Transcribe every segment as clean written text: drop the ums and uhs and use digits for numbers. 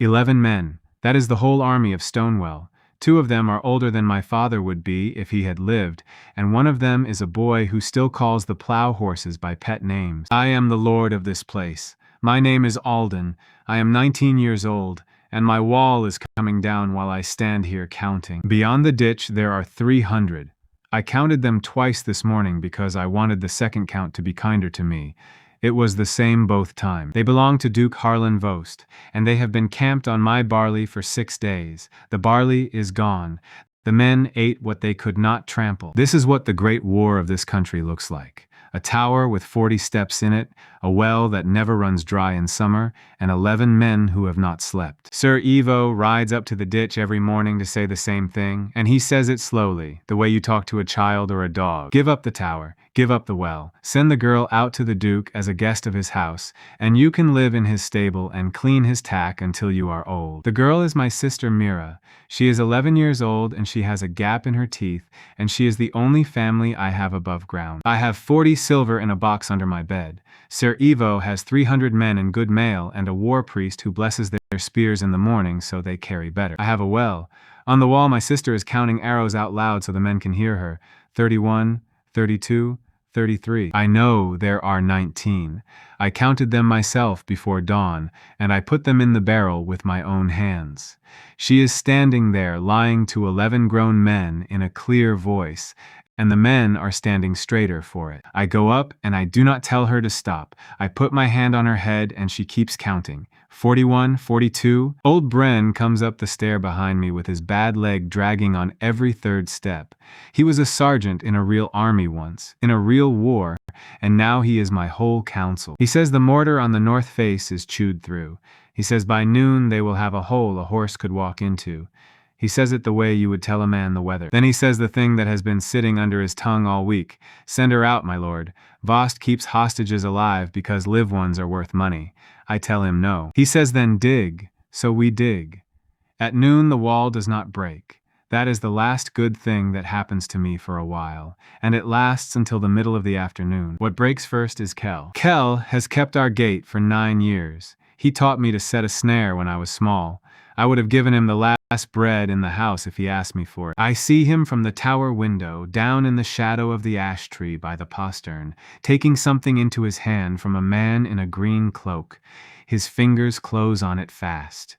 11 men. That is the whole army of Stonewell. 2 of them are older than my father would be if he had lived, and one of them is a boy who still calls the plow horses by pet names. I am the lord of this place. My name is Alden. I am 19 years old, and my wall is coming down while I stand here counting. Beyond the ditch there are 300. I counted them twice this morning because I wanted the second count to be kinder to me. It was the same both times. They belong to Duke Harlan Vost, and they have been camped on my barley for 6 days. The barley is gone. The men ate what they could not trample. This is what the great war of this country looks like. A tower with 40 steps in it, a well that never runs dry in summer, and 11 men who have not slept. Sir Ivo rides up to the ditch every morning to say the same thing, and he says it slowly, the way you talk to a child or a dog. Give up the tower. Give up the well. Send the girl out to the Duke as a guest of his house, and you can live in his stable and clean his tack until you are old. The girl is my sister Mira. She is 11 years old and she has a gap in her teeth, and she is the only family I have above ground. I have 40 silver in a box under my bed. Sir Ivo has 300 men in good mail and a war priest who blesses their spears in the morning so they carry better. I have a well. On the wall my sister is counting arrows out loud so the men can hear her. 31, 32, 33. I know there are 19. I counted them myself before dawn, and I put them in the barrel with my own hands. She is standing there lying to 11 grown men in a clear voice, and the men are standing straighter for it. I go up and I do not tell her to stop. I put my hand on her head and she keeps counting. 41, 42. Old Bren comes up the stair behind me with his bad leg dragging on every third step. He was a sergeant in a real army once, in a real war, and now he is my whole counsel. He says the mortar on the north face is chewed through. He says by noon they will have a hole a horse could walk into. He says it the way you would tell a man the weather. Then he says the thing that has been sitting under his tongue all week. Send her out, my lord. Vost keeps hostages alive because live ones are worth money. I tell him no. He says then dig. So we dig. At noon the wall does not break. That is the last good thing that happens to me for a while, and it lasts until the middle of the afternoon. What breaks first is Kell. Kell has kept our gate for 9 years. He taught me to set a snare when I was small. I would have given him the last bread in the house if he asked me for it. I see him from the tower window, down in the shadow of the ash tree by the postern, taking something into his hand from a man in a green cloak. His fingers close on it fast.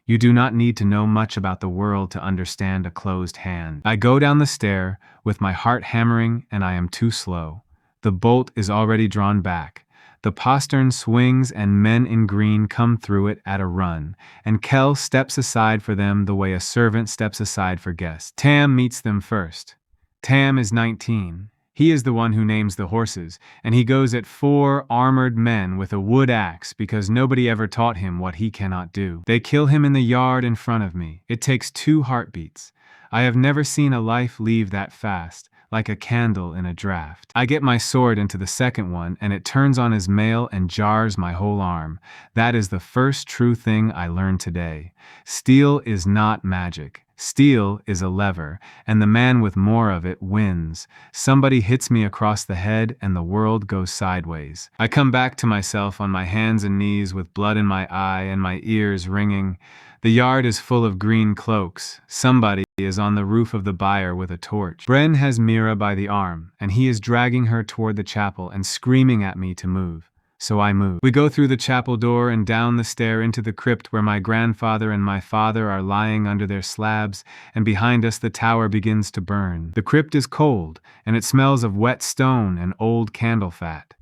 You do not need to know much about the world to understand a closed hand. I go down the stair, with my heart hammering, and I am too slow. The bolt is already drawn back. The postern swings and men in green come through it at a run, and Kell steps aside for them the way a servant steps aside for guests. Tam meets them first. Tam is 19. He is the one who names the horses, and he goes at 4 armored men with a wood axe because nobody ever taught him what he cannot do. They kill him in the yard in front of me. It takes 2 heartbeats. I have never seen a life leave that fast, like a candle in a draft. I get my sword into the second one, and it turns on his mail and jars my whole arm. That is the first true thing I learned today. Steel is not magic. Steel is a lever, and the man with more of it wins. Somebody hits me across the head, and the world goes sideways. I come back to myself on my hands and knees with blood in my eye and my ears ringing. The yard is full of green cloaks. Somebody is on the roof of the byre with a torch. Bren has Mira by the arm, and he is dragging her toward the chapel and screaming at me to move. So I move. We go through the chapel door and down the stair into the crypt where my grandfather and my father are lying under their slabs, and behind us the tower begins to burn. The crypt is cold, and it smells of wet stone and old candle fat.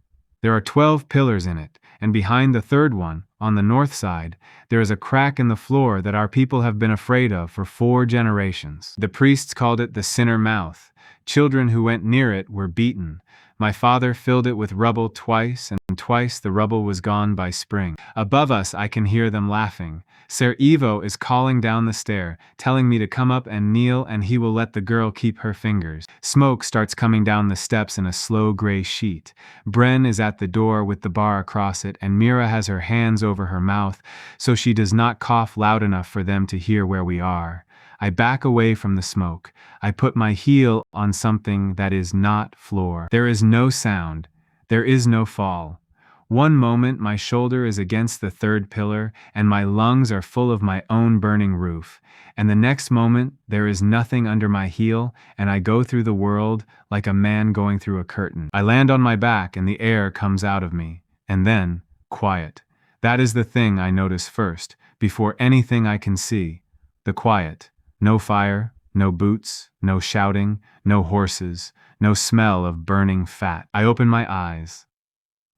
There are 12 pillars in it, and behind the third one, on the north side, there is a crack in the floor that our people have been afraid of for 4 generations. The priests called it the Sinner Mouth. Children who went near it were beaten. My father filled it with rubble twice, and twice the rubble was gone by spring. Above us I can hear them laughing. Sir Ivo is calling down the stair, telling me to come up and kneel, and he will let the girl keep her fingers. Smoke starts coming down the steps in a slow gray sheet. Bren is at the door with the bar across it, and Mira has her hands over her mouth so she does not cough loud enough for them to hear where we are. I back away from the smoke. I put my heel on something that is not floor. There is no sound. There is no fall. One moment my shoulder is against the third pillar, and my lungs are full of my own burning roof, and the next moment there is nothing under my heel, and I go through the world like a man going through a curtain. I land on my back and the air comes out of me, and then, quiet. That is the thing I notice first, before anything I can see. The quiet. No fire, no boots, no shouting, no horses, no smell of burning fat. I open my eyes.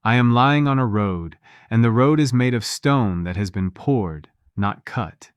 I am lying on a road, and the road is made of stone that has been poured, not cut.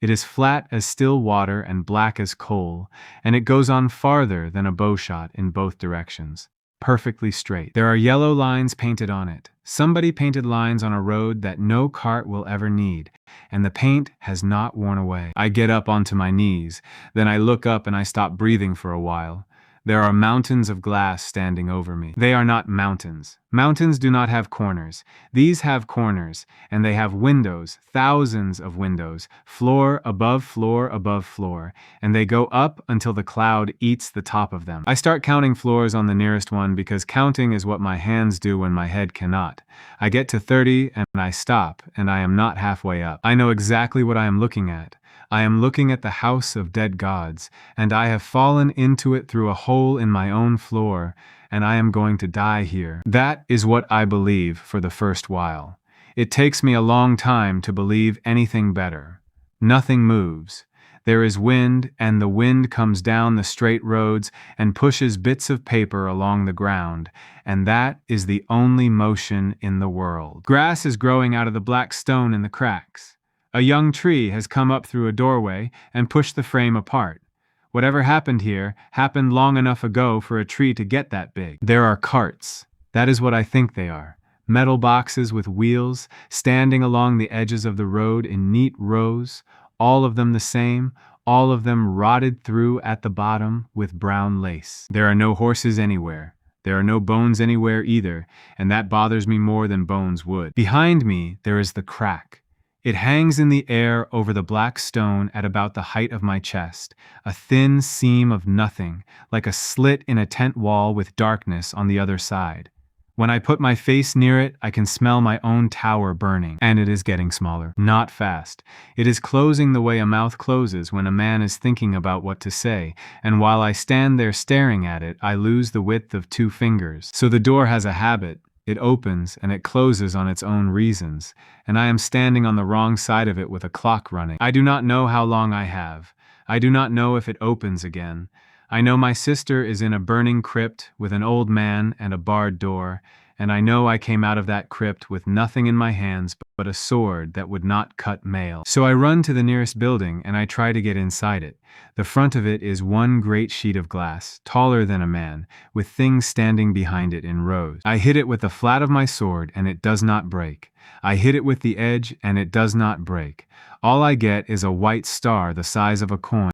It is flat as still water and black as coal, and it goes on farther than a bow shot in both directions. Perfectly straight. There are yellow lines painted on it. Somebody painted lines on a road that no cart will ever need, and the paint has not worn away. I get up onto my knees, then I look up and I stop breathing for a while. There are mountains of glass standing over me. They are not mountains. Mountains do not have corners. These have corners, and they have windows, thousands of windows, floor above floor above floor, and they go up until the cloud eats the top of them. I start counting floors on the nearest one because counting is what my hands do when my head cannot. I get to 30 and I stop, and I am not halfway up. I know exactly what I am looking at. I am looking at the house of dead gods, and I have fallen into it through a hole in my own floor, and I am going to die here. That is what I believe for the first while. It takes me a long time to believe anything better. Nothing moves. There is wind, and the wind comes down the straight roads and pushes bits of paper along the ground, and that is the only motion in the world. Grass is growing out of the black stone in the cracks. A young tree has come up through a doorway and pushed the frame apart. Whatever happened here happened long enough ago for a tree to get that big. There are carts. That is what I think they are. Metal boxes with wheels, standing along the edges of the road in neat rows, all of them the same, all of them rotted through at the bottom with brown lace. There are no horses anywhere. There are no bones anywhere either, and that bothers me more than bones would. Behind me, there is the crack. It hangs in the air over the black stone at about the height of my chest, a thin seam of nothing, like a slit in a tent wall with darkness on the other side. When I put my face near it, I can smell my own tower burning, and it is getting smaller. Not fast. It is closing the way a mouth closes when a man is thinking about what to say, and while I stand there staring at it, I lose the width of 2 fingers. So the door has a habit. It opens and it closes on its own reasons, and I am standing on the wrong side of it with a clock running. I do not know how long I have. I do not know if it opens again. I know my sister is in a burning crypt with an old man and a barred door, and I know I came out of that crypt with nothing in my hands but a sword that would not cut mail. So I run to the nearest building and I try to get inside it. The front of it is one great sheet of glass, taller than a man, with things standing behind it in rows. I hit it with the flat of my sword and it does not break. I hit it with the edge and it does not break. All I get is a white star the size of a coin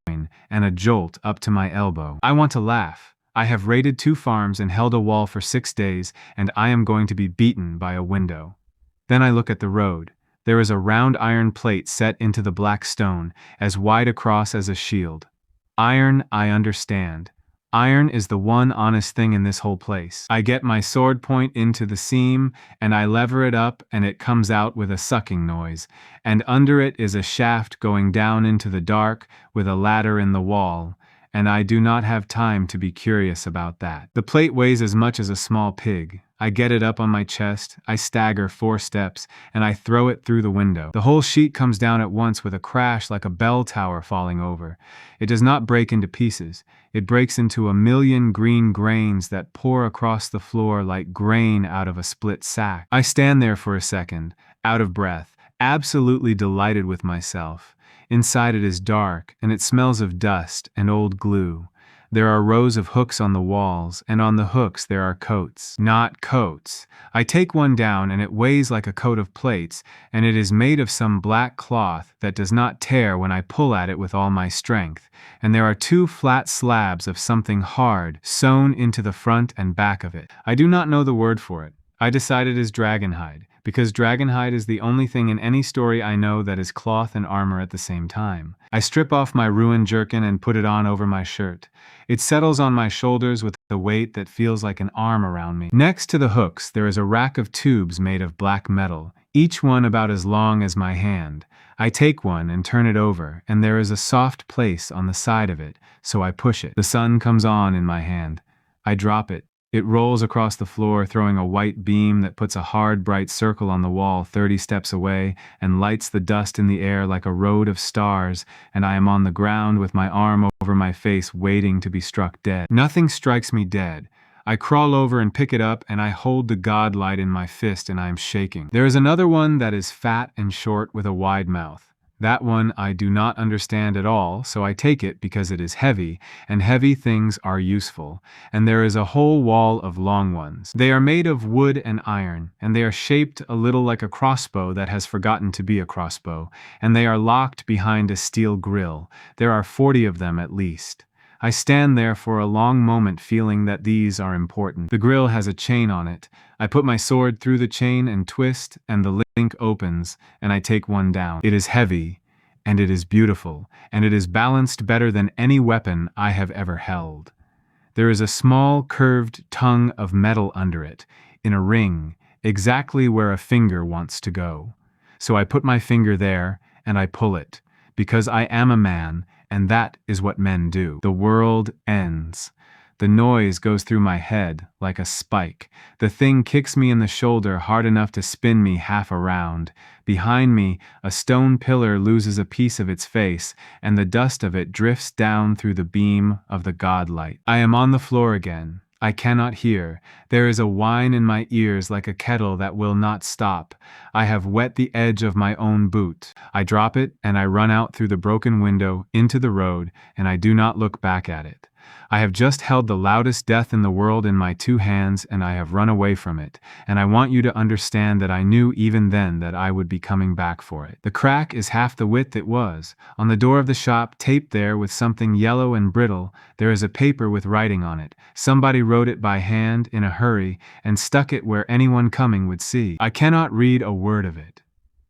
and a jolt up to my elbow. I want to laugh. I have raided 2 farms and held a wall for 6 days, and I am going to be beaten by a window. Then I look at the road. There is a round iron plate set into the black stone, as wide across as a shield. Iron, I understand. Iron is the one honest thing in this whole place. I get my sword point into the seam, and I lever it up, and it comes out with a sucking noise, and under it is a shaft going down into the dark with a ladder in the wall, and I do not have time to be curious about that. The plate weighs as much as a small pig. I get it up on my chest, I stagger 4 steps, and I throw it through the window. The whole sheet comes down at once with a crash like a bell tower falling over. It does not break into pieces. It breaks into a million green grains that pour across the floor like grain out of a split sack. I stand there for a second, out of breath, absolutely delighted with myself. Inside it is dark, and it smells of dust and old glue. There are rows of hooks on the walls, and on the hooks there are coats. Not coats. I take one down and it weighs like a coat of plates, and it is made of some black cloth that does not tear when I pull at it with all my strength, and there are 2 flat slabs of something hard sewn into the front and back of it. I do not know the word for it. I decide it is dragonhide, because dragonhide is the only thing in any story I know that is cloth and armor at the same time. I strip off my ruined jerkin and put it on over my shirt. It settles on my shoulders with the weight that feels like an arm around me. Next to the hooks, there is a rack of tubes made of black metal, each one about as long as my hand. I take one and turn it over, and there is a soft place on the side of it, so I push it. The sun comes on in my hand. I drop it. It rolls across the floor, throwing a white beam that puts a hard, bright circle on the wall 30 steps away and lights the dust in the air like a road of stars, and I am on the ground with my arm over my face waiting to be struck dead. Nothing strikes me dead. I crawl over and pick it up, and I hold the god light in my fist, and I am shaking. There is another one that is fat and short with a wide mouth. That one I do not understand at all, so I take it because it is heavy, and heavy things are useful, and there is a whole wall of long ones. They are made of wood and iron, and they are shaped a little like a crossbow that has forgotten to be a crossbow, and they are locked behind a steel grill. There are 40 of them at least. I stand there for a long moment feeling that these are important. The grill has a chain on it. I put my sword through the chain and twist, and the link opens, and I take one down. It is heavy, and it is beautiful, and it is balanced better than any weapon I have ever held. There is a small curved tongue of metal under it, in a ring, exactly where a finger wants to go. So I put my finger there, and I pull it, because I am a man, and that is what men do. The world ends. The noise goes through my head like a spike. The thing kicks me in the shoulder hard enough to spin me half around. Behind me, a stone pillar loses a piece of its face, and the dust of it drifts down through the beam of the godlight. I am on the floor again. I cannot hear. There is a whine in my ears like a kettle that will not stop. I have wet the edge of my own boot. I drop it, and I run out through the broken window into the road, and I do not look back at it. I have just held the loudest death in the world in my 2 hands, and I have run away from it, and I want you to understand that I knew even then that I would be coming back for it. The crack is half the width it was. On the door of the shop, taped there with something yellow and brittle, there is a paper with writing on it. Somebody wrote it by hand in a hurry and stuck it where anyone coming would see. I cannot read a word of it.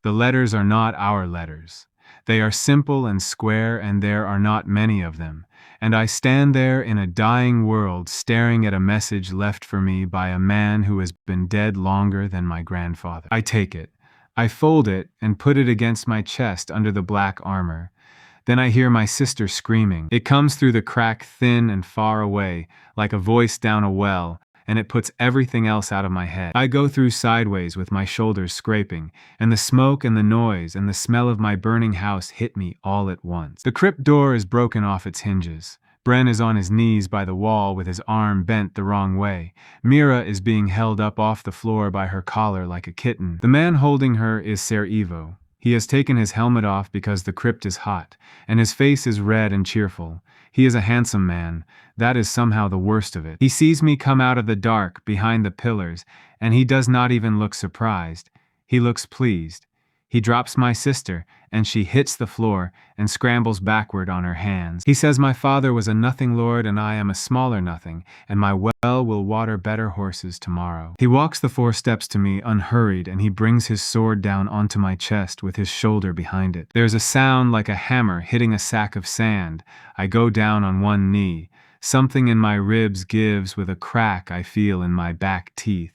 The letters are not our letters. They are simple and square, and there are not many of them. And I stand there in a dying world staring at a message left for me by a man who has been dead longer than my grandfather. I take it. I fold it and put it against my chest under the black armor. Then I hear my sister screaming. It comes through the crack thin and far away, like a voice down a well, and it puts everything else out of my head. I go through sideways with my shoulders scraping, and the smoke and the noise and the smell of my burning house hit me all at once. The crypt door is broken off its hinges. Bren is on his knees by the wall with his arm bent the wrong way. Mira is being held up off the floor by her collar like a kitten. The man holding her is Ser Evo. He has taken his helmet off because the crypt is hot, and his face is red and cheerful. He is a handsome man. That is somehow the worst of it. He sees me come out of the dark behind the pillars, and he does not even look surprised. He looks pleased. He drops my sister, and she hits the floor and scrambles backward on her hands. He says my father was a nothing lord and I am a smaller nothing, and my well will water better horses tomorrow. He walks the 4 steps to me unhurried, and he brings his sword down onto my chest with his shoulder behind it. There's a sound like a hammer hitting a sack of sand. I go down on one knee. Something in my ribs gives with a crack I feel in my back teeth.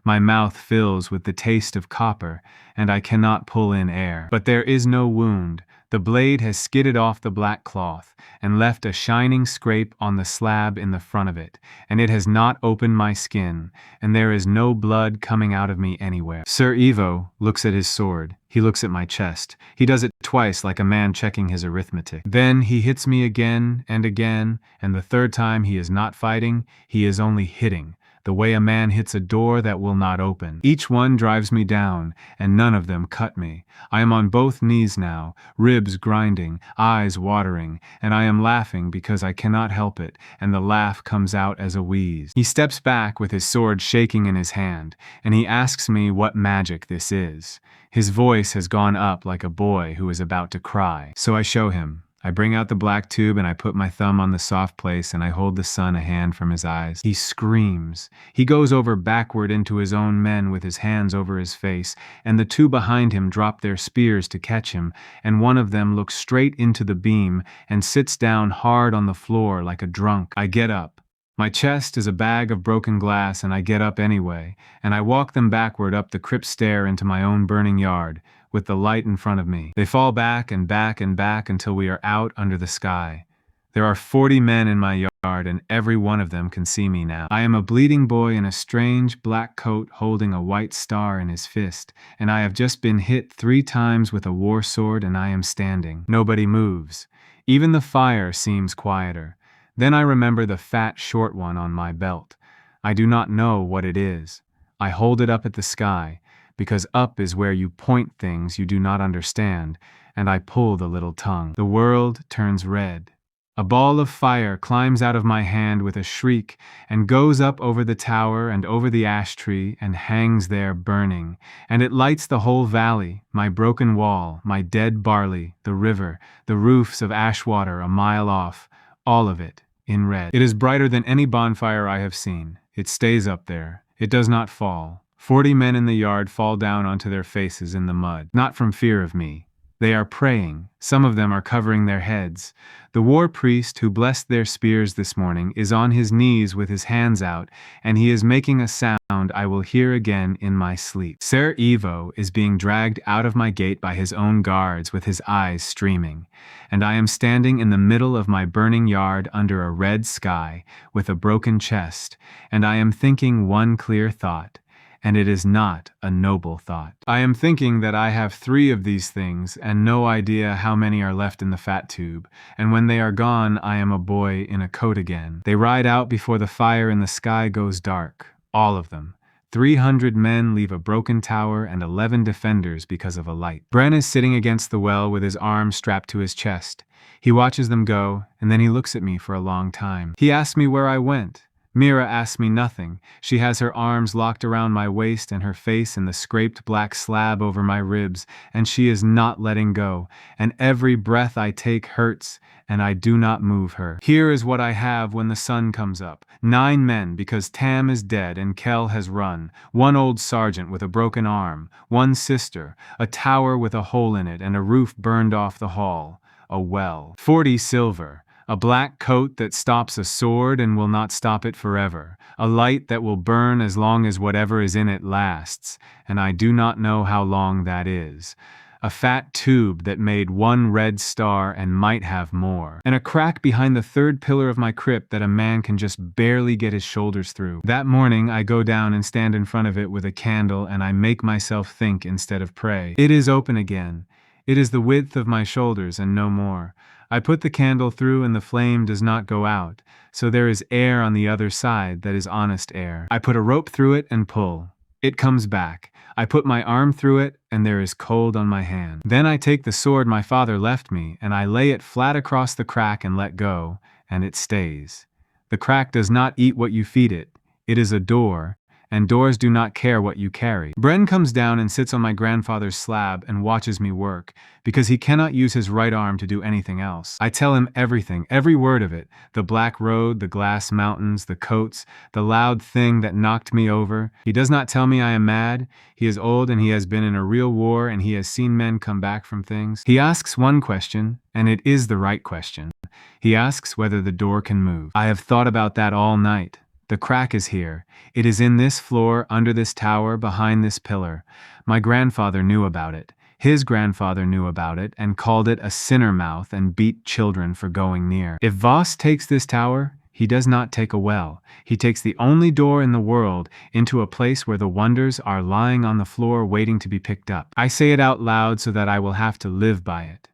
My mouth fills with the taste of copper, and I cannot pull in air. But there is no wound. The blade has skidded off the black cloth and left a shining scrape on the slab in the front of it, and it has not opened my skin, and there is no blood coming out of me anywhere. Ser Evo looks at his sword. He looks at my chest. He does it twice like a man checking his arithmetic. Then he hits me again, and the third time he is not fighting, he is only hitting. The way a man hits a door that will not open. Each one drives me down, and none of them cut me. I am on both knees now, ribs grinding, eyes watering, and I am laughing because I cannot help it, and the laugh comes out as a wheeze. He steps back with his sword shaking in his hand, and he asks me what magic this is. His voice has gone up like a boy who is about to cry. So I show him. I bring out the black tube and I put my thumb on the soft place and I hold the sun a hand from his eyes. He screams. He goes over backward into his own men with his hands over his face, and the 2 behind him drop their spears to catch him, and one of them looks straight into the beam and sits down hard on the floor like a drunk. I get up. My chest is a bag of broken glass, and I get up anyway, and I walk them backward up the crypt stair into my own burning yard, with the light in front of me. They fall back and back and back until we are out under the sky. There are 40 men in my yard, and every one of them can see me now. I am a bleeding boy in a strange black coat holding a white star in his fist, and I have just been hit 3 times with a war sword, and I am standing. Nobody moves. Even the fire seems quieter. Then I remember the fat, short one on my belt. I do not know what it is. I hold it up at the sky, because up is where you point things you do not understand, and I pull the little tongue. The world turns red. A ball of fire climbs out of my hand with a shriek and goes up over the tower and over the ash tree and hangs there burning, and it lights the whole valley, my broken wall, my dead barley, the river, the roofs of Ashwater a mile off, all of it in red. It is brighter than any bonfire I have seen. It stays up there. It does not fall. 40 men in the yard fall down onto their faces in the mud, not from fear of me. They are praying. Some of them are covering their heads. The war priest who blessed their spears this morning is on his knees with his hands out, and he is making a sound I will hear again in my sleep. Ser Ivo is being dragged out of my gate by his own guards with his eyes streaming, and I am standing in the middle of my burning yard under a red sky with a broken chest, and I am thinking one clear thought. And it is not a noble thought. I am thinking that I have 3 of these things and no idea how many are left in the fat tube, and when they are gone I am a boy in a coat again. They ride out before the fire and the sky goes dark, all of them. 300 men leave a broken tower and 11 defenders because of a light. Bren is sitting against the well with his arms strapped to his chest. He watches them go, and then he looks at me for a long time. He asks me where I went. Mira asks me nothing. She has her arms locked around my waist and her face in the scraped black slab over my ribs, and she is not letting go, and every breath I take hurts, and I do not move her. Here is what I have when the sun comes up. 9 men because Tam is dead and Kel has run, 1 old sergeant with a broken arm, 1 sister, a tower with a hole in it and a roof burned off the hall, a well. 40 silver. A black coat that stops a sword and will not stop it forever. A light that will burn as long as whatever is in it lasts, and I do not know how long that is. A fat tube that made 1 red star and might have more. And a crack behind the 3rd pillar of my crypt that a man can just barely get his shoulders through. That morning I go down and stand in front of it with a candle and I make myself think instead of pray. It is open again. It is the width of my shoulders and no more. I put the candle through and the flame does not go out, so there is air on the other side that is honest air. I put a rope through it and pull. It comes back. I put my arm through it and there is cold on my hand. Then I take the sword my father left me and I lay it flat across the crack and let go, and it stays. The crack does not eat what you feed it. It is a door, and doors do not care what you carry. Bren comes down and sits on my grandfather's slab and watches me work, because he cannot use his right arm to do anything else. I tell him everything, every word of it, the black road, the glass mountains, the coats, the loud thing that knocked me over. He does not tell me I am mad. He is old and he has been in a real war and he has seen men come back from things. He asks one question, and it is the right question. He asks whether the door can move. I have thought about that all night. The crack is here. It is in this floor, under this tower, behind this pillar. My grandfather knew about it. His grandfather knew about it and called it a sinner mouth and beat children for going near. If Voss takes this tower, he does not take a well. He takes the only door in the world into a place where the wonders are lying on the floor waiting to be picked up. I say it out loud so that I will have to live by it.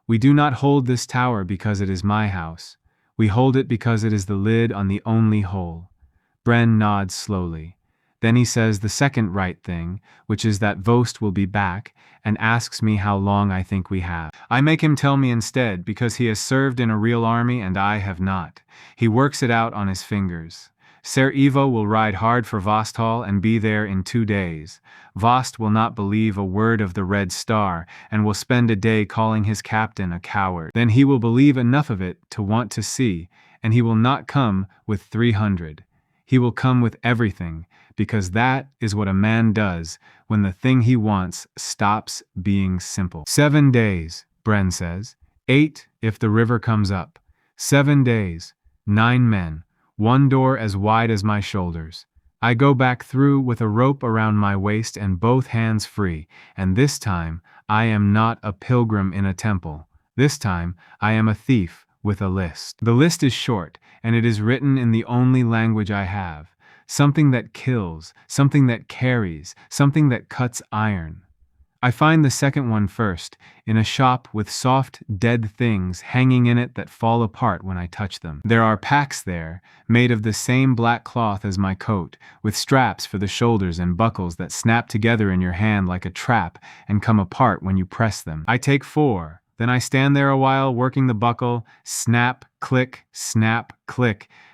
We do not hold this tower because it is my house. We hold it because it is the lid on the only hole. Bren nods slowly. Then he says the second right thing, which is that Vost will be back, and asks me how long I think we have. I make him tell me instead, because he has served in a real army and I have not. He works it out on his fingers. Ser Ivo will ride hard for Vosthall and be there in 2 days. Vost will not believe a word of the Red Star, and will spend a day calling his captain a coward. Then he will believe enough of it to want to see, and he will not come with 300. He will come with everything, because that is what a man does when the thing he wants stops being simple. 7 days, Bren says. 8 if the river comes up. 7 days. 9 men. one door as wide as my shoulders. I go back through with a rope around my waist and both hands free, and this time I am not a pilgrim in a temple. This time I am a thief with a list. The list is short, and it is written in the only language I have. Something that kills, something that carries, something that cuts iron. I find the second one first, in a shop with soft, dead things hanging in it that fall apart when I touch them. There are packs there, made of the same black cloth as my coat, with straps for the shoulders and buckles that snap together in your hand like a trap and come apart when you press them. I take 4. Then I stand there a while working the buckle, snap, click,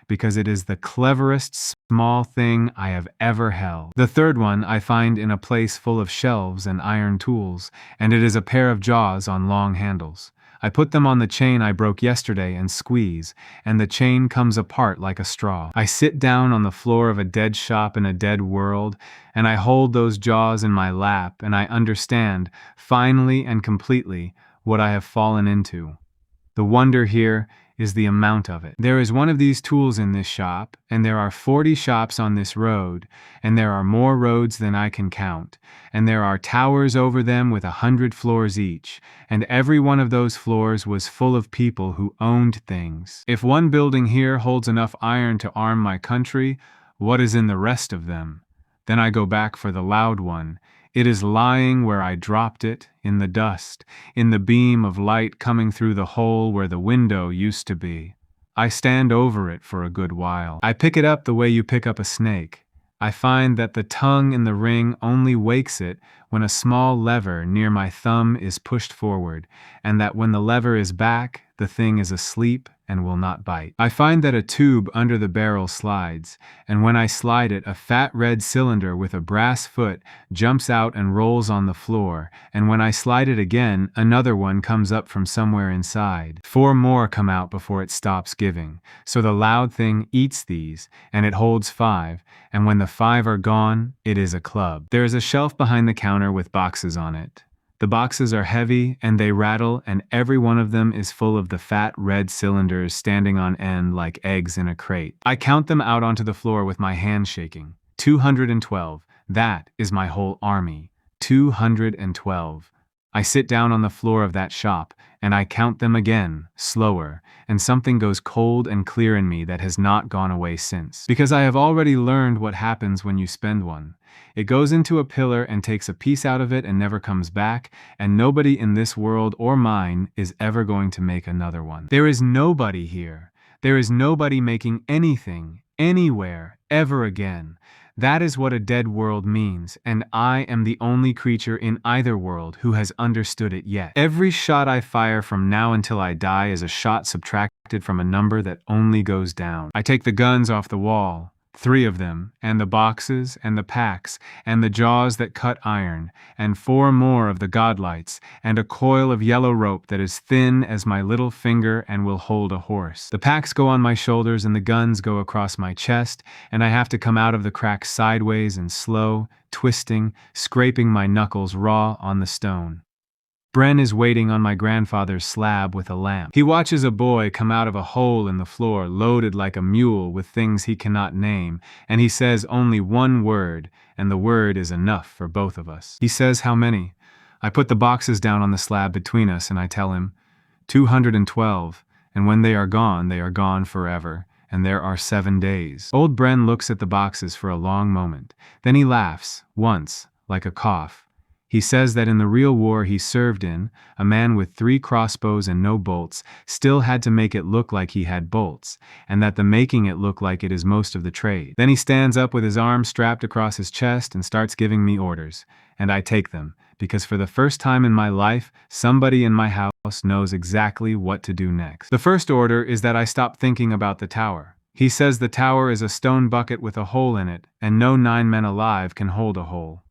because it is the cleverest small thing I have ever held. The third one I find in a place full of shelves and iron tools, and it is a pair of jaws on long handles. I put them on the chain I broke yesterday and squeeze, and the chain comes apart like a straw. I sit down on the floor of a dead shop in a dead world, and I hold those jaws in my lap, and I understand, finally and completely, what I have fallen into. The wonder here is the amount of it. There is one of these tools in this shop, and there are 40 shops on this road, and there are more roads than I can count, and there are towers over them with 100 floors each, and every one of those floors was full of people who owned things. If one building here holds enough iron to arm my country, what is in the rest of them? Then I go back for the loud one. It is lying where I dropped it, in the dust, in the beam of light coming through the hole where the window used to be. I stand over it for a good while. I pick it up the way you pick up a snake. I find that the tongue in the ring only wakes it when a small lever near my thumb is pushed forward, and that when the lever is back, the thing is asleep and will not bite. I find that a tube under the barrel slides, and when I slide it, a fat red cylinder with a brass foot jumps out and rolls on the floor, and when I slide it again, another one comes up from somewhere inside. 4 more come out before it stops giving, so the loud thing eats these, and it holds 5, and when the 5 are gone, it is a club. There is a shelf behind the counter with boxes on it. The boxes are heavy and they rattle, and every one of them is full of the fat red cylinders standing on end like eggs in a crate. I count them out onto the floor with my hand shaking. 212. That is my whole army. 212. I sit down on the floor of that shop, and I count them again, slower, and something goes cold and clear in me that has not gone away since. Because I have already learned what happens when you spend one. It goes into a pillar and takes a piece out of it and never comes back, and nobody in this world or mine is ever going to make another one. There is nobody here. There is nobody making anything, anywhere, ever again. That is what a dead world means, and I am the only creature in either world who has understood it yet. Every shot I fire from now until I die is a shot subtracted from a number that only goes down. I take the guns off the wall, 3 of them, and the boxes, and the packs, and the jaws that cut iron, and 4 more of the godlights, and a coil of yellow rope that is thin as my little finger and will hold a horse. The packs go on my shoulders and the guns go across my chest, and I have to come out of the crack sideways and slow, twisting, scraping my knuckles raw on the stone. Bren is waiting on my grandfather's slab with a lamp. He watches a boy come out of a hole in the floor loaded like a mule with things he cannot name, and he says only one word, and the word is enough for both of us. He says how many. I put the boxes down on the slab between us and I tell him, 212, and when they are gone forever, and there are 7 days. Old Bren looks at the boxes for a long moment. Then he laughs, once, like a cough. He says that in the real war he served in, a man with 3 crossbows and no bolts still had to make it look like he had bolts, and that the making it look like it is most of the trade. Then he stands up with his arms strapped across his chest and starts giving me orders, and I take them, because for the first time in my life, somebody in my house knows exactly what to do next. The first order is that I stop thinking about the tower. He says the tower is a stone bucket with a hole in it, and no 9 men alive can hold a hole.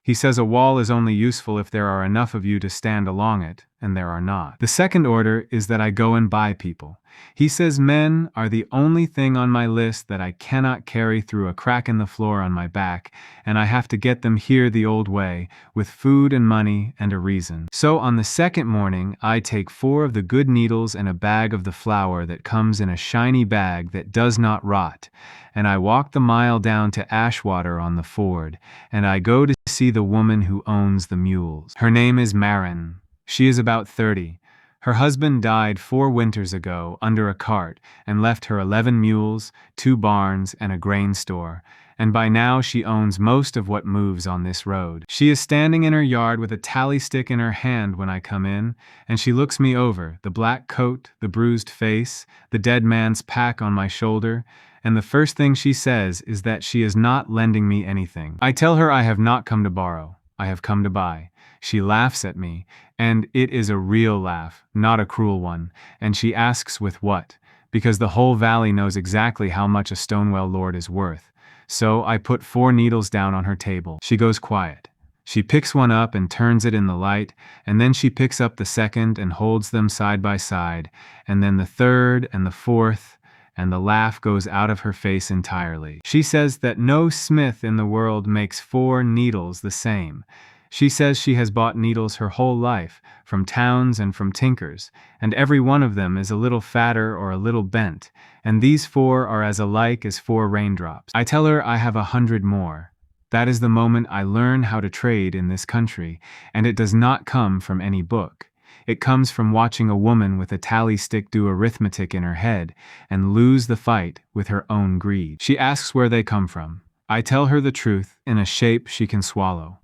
He says a wall is only useful if there are enough of you to stand along it, and there are not. The second order is that I go and buy people. He says men are the only thing on my list that I cannot carry through a crack in the floor on my back, and I have to get them here the old way, with food and money and a reason. So on the second morning, I take 4 of the good needles and a bag of the flour that comes in a shiny bag that does not rot, and I walk the mile down to Ashwater on the ford, and I go to see the woman who owns the mules. Her name is Marin. She is about 30. Her husband died 4 winters ago under a cart and left her 11 mules, 2 barns, and a grain store, and by now she owns most of what moves on this road. She is standing in her yard with a tally stick in her hand when I come in, and she looks me over, the black coat, the bruised face, the dead man's pack on my shoulder, and the first thing she says is that she is not lending me anything. I tell her I have not come to borrow, I have come to buy. She laughs at me, and it is a real laugh, not a cruel one, and she asks with what, because the whole valley knows exactly how much a Stonewell lord is worth. So I put 4 needles down on her table. She goes quiet. She picks one up and turns it in the light, and then she picks up the second and holds them side by side, and then the third and the fourth, and the laugh goes out of her face entirely. She says that no smith in the world makes 4 needles the same. She says she has bought needles her whole life, from towns and from tinkers, and every one of them is a little fatter or a little bent, and these 4 are as alike as 4 raindrops. I tell her I have 100 more. That is the moment I learn how to trade in this country, and it does not come from any book. It comes from watching a woman with a tally stick do arithmetic in her head and lose the fight with her own greed. She asks where they come from. I tell her the truth in a shape she can swallow.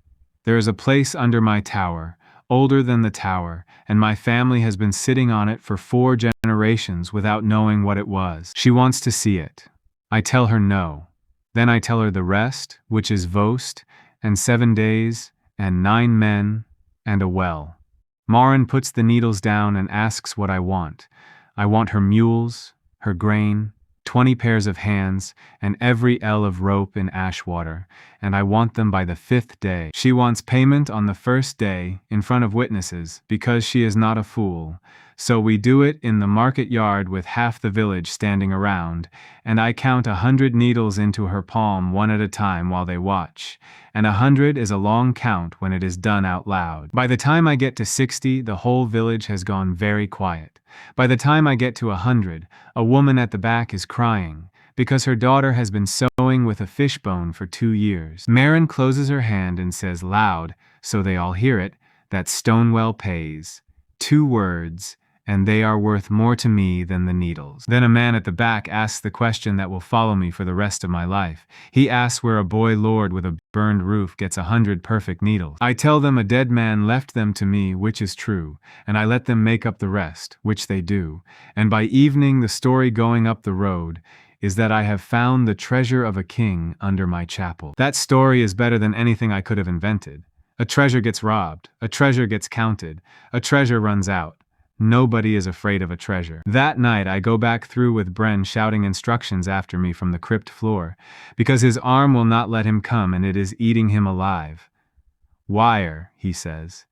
There is a place under my tower, older than the tower, and my family has been sitting on it for 4 generations without knowing what it was. She wants to see it. I tell her no. Then I tell her the rest, which is Vost, and 7 days, and 9 men, and a well. Marin puts the needles down and asks what I want. I want her mules, her grain, 20 pairs of hands, and every ell of rope in Ashwater, and I want them by the 5th day. She wants payment on the 1st day, in front of witnesses, because she is not a fool. So we do it in the market yard with half the village standing around, and I count 100 needles into her palm one at a time while they watch, and 100 is a long count when it is done out loud. By the time I get to 60, the whole village has gone very quiet. By the time I get to 100, a woman at the back is crying, because her daughter has been sewing with a fishbone for 2 years. Marin closes her hand and says loud, so they all hear it, that Stonewell pays. 2 words, and they are worth more to me than the needles. Then a man at the back asks the question that will follow me for the rest of my life. He asks where a boy lord with a burned roof gets 100 perfect needles. I tell them a dead man left them to me, which is true, and I let them make up the rest, which they do. And by evening the story going up the road is that I have found the treasure of a king under my chapel. That story is better than anything I could have invented. A treasure gets robbed, a treasure gets counted, a treasure runs out. Nobody is afraid of a treasure. That night I go back through with Bren shouting instructions after me from the crypt floor, because his arm will not let him come and it is eating him alive. Wire, he says.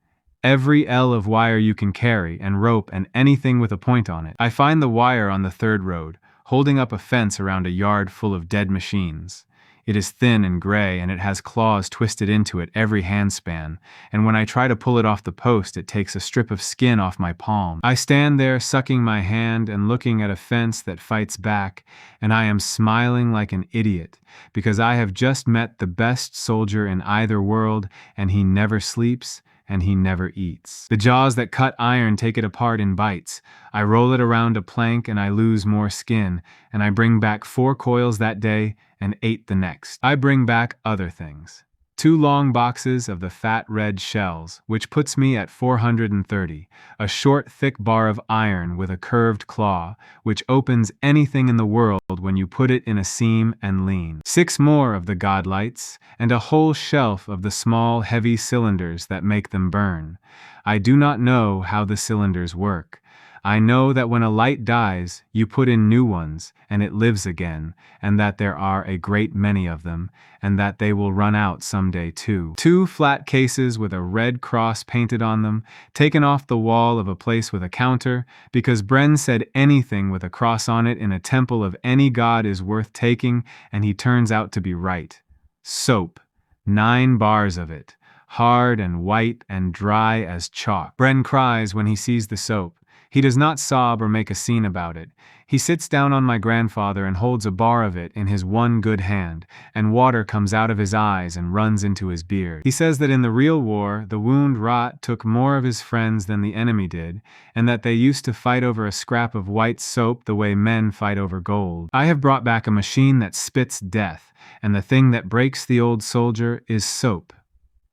Every ell of wire you can carry, and rope and anything with a point on it. I find the wire on the 3rd road, holding up a fence around a yard full of dead machines. It is thin and gray, and it has claws twisted into it every handspan, and when I try to pull it off the post, it takes a strip of skin off my palm. I stand there sucking my hand and looking at a fence that fights back, and I am smiling like an idiot, because I have just met the best soldier in either world, and he never sleeps, and he never eats. The jaws that cut iron take it apart in bites. I roll it around a plank and I lose more skin, and I bring back 4 coils that day and 8 the next. I bring back other things. 2 long boxes of the fat red shells, which puts me at 430, a short thick bar of iron with a curved claw, which opens anything in the world when you put it in a seam and lean. 6 more of the godlights, and a whole shelf of the small heavy cylinders that make them burn. I do not know how the cylinders work. I know that when a light dies, you put in new ones, and it lives again, and that there are a great many of them, and that they will run out someday too. 2 flat cases with a red cross painted on them, taken off the wall of a place with a counter, because Bren said anything with a cross on it in a temple of any god is worth taking, and he turns out to be right. Soap. 9 bars of it. Hard and white and dry as chalk. Bren cries when he sees the soap. He does not sob or make a scene about it. He sits down on my grandfather and holds a bar of it in his one good hand, and water comes out of his eyes and runs into his beard. He says that in the real war, the wound rot took more of his friends than the enemy did, and that they used to fight over a scrap of white soap the way men fight over gold. I have brought back a machine that spits death, and the thing that breaks the old soldier is soap.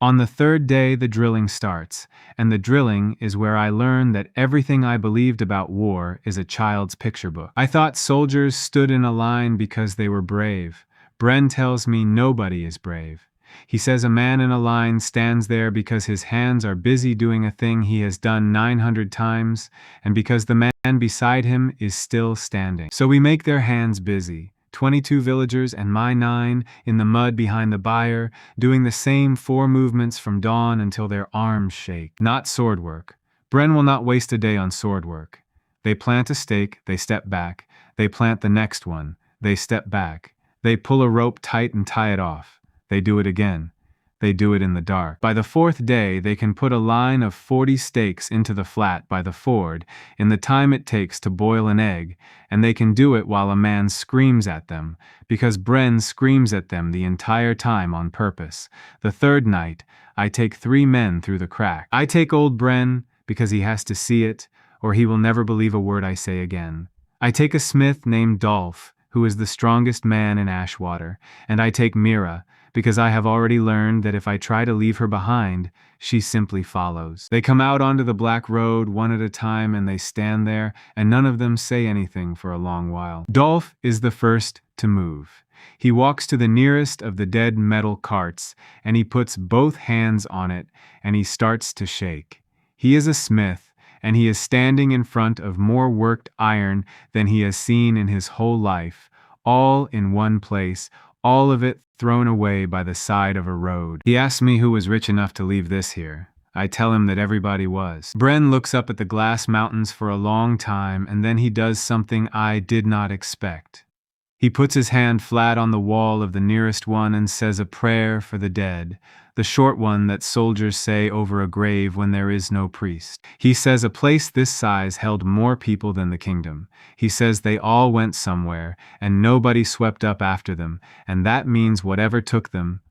On the 3rd day, the drilling starts, and the drilling is where I learn that everything I believed about war is a child's picture book. I thought soldiers stood in a line because they were brave. Bren tells me nobody is brave. He says a man in a line stands there because his hands are busy doing a thing he has done 900 times, and because the man beside him is still standing. So we make their hands busy. 22 villagers and my 9 in the mud behind the byre, doing the same 4 movements from dawn until their arms shake. Not sword work. Bren will not waste a day on sword work. They plant a stake, they step back. They plant the next one, they step back. They pull a rope tight and tie it off. They do it again. They do it in the dark. By the 4th day, they can put a line of 40 stakes into the flat by the ford in the time it takes to boil an egg, and they can do it while a man screams at them, because Bren screams at them the entire time on purpose. The 3rd night, I take 3 men through the crack. I take old Bren because he has to see it, or he will never believe a word I say again. I take a smith named Dolph, who is the strongest man in Ashwater, and I take Mira, because I have already learned that if I try to leave her behind, she simply follows. They come out onto the black road one at a time and they stand there, and none of them say anything for a long while. Dolph is the first to move. He walks to the nearest of the dead metal carts, and he puts both hands on it, and he starts to shake. He is a smith, and he is standing in front of more worked iron than he has seen in his whole life, all in one place, all of it thrown away by the side of a road. He asks me who was rich enough to leave this here. I tell him that everybody was. Bren looks up at the glass mountains for a long time, and then he does something I did not expect. He puts his hand flat on the wall of the nearest one and says a prayer for the dead, the short one that soldiers say over a grave when there is no priest. He says a place this size held more people than the kingdom. He says they all went somewhere, and nobody swept up after them, and that means whatever took them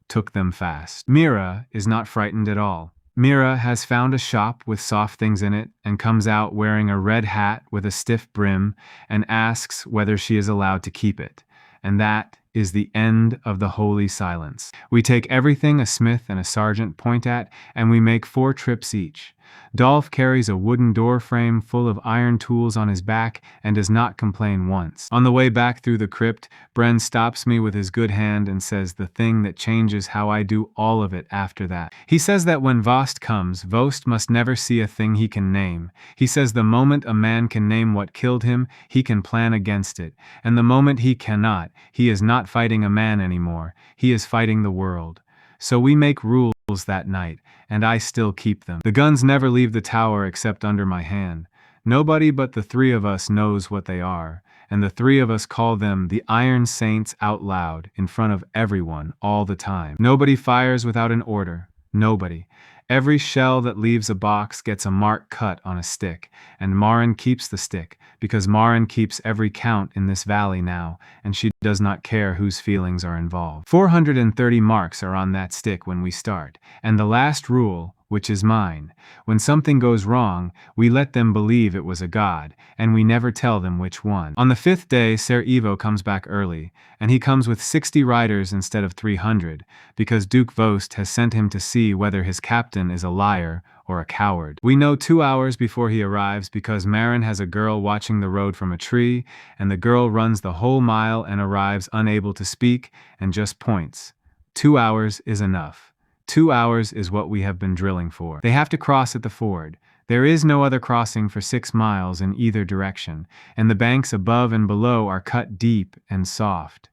fast. Mira is not frightened at all. Mira has found a shop with soft things in it and comes out wearing a red hat with a stiff brim and asks whether she is allowed to keep it. And that is the end of the holy silence. We take everything a smith and a sergeant point at, and we make 4 trips each. Dolph carries a wooden door frame full of iron tools on his back and does not complain once. On the way back through the crypt, Bren stops me with his good hand and says the thing that changes how I do all of it after that. He says that when Vost comes, Vost must never see a thing he can name. He says the moment a man can name what killed him, he can plan against it. And the moment he cannot, he is not fighting a man anymore. He is fighting the world. So we make rules that night, and I still keep them. The guns never leave the tower except under my hand. Nobody but the 3 of us knows what they are, and the 3 of us call them the Iron Saints out loud, in front of everyone, all the time. Nobody fires without an order. Nobody. Every shell that leaves a box gets a mark cut on a stick, and Maren keeps the stick, because Maren keeps every count in this valley now, and she does not care whose feelings are involved. 430 marks are on that stick when we start, and the last rule, which is mine, when something goes wrong, we let them believe it was a god, and we never tell them which one. On the 5th day, Ser Ivo comes back early, and he comes with 60 riders instead of 300, because Duke Vost has sent him to see whether his captain is a liar or a coward. We know 2 hours before he arrives because Maren has a girl watching the road from a tree, and the girl runs the whole mile and arrives unable to speak and just points. 2 hours is enough. 2 hours is what we have been drilling for. They have to cross at the ford. There is no other crossing for 6 miles in either direction, and the banks above and below are cut deep and soft.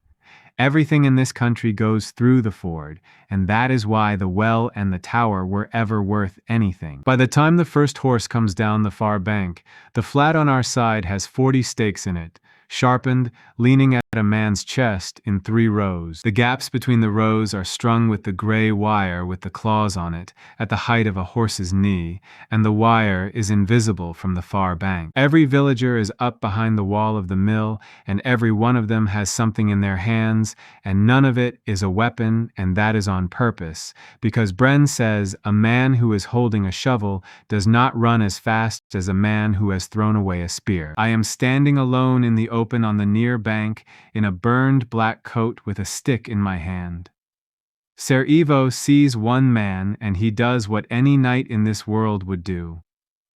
Everything in this country goes through the ford, and that is why the well and the tower were ever worth anything. By the time the first horse comes down the far bank, the flat on our side has 40 stakes in it, sharpened, leaning at a man's chest in 3 rows. The gaps between the rows are strung with the gray wire with the claws on it, at the height of a horse's knee, and the wire is invisible from the far bank. Every villager is up behind the wall of the mill, and every one of them has something in their hands, and none of it is a weapon, and that is on purpose, because Bren says a man who is holding a shovel does not run as fast as a man who has thrown away a spear. I am standing alone in the open on the near bank, in a burned black coat with a stick in my hand. Ser Ivo sees one man, and he does what any knight in this world would do.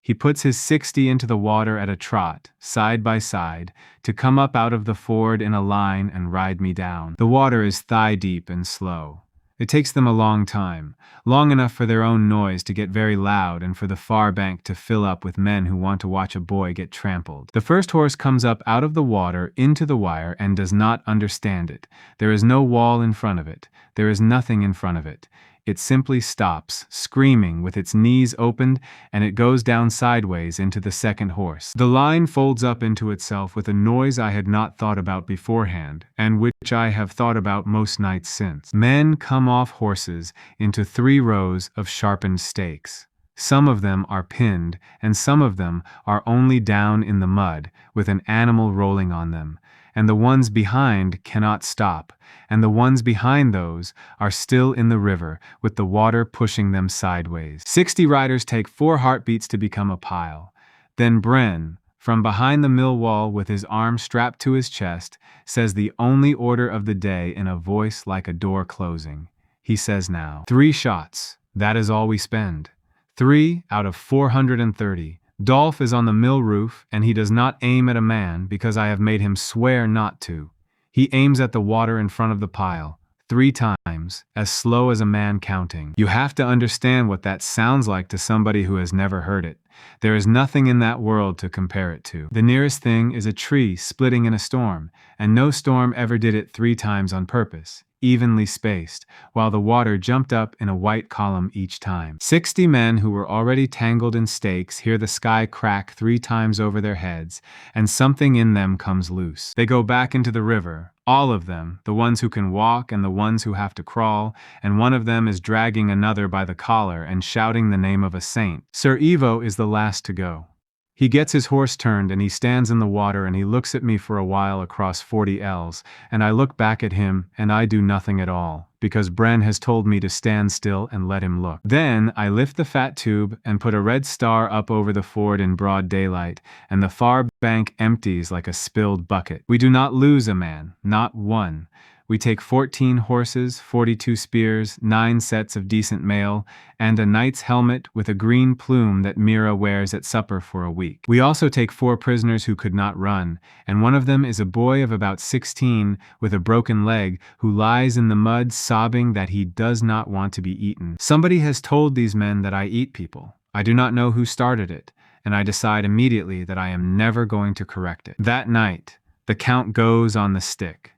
He puts his 60 into the water at a trot, side by side, to come up out of the ford in a line and ride me down. The water is thigh-deep and slow. It takes them a long time, long enough for their own noise to get very loud and for the far bank to fill up with men who want to watch a boy get trampled. The first horse comes up out of the water into the wire and does not understand it. There is no wall in front of it. There is nothing in front of it. It simply stops, screaming with its knees opened, and it goes down sideways into the second horse. The line folds up into itself with a noise I had not thought about beforehand, and which I have thought about most nights since. Men come off horses into 3 rows of sharpened stakes. Some of them are pinned, and some of them are only down in the mud, with an animal rolling on them. And the ones behind cannot stop, and the ones behind those are still in the river, with the water pushing them sideways. 60 riders take 4 heartbeats to become a pile. Then Bren, from behind the mill wall with his arm strapped to his chest, says the only order of the day in a voice like a door closing. He says now, 3 shots, that is all we spend. 3 out of 430. Dolph is on the mill roof, and he does not aim at a man because I have made him swear not to. He aims at the water in front of the pile, 3 times, as slow as a man counting. You have to understand what that sounds like to somebody who has never heard it. There is nothing in that world to compare it to. The nearest thing is a tree splitting in a storm, and no storm ever did it 3 times on purpose, evenly spaced, while the water jumped up in a white column each time. 60 men who were already tangled in stakes hear the sky crack 3 times over their heads, and something in them comes loose. They go back into the river, all of them, the ones who can walk and the ones who have to crawl, and one of them is dragging another by the collar and shouting the name of a saint. Ser Ivo is the last to go. He gets his horse turned and he stands in the water and he looks at me for a while across 40 ells, and I look back at him and I do nothing at all, because Bren has told me to stand still and let him look. Then I lift the fat tube and put a red star up over the ford in broad daylight, and the far bank empties like a spilled bucket. We do not lose a man, not one. We take 14 horses, 42 spears, 9 sets of decent mail, and a knight's helmet with a green plume that Mira wears at supper for a week. We also take 4 prisoners who could not run, and one of them is a boy of about 16 with a broken leg who lies in the mud sobbing that he does not want to be eaten. Somebody has told these men that I eat people. I do not know who started it, and I decide immediately that I am never going to correct it. That night, the count goes on the stick.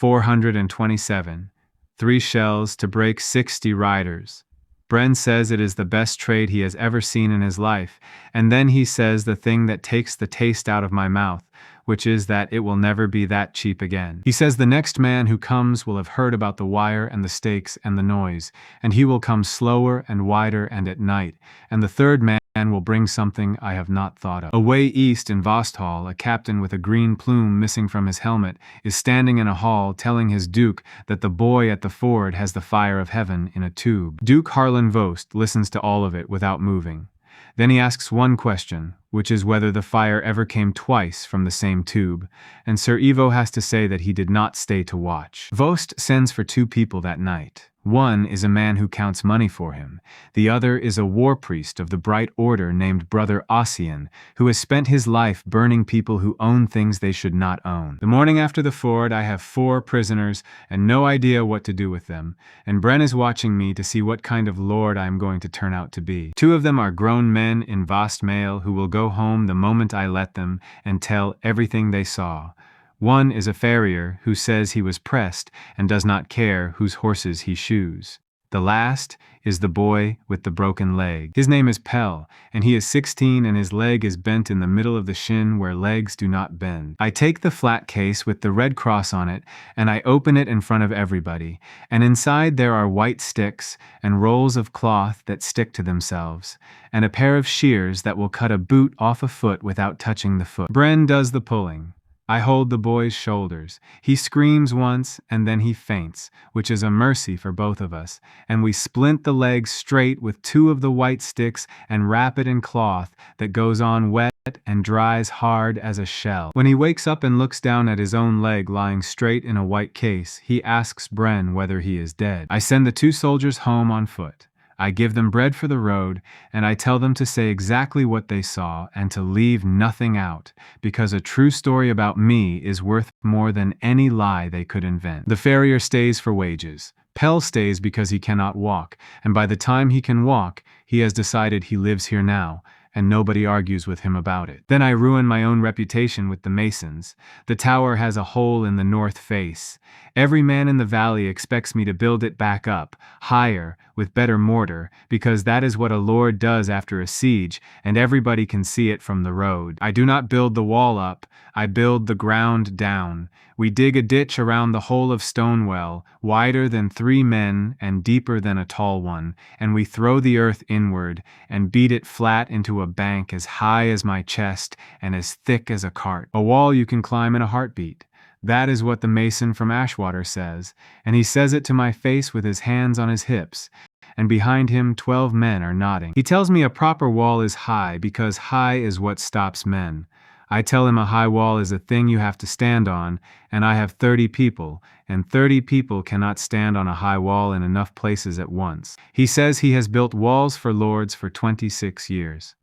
427, 3 shells to break 60 riders. Bren says it is the best trade he has ever seen in his life, and then he says the thing that takes the taste out of my mouth, which is that it will never be that cheap again. He says the next man who comes will have heard about the wire and the stakes and the noise, and he will come slower and wider and at night, and the third man will bring something I have not thought of. Away east in Vosthall, a captain with a green plume missing from his helmet is standing in a hall telling his duke that the boy at the ford has the fire of heaven in a tube. Duke Harlan Vost listens to all of it without moving. Then he asks one question, which is whether the fire ever came twice from the same tube, and Ser Ivo has to say that he did not stay to watch. Vost sends for 2 people that night. One is a man who counts money for him. The other is a war priest of the Bright Order named Brother Ossian, who has spent his life burning people who own things they should not own. The morning after the ford, I have 4 prisoners and no idea what to do with them, and Bren is watching me to see what kind of lord I am going to turn out to be. 2 of them are grown men in vast mail who will go home the moment I let them and tell everything they saw. One is a farrier who says he was pressed and does not care whose horses he shoes. The last is the boy with the broken leg. His name is Pell, and he is 16 and his leg is bent in the middle of the shin where legs do not bend. I take the flat case with the red cross on it and I open it in front of everybody, and inside there are white sticks and rolls of cloth that stick to themselves, and a pair of shears that will cut a boot off a foot without touching the foot. Bren does the pulling. I hold the boy's shoulders. He screams once, and then he faints, which is a mercy for both of us, and we splint the leg straight with 2 of the white sticks and wrap it in cloth that goes on wet and dries hard as a shell. When he wakes up and looks down at his own leg lying straight in a white case, he asks Bren whether he is dead. I send the 2 soldiers home on foot. I give them bread for the road, and I tell them to say exactly what they saw and to leave nothing out, because a true story about me is worth more than any lie they could invent. The farrier stays for wages. Pell stays because he cannot walk, and by the time he can walk, he has decided he lives here now, and nobody argues with him about it. Then I ruin my own reputation with the masons. The tower has a hole in the north face. Every man in the valley expects me to build it back up, higher, with better mortar, because that is what a lord does after a siege, and everybody can see it from the road. I do not build the wall up, I build the ground down. We dig a ditch around the hole of Stonewell, wider than 3 men and deeper than a tall one, and we throw the earth inward and beat it flat into a bank as high as my chest and as thick as a cart. A wall you can climb in a heartbeat. That is what the mason from Ashwater says, and he says it to my face with his hands on his hips, and behind him 12 men are nodding. He tells me a proper wall is high because high is what stops men. I tell him a high wall is a thing you have to stand on, and I have 30 people, and 30 people cannot stand on a high wall in enough places at once. He says he has built walls for lords for 26 years.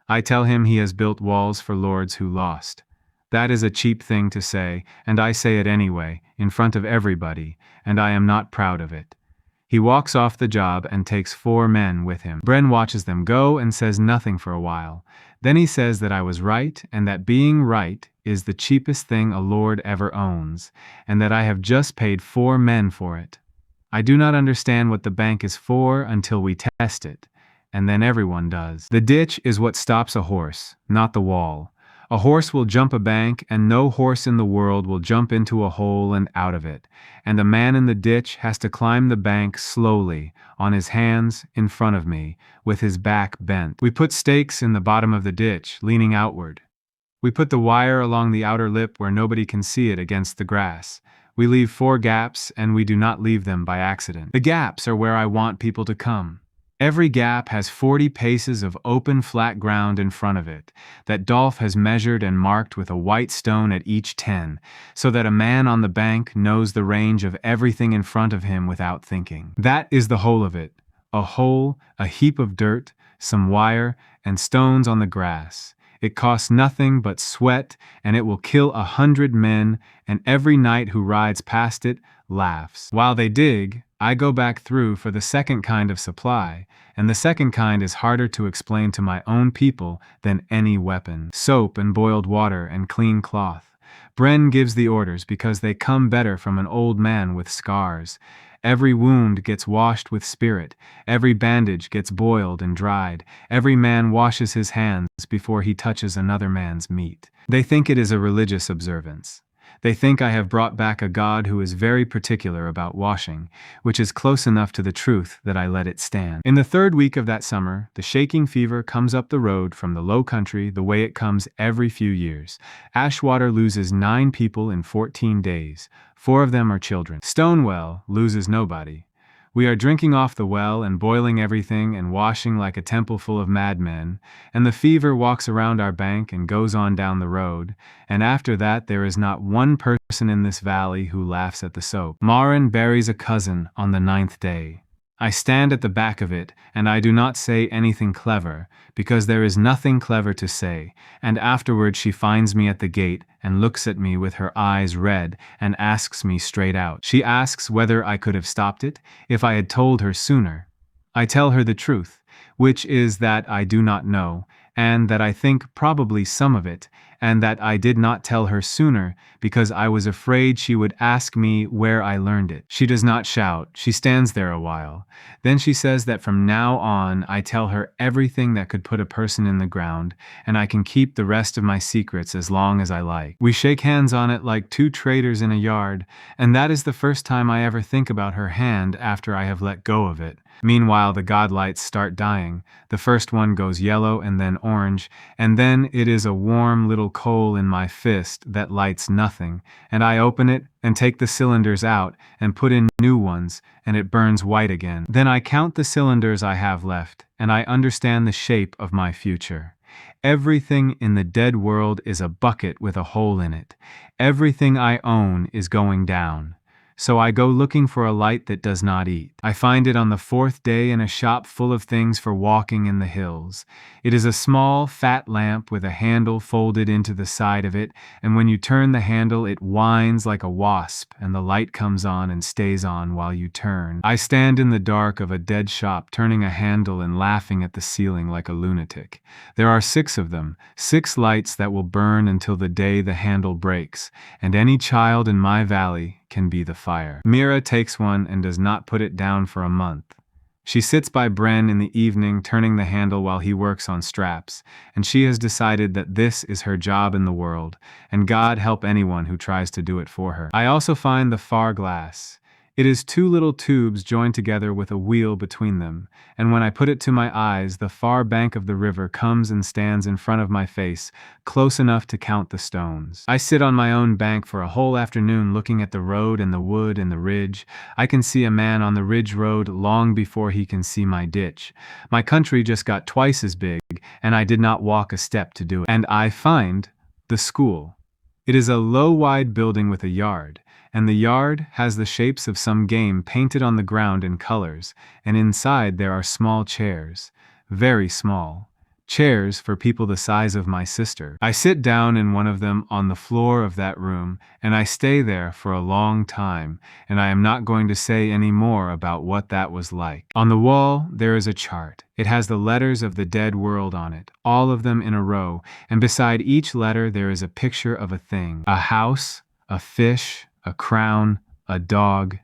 I tell him he has built walls for lords who lost. That is a cheap thing to say, and I say it anyway, in front of everybody, and I am not proud of it. He walks off the job and takes 4 men with him. Bren watches them go and says nothing for a while. Then he says that I was right, and that being right is the cheapest thing a lord ever owns, and that I have just paid 4 men for it. I do not understand what the bank is for until we test it, and then everyone does. The ditch is what stops a horse, not the wall. A horse will jump a bank, and no horse in the world will jump into a hole and out of it, and the man in the ditch has to climb the bank slowly, on his hands in front of me, with his back bent. We put stakes in the bottom of the ditch, leaning outward. We put the wire along the outer lip where nobody can see it against the grass. We leave 4 gaps, and we do not leave them by accident. The gaps are where I want people to come. Every gap has 40 paces of open flat ground in front of it, that Dolph has measured and marked with a white stone at each 10, so that a man on the bank knows the range of everything in front of him without thinking. That is the whole of it. A hole, a heap of dirt, some wire, and stones on the grass. It costs nothing but sweat, and it will kill 100 men, and every knight who rides past it laughs. While they dig, I go back through for the second kind of supply, and the second kind is harder to explain to my own people than any weapon. Soap and boiled water and clean cloth. Bren gives the orders because they come better from an old man with scars. Every wound gets washed with spirit. Every bandage gets boiled and dried. Every man washes his hands before he touches another man's meat. They think it is a religious observance. They think I have brought back a God who is very particular about washing, which is close enough to the truth that I let it stand. In the 3rd week of that summer, the shaking fever comes up the road from the low country the way it comes every few years. Ashwater loses 9 people in 14 days. 4 of them are children. Stonewell loses nobody. We are drinking off the well and boiling everything and washing like a temple full of madmen, and the fever walks around our bank and goes on down the road, and after that there is not one person in this valley who laughs at the soap. Marin buries a cousin on the 9th day. I stand at the back of it, and I do not say anything clever, because there is nothing clever to say, and afterward she finds me at the gate and looks at me with her eyes red and asks me straight out. She asks whether I could have stopped it if I had told her sooner. I tell her the truth, which is that I do not know, and that I think probably some of it, and that I did not tell her sooner because I was afraid she would ask me where I learned it. She does not shout, she stands there a while. Then she says that from now on I tell her everything that could put a person in the ground, and I can keep the rest of my secrets as long as I like. We shake hands on it like two traders in a yard, and that is the first time I ever think about her hand after I have let go of it. Meanwhile, the godlights start dying. The first one goes yellow and then orange, and then it is a warm little coal in my fist that lights nothing, and I open it and take the cylinders out and put in new ones, and it burns white again. Then I count the cylinders I have left, and I understand the shape of my future. Everything in the dead world is a bucket with a hole in it. Everything I own is going down. So I go looking for a light that does not eat. I find it on the 4th day in a shop full of things for walking in the hills. It is a small, fat lamp with a handle folded into the side of it, and when you turn the handle it whines like a wasp, and the light comes on and stays on while you turn. I stand in the dark of a dead shop turning a handle and laughing at the ceiling like a lunatic. There are 6 of them, 6 lights that will burn until the day the handle breaks, and any child in my valley can be the fire. Mira takes one and does not put it down for a month. She sits by Bren in the evening turning the handle while he works on straps, and she has decided that this is her job in the world, and God help anyone who tries to do it for her. I also find the far glass. It is 2 little tubes joined together with a wheel between them, and when I put it to my eyes, the far bank of the river comes and stands in front of my face, close enough to count the stones. I sit on my own bank for a whole afternoon looking at the road and the wood and the ridge. I can see a man on the ridge road long before he can see my ditch. My country just got twice as big, and I did not walk a step to do it. And I find the school. It is a low, wide building with a yard, and the yard has the shapes of some game painted on the ground in colors, and inside there are small chairs, very small, chairs for people the size of my sister. I sit down in one of them on the floor of that room, and I stay there for a long time, and I am not going to say any more about what that was like. On the wall there is a chart. It has the letters of the dead world on it, all of them in a row, and beside each letter there is a picture of a thing, a house, a fish, a crown, a dog.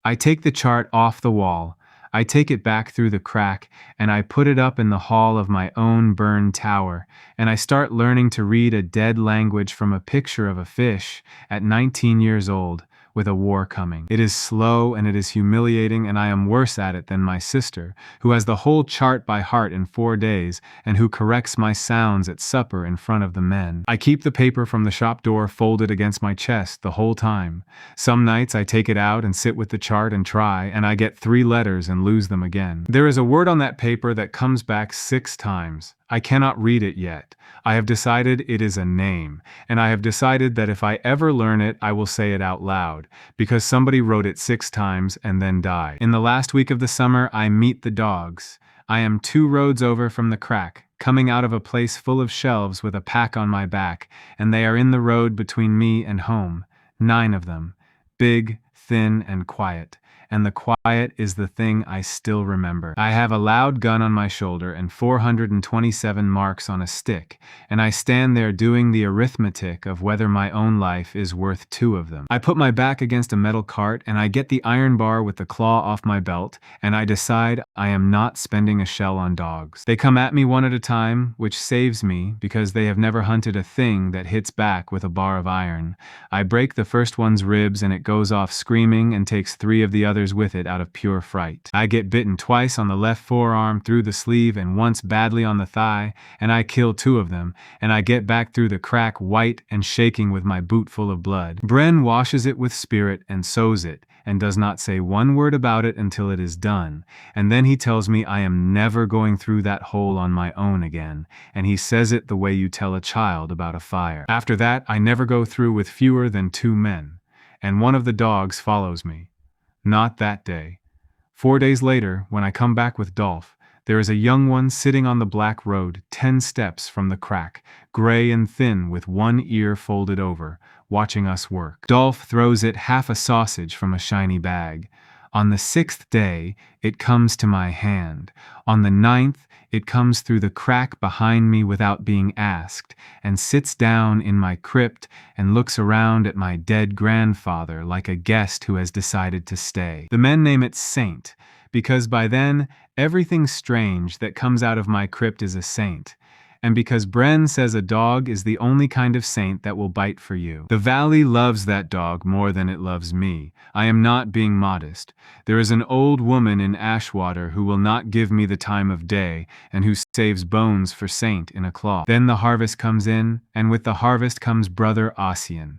I take the chart off the wall, I take it back through the crack, and I put it up in the hall of my own burned tower, and I start learning to read a dead language from a picture of a fish at 19 years old, with a war coming. It is slow and it is humiliating, and I am worse at it than my sister, who has the whole chart by heart in 4 days, and who corrects my sounds at supper in front of the men. I keep the paper from the shop door folded against my chest the whole time. Some nights I take it out and sit with the chart and try, and I get 3 letters and lose them again. There is a word on that paper that comes back 6 times. I cannot read it yet. I have decided it is a name, and I have decided that if I ever learn it, I will say it out loud, because somebody wrote it 6 times and then died. In the last week of the summer, I meet the dogs. I am 2 roads over from the crack, coming out of a place full of shelves with a pack on my back, and they are in the road between me and home. 9 of them, big, thin, and quiet. And the quiet is the thing I still remember. I have a loud gun on my shoulder and 427 marks on a stick, and I stand there doing the arithmetic of whether my own life is worth 2 of them. I put my back against a metal cart, and I get the iron bar with the claw off my belt, and I decide I am not spending a shell on dogs. They come at me one at a time, which saves me because they have never hunted a thing that hits back with a bar of iron. I break the first one's ribs, and it goes off screaming and takes 3 of the others with it out of pure fright. I get bitten twice on the left forearm through the sleeve and once badly on the thigh, and I kill 2 of them, and I get back through the crack white and shaking with my boot full of blood. Bren washes it with spirit and sews it, and does not say one word about it until it is done, and then he tells me I am never going through that hole on my own again, and he says it the way you tell a child about a fire. After that, I never go through with fewer than 2 men, and one of the dogs follows me. Not that day. 4 days later, when I come back with Dolph, there is a young one sitting on the black road 10 steps from the crack, gray and thin with one ear folded over, watching us work. Dolph throws it half a sausage from a shiny bag. On the 6th day, it comes to my hand. On the 9th, it comes through the crack behind me without being asked, and sits down in my crypt and looks around at my dead grandfather like a guest who has decided to stay. The men name it Saint, because by then, everything strange that comes out of my crypt is a saint, and because Bren says a dog is the only kind of saint that will bite for you. The valley loves that dog more than it loves me. I am not being modest. There is an old woman in Ashwater who will not give me the time of day, and who saves bones for Saint in a cloth. Then the harvest comes in, and with the harvest comes Brother Ossian.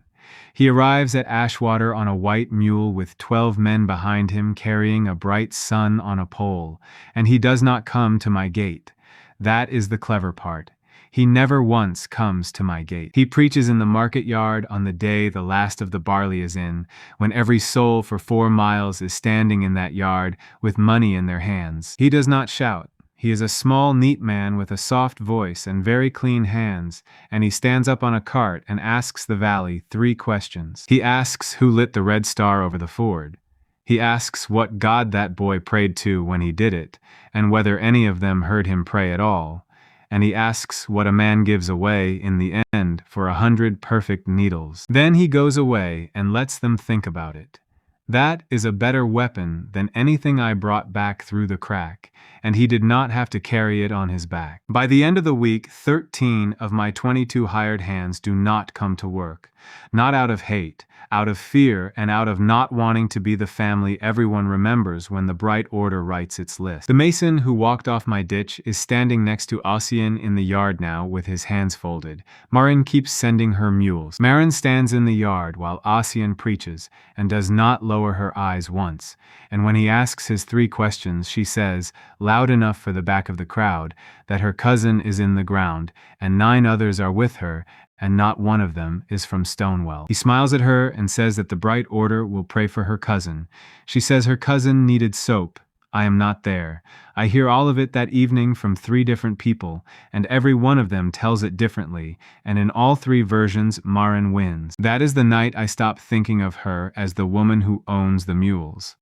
He arrives at Ashwater on a white mule with 12 men behind him carrying a bright sun on a pole, and he does not come to my gate. That is the clever part. He never once comes to my gate. He preaches in the market yard on the day the last of the barley is in, when every soul for 4 miles is standing in that yard with money in their hands. He does not shout. He is a small, neat man with a soft voice and very clean hands, and he stands up on a cart and asks the valley 3 questions. He asks who lit the red star over the ford. He asks what God that boy prayed to when he did it, and whether any of them heard him pray at all. And he asks what a man gives away in the end for 100 perfect needles. Then he goes away and lets them think about it. That is a better weapon than anything I brought back through the crack, and he did not have to carry it on his back. By the end of the week, 13 of my 22 hired hands do not come to work. Not out of hate, out of fear, and out of not wanting to be the family everyone remembers when the Bright Order writes its list. The mason who walked off my ditch is standing next to Ossian in the yard now with his hands folded. Marin keeps sending her mules. Marin stands in the yard while Ossian preaches and does not lower her eyes once, and when he asks his 3 questions, she says, loud enough for the back of the crowd, that her cousin is in the ground, and 9 others are with her, and not one of them is from Stonewell. He smiles at her and says that the Bright Order will pray for her cousin. She says her cousin needed soap. I am not there. I hear all of it that evening from 3 different people, and every one of them tells it differently, and in all 3 versions, Marin wins. That is the night I stop thinking of her as the woman who owns the mules.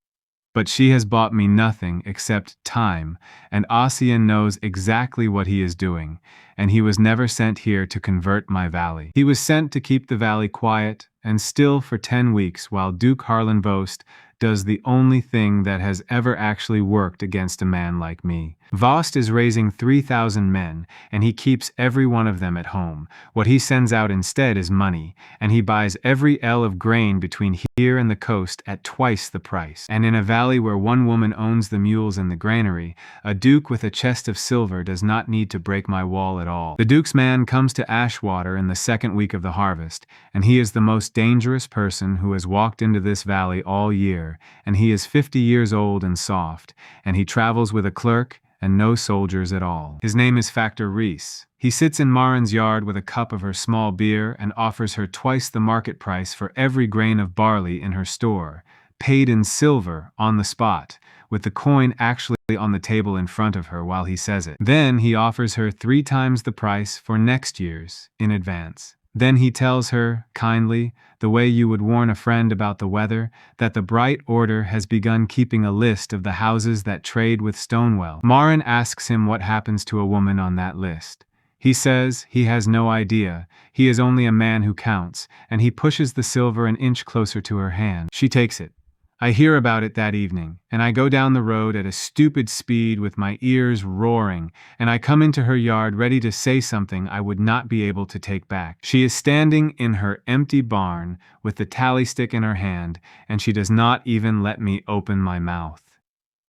But she has bought me nothing except time, and Ossian knows exactly what he is doing, and he was never sent here to convert my valley. He was sent to keep the valley quiet and still for 10 weeks while Duke Harlan-Vost does the only thing that has ever actually worked against a man like me. Vost is raising 3,000 men, and he keeps every one of them at home. What he sends out instead is money, and he buys every ell of grain between here and the coast at twice the price. And in a valley where one woman owns the mules in the granary, a duke with a chest of silver does not need to break my wall at all. The duke's man comes to Ashwater in the 2nd week of the harvest, and he is the most dangerous person who has walked into this valley all year, and he is 50 years old and soft, and he travels with a clerk and no soldiers at all. His name is Factor Reese. He sits in Marin's yard with a cup of her small beer and offers her twice the market price for every grain of barley in her store, paid in silver on the spot, with the coin actually on the table in front of her while he says it. Then he offers her 3 times the price for next year's in advance. Then he tells her, kindly, the way you would warn a friend about the weather, that the Bright Order has begun keeping a list of the houses that trade with Stonewell. Marin asks him what happens to a woman on that list. He says he has no idea, he is only a man who counts, and he pushes the silver an inch closer to her hand. She takes it. I hear about it that evening, and I go down the road at a stupid speed with my ears roaring, and I come into her yard ready to say something I would not be able to take back. She is standing in her empty barn with the tally stick in her hand, and she does not even let me open my mouth.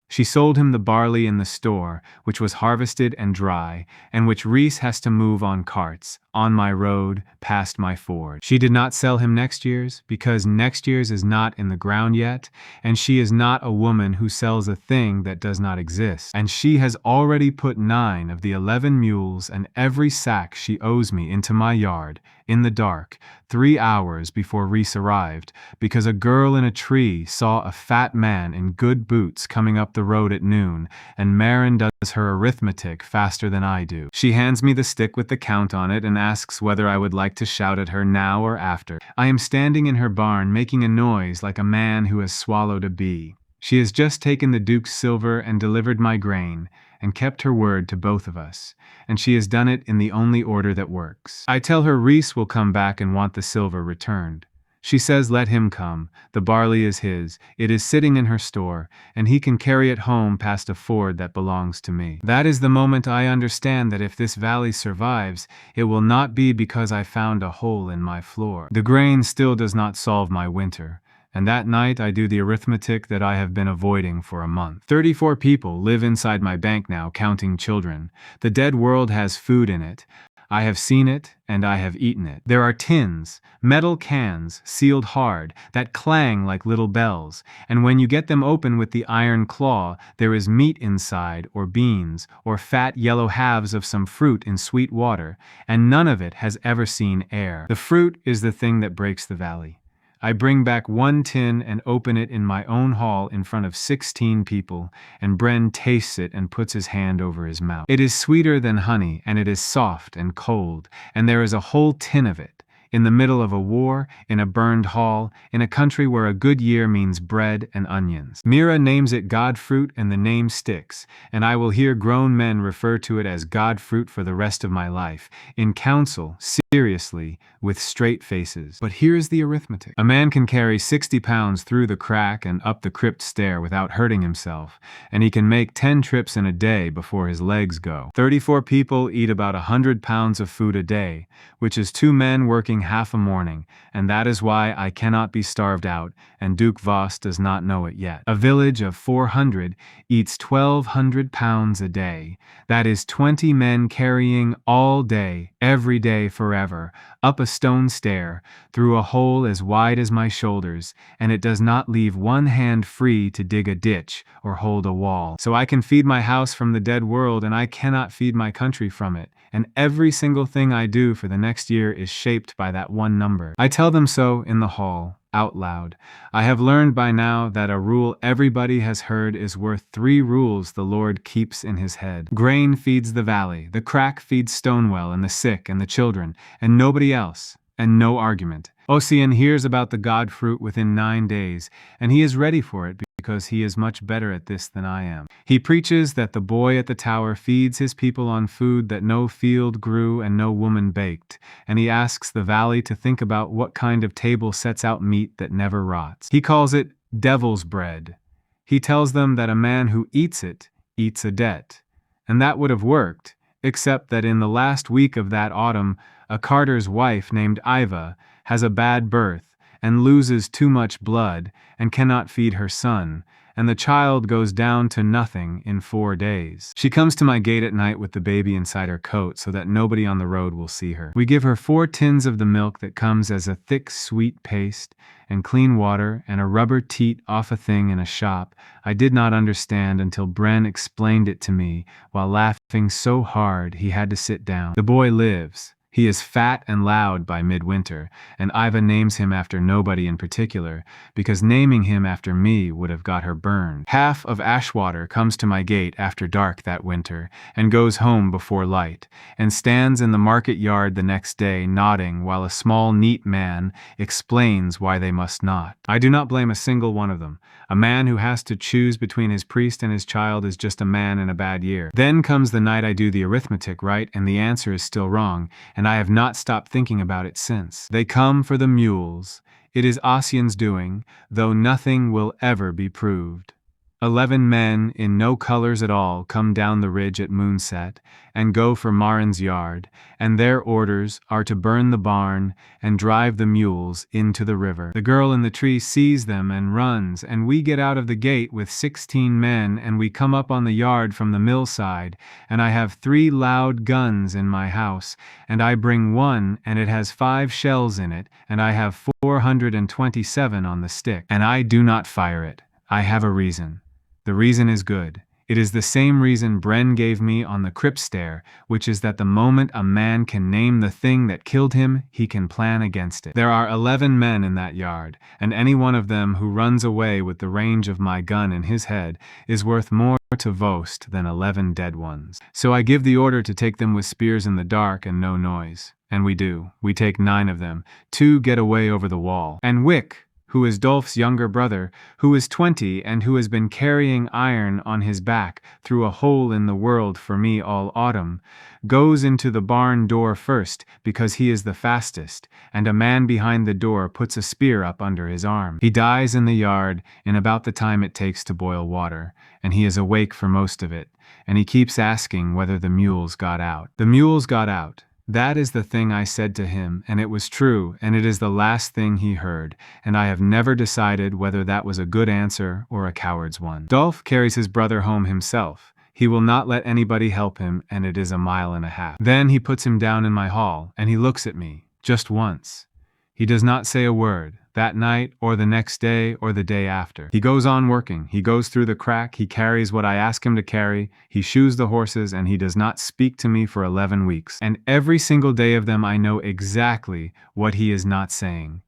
She sold him the barley in the store, which was harvested and dry, and which Reese has to move on carts, on my road, past my ford. She did not sell him next year's, because next year's is not in the ground yet, and she is not a woman who sells a thing that does not exist. And she has already put 9 of the 11 mules and every sack she owes me into my yard, in the dark, 3 hours before Reese arrived, because a girl in a tree saw a fat man in good boots coming up the road at noon, and Marin does her arithmetic faster than I do. She hands me the stick with the count on it and asks whether I would like to shout at her now or after. I am standing in her barn making a noise like a man who has swallowed a bee. She has just taken the Duke's silver and delivered my grain, and kept her word to both of us, and she has done it in the only order that works. I tell her Reese will come back and want the silver returned. She says let him come, the barley is his, it is sitting in her store, and he can carry it home past a ford that belongs to me. That is the moment I understand that if this valley survives, it will not be because I found a hole in my floor. The grain still does not solve my winter, and that night I do the arithmetic that I have been avoiding for a month. 34 people live inside my bank now, counting children. The dead world has food in it. I have seen it, and I have eaten it. There are tins, metal cans, sealed hard, that clang like little bells, and when you get them open with the iron claw, there is meat inside, or beans, or fat yellow halves of some fruit in sweet water, and none of it has ever seen air. The fruit is the thing that breaks the valley. I bring back 1 tin and open it in my own hall in front of 16 people, and Bren tastes it and puts his hand over his mouth. It is sweeter than honey, and it is soft and cold, and there is a whole tin of it. In the middle of a war, in a burned hall, in a country where a good year means bread and onions. Mira names it God fruit, and the name sticks, and I will hear grown men refer to it as God fruit for the rest of my life, in council, seriously, with straight faces. But here's the arithmetic. A man can carry 60 pounds through the crack and up the crypt stair without hurting himself, and he can make 10 trips in a day before his legs go. 34 people eat about 100 pounds of food a day, which is 2 men working half a morning, and that is why I cannot be starved out, and Duke Voss does not know it yet. A village of 400 eats 1,200 pounds a day. That is 20 men carrying all day, every day forever, up a stone stair, through a hole as wide as my shoulders, and it does not leave one hand free to dig a ditch or hold a wall. So I can feed my house from the dead world, and I cannot feed my country from it, and every single thing I do for the next year is shaped by that one number. I tell them so in the hall, out loud. I have learned by now that a rule everybody has heard is worth 3 rules the Lord keeps in his head. Grain feeds the valley, the crack feeds Stonewell and the sick and the children, and nobody else, and no argument. Ossian hears about the God fruit within 9 days, and he is ready for it because he is much better at this than I am. He preaches that the boy at the tower feeds his people on food that no field grew and no woman baked, and he asks the valley to think about what kind of table sets out meat that never rots. He calls it devil's bread. He tells them that a man who eats it eats a debt, and that would have worked, except that in the last week of that autumn, a carter's wife named Iva has a bad birth and loses too much blood and cannot feed her son, and the child goes down to nothing in 4 days. She comes to my gate at night with the baby inside her coat so that nobody on the road will see her. We give her 4 tins of the milk that comes as a thick, sweet paste, and clean water, and a rubber teat off a thing in a shop I did not understand until Bren explained it to me while laughing so hard he had to sit down. The boy lives. He is fat and loud by midwinter, and Iva names him after nobody in particular, because naming him after me would have got her burned. Half of Ashwater comes to my gate after dark that winter, and goes home before light, and stands in the market yard the next day nodding while a small neat man explains why they must not. I do not blame a single one of them. A man who has to choose between his priest and his child is just a man in a bad year. Then comes the night I do the arithmetic right, and the answer is still wrong, and I have not stopped thinking about it since. They come for the mules. It is Ossian's doing, though nothing will ever be proved. 11 men in no colors at all come down the ridge at moonset and go for Marin's yard, and their orders are to burn the barn and drive the mules into the river. The girl in the tree sees them and runs, and we get out of the gate with 16 men, and we come up on the yard from the mill side, and I have 3 loud guns in my house, and I bring one, and it has 5 shells in it, and I have 427 on the stick, and I do not fire it. I have a reason. The reason is good. It is the same reason Bren gave me on the crypt stair, which is that the moment a man can name the thing that killed him, he can plan against it. There are 11 men in that yard, and any one of them who runs away with the range of my gun in his head is worth more to Vost than 11 dead ones. So I give the order to take them with spears in the dark and no noise. And we do. We take 9 of them. 2 get away over the wall. And Wick, who is Dolph's younger brother, who is 20 and who has been carrying iron on his back through a hole in the world for me all autumn, goes into the barn door first because he is the fastest, and a man behind the door puts a spear up under his arm. He dies in the yard in about the time it takes to boil water, and he is awake for most of it, and he keeps asking whether the mules got out. The mules got out. That is the thing I said to him, and it was true, and it is the last thing he heard, and I have never decided whether that was a good answer or a coward's one. Dolph carries his brother home himself. He will not let anybody help him, and it is 1.5 miles. Then he puts him down in my hall, and he looks at me, just once. He does not say a word, that night or the next day or the day after. He goes on working. He goes through the crack. He carries what I ask him to carry. He shoes the horses, and he does not speak to me for 11 weeks. And every single day of them I know exactly what he is not saying,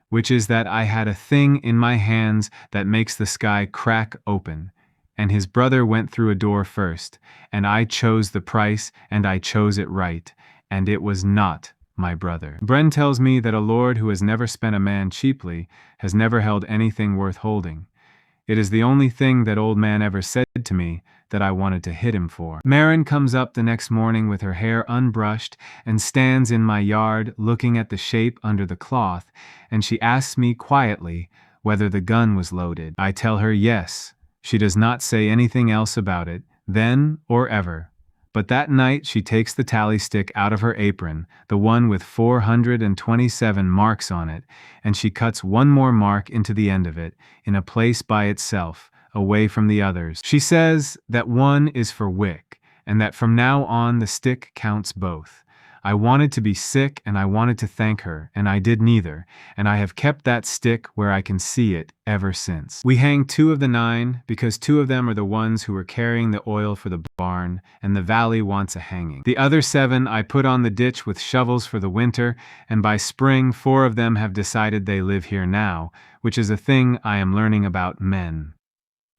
which is that I had a thing in my hands that makes the sky crack open. And his brother went through a door first, and I chose the price, and I chose it right, and it was not my brother. Bren tells me that a lord who has never spent a man cheaply has never held anything worth holding. It is the only thing that old man ever said to me that I wanted to hit him for. Marin comes up the next morning with her hair unbrushed and stands in my yard looking at the shape under the cloth, and she asks me quietly whether the gun was loaded. I tell her yes. She does not say anything else about it, then or ever. But that night she takes the tally stick out of her apron, the one with 427 marks on it, and she cuts one more mark into the end of it, in a place by itself, away from the others. She says that one is for Wick, and that from now on the stick counts both. I wanted to be sick and I wanted to thank her, and I did neither, and I have kept that stick where I can see it ever since. We hang 2 of the 9 because 2 of them are the ones who were carrying the oil for the barn, and the valley wants a hanging. The other 7 I put on the ditch with shovels for the winter, and by spring 4 of them have decided they live here now, which is a thing I am learning about men.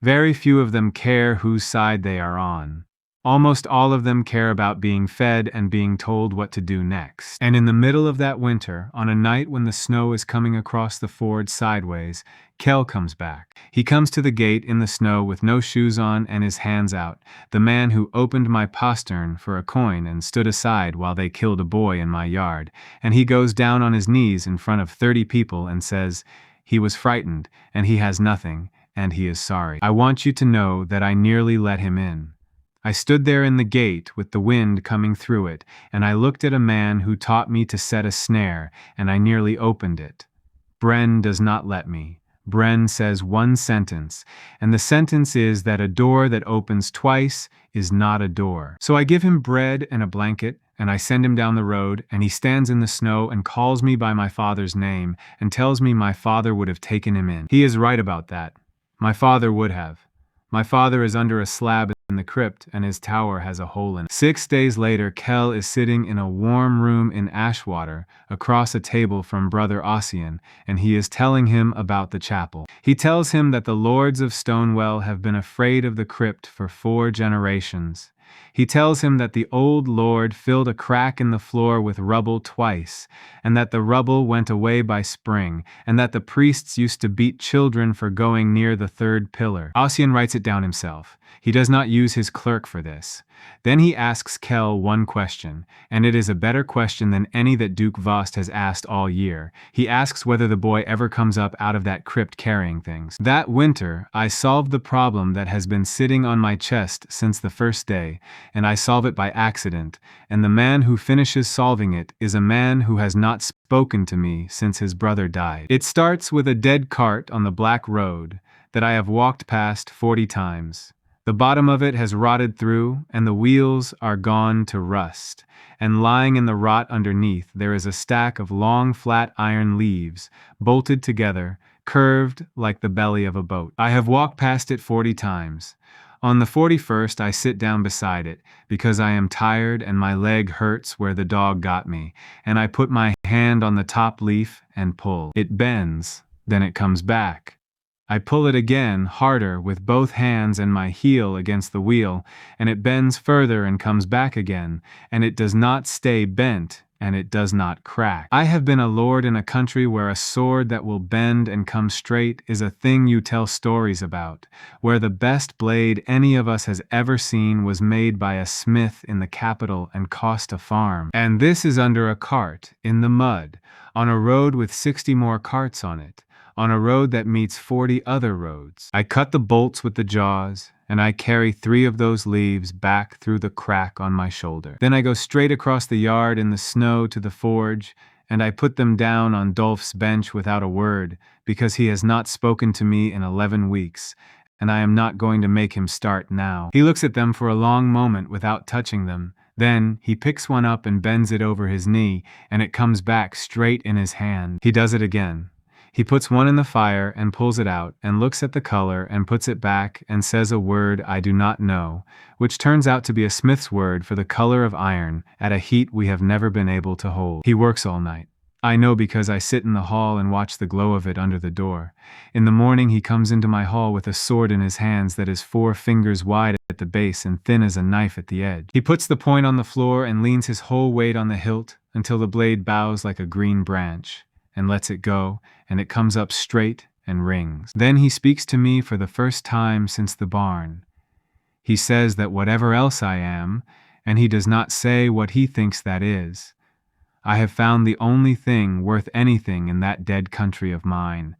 Very few of them care whose side they are on. Almost all of them care about being fed and being told what to do next. And in the middle of that winter, on a night when the snow is coming across the ford sideways, Kel comes back. He comes to the gate in the snow with no shoes on and his hands out, the man who opened my postern for a coin and stood aside while they killed a boy in my yard, and he goes down on his knees in front of 30 people and says, he was frightened, and he has nothing, and he is sorry. I want you to know that I nearly let him in. I stood there in the gate with the wind coming through it, and I looked at a man who taught me to set a snare, and I nearly opened it. Bren does not let me. Bren says one sentence, and the sentence is that a door that opens twice is not a door. So I give him bread and a blanket, and I send him down the road, and he stands in the snow and calls me by my father's name and tells me my father would have taken him in. He is right about that. My father would have. My father is under a slab in the crypt, and his tower has a hole in it. 6 days later, Kel is sitting in a warm room in Ashwater, across a table from Brother Ossian, and he is telling him about the chapel. He tells him that the lords of Stonewell have been afraid of the crypt for 4 generations, He tells him that the old lord filled a crack in the floor with rubble twice, and that the rubble went away by spring, and that the priests used to beat children for going near the third pillar. Ossian writes it down himself. He does not use his clerk for this. Then he asks Kell one question, and it is a better question than any that Duke Vost has asked all year. He asks whether the boy ever comes up out of that crypt carrying things. That winter, I solved the problem that has been sitting on my chest since the first day, and I solve it by accident, and the man who finishes solving it is a man who has not spoken to me since his brother died. It starts with a dead cart on the black road that I have walked past 40 times. The bottom of it has rotted through, and the wheels are gone to rust, and lying in the rot underneath there is a stack of long flat iron leaves, bolted together, curved like the belly of a boat. I have walked past it 40 times. On the 41st I sit down beside it, because I am tired and my leg hurts where the dog got me, and I put my hand on the top leaf and pull. It bends, then it comes back. I pull it again, harder, with both hands and my heel against the wheel, and it bends further and comes back again, and it does not stay bent, and it does not crack. I have been a lord in a country where a sword that will bend and come straight is a thing you tell stories about, where the best blade any of us has ever seen was made by a smith in the capital and cost a farm. And this is under a cart, in the mud, on a road with 60 more carts on it, on a road that meets 40 other roads. I cut the bolts with the jaws, and I carry 3 of those leaves back through the crack on my shoulder. Then I go straight across the yard in the snow to the forge, and I put them down on Dolph's bench without a word, because he has not spoken to me in 11 weeks, and I am not going to make him start now. He looks at them for a long moment without touching them. Then he picks one up and bends it over his knee, and it comes back straight in his hand. He does it again. He puts one in the fire and pulls it out and looks at the color and puts it back and says a word I do not know, which turns out to be a smith's word for the color of iron at a heat we have never been able to hold. He works all night. I know because I sit in the hall and watch the glow of it under the door. In the morning he comes into my hall with a sword in his hands that is 4 fingers wide at the base and thin as a knife at the edge. He puts the point on the floor and leans his whole weight on the hilt until the blade bows like a green branch, and lets it go, and it comes up straight and rings. Then he speaks to me for the first time since the barn. He says that whatever else I am, and he does not say what he thinks that is, I have found the only thing worth anything in that dead country of mine,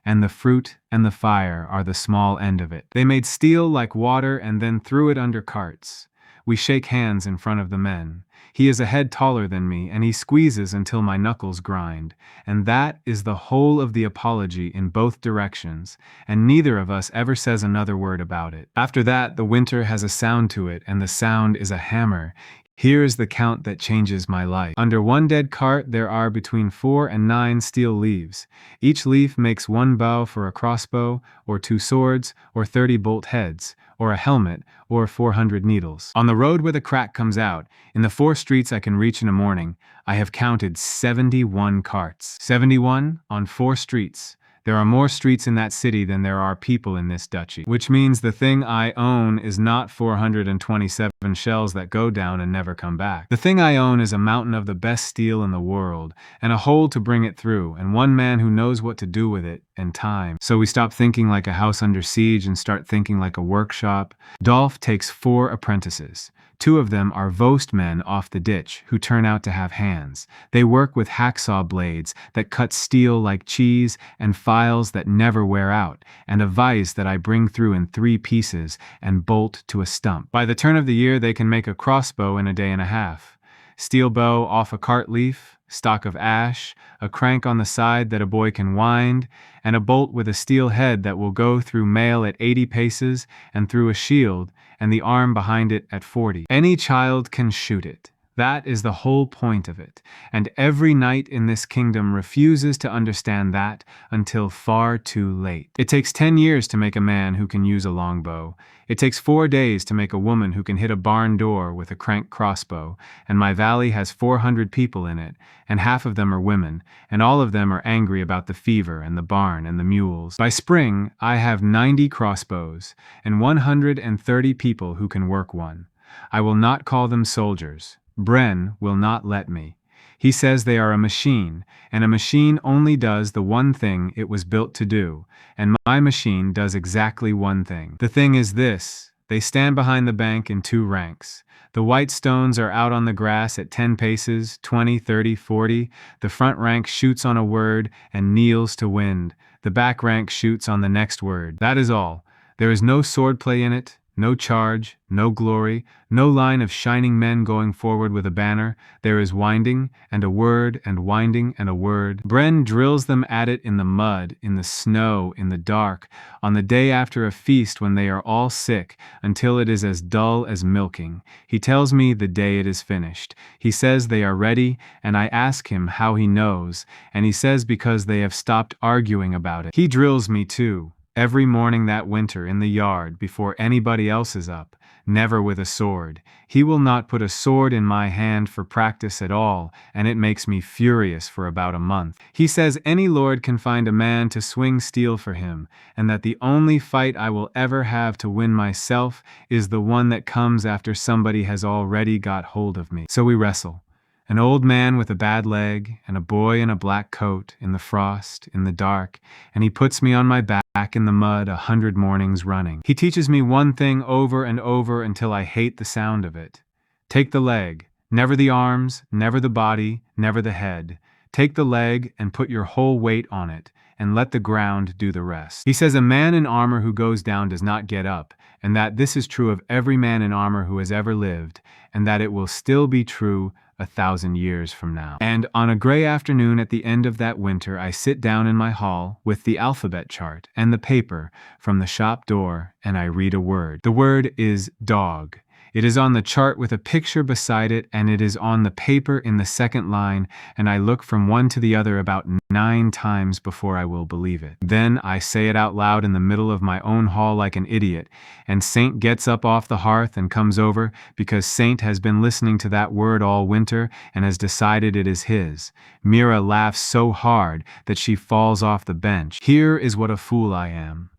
and the fruit and the fire are the small end of it. They made steel like water and then threw it under carts. We shake hands in front of the men. He is a head taller than me, and he squeezes until my knuckles grind. And that is the whole of the apology in both directions, and neither of us ever says another word about it. After that, the winter has a sound to it, and the sound is a hammer. Here is the count that changes my life. Under one dead cart there are between 4 and 9 steel leaves. Each leaf makes 1 bow for a crossbow, or 2 swords, or 30 bolt heads, or a helmet, or 400 needles. On the road where the crack comes out, in the 4 streets I can reach in a morning, I have counted 71 carts. 71 on 4 streets. There are more streets in that city than there are people in this duchy, which means the thing I own is not 427 shells that go down and never come back. The thing I own is a mountain of the best steel in the world, and a hole to bring it through, and one man who knows what to do with it, and time. So we stop thinking like a house under siege and start thinking like a workshop. Dolph takes 4 apprentices. 2 of them are Vost men off the ditch who turn out to have hands. They work with hacksaw blades that cut steel like cheese and files that never wear out, and a vise that I bring through in 3 pieces and bolt to a stump. By the turn of the year they can make a crossbow in a day and a half. Steel bow off a cart leaf, stock of ash, a crank on the side that a boy can wind, and a bolt with a steel head that will go through mail at 80 paces and through a shield, and the arm behind it at 40. Any child can shoot it. That is the whole point of it, and every knight in this kingdom refuses to understand that until far too late. It takes 10 years to make a man who can use a longbow. It takes 4 days to make a woman who can hit a barn door with a crank crossbow, and my valley has 400 people in it, and half of them are women, and all of them are angry about the fever and the barn and the mules. By spring, I have 90 crossbows, and 130 people who can work one. I will not call them soldiers. Bren will not let me. He says they are a machine, and a machine only does the one thing it was built to do, and my machine does exactly one thing. The thing is this: they stand behind the bank in 2 ranks. The white stones are out on the grass at 10 paces, 20, 30, 40. The front rank shoots on a word and kneels to wind. The back rank shoots on the next word. That is all. There is no swordplay in it, no charge, no glory, no line of shining men going forward with a banner. There is winding, and a word, and winding, and a word. Bren drills them at it in the mud, in the snow, in the dark, on the day after a feast when they are all sick, until it is as dull as milking. He tells me the day it is finished. He says they are ready, and I ask him how he knows, and he says because they have stopped arguing about it. He drills me too. Every morning that winter in the yard before anybody else is up, never with a sword. He will not put a sword in my hand for practice at all, and it makes me furious for about a month. He says any lord can find a man to swing steel for him, and that the only fight I will ever have to win myself is the one that comes after somebody has already got hold of me. So we wrestle. An old man with a bad leg, and a boy in a black coat, in the frost, in the dark, and he puts me on my back in the mud 100 mornings running. He teaches me one thing over and over until I hate the sound of it. Take the leg, never the arms, never the body, never the head. Take the leg and put your whole weight on it, and let the ground do the rest. He says a man in armor who goes down does not get up, and that this is true of every man in armor who has ever lived, and that it will still be true 1,000 years from now. And on a gray afternoon at the end of that winter, I sit down in my hall with the alphabet chart and the paper from the shop door, and I read a word. The word is dog. It is on the chart with a picture beside it, and it is on the paper in the second line, and I look from one to the other about 9 times before I will believe it. Then I say it out loud in the middle of my own hall like an idiot, and Saint gets up off the hearth and comes over, because Saint has been listening to that word all winter and has decided it is his. Mira laughs so hard that she falls off the bench. Here is what a fool I am.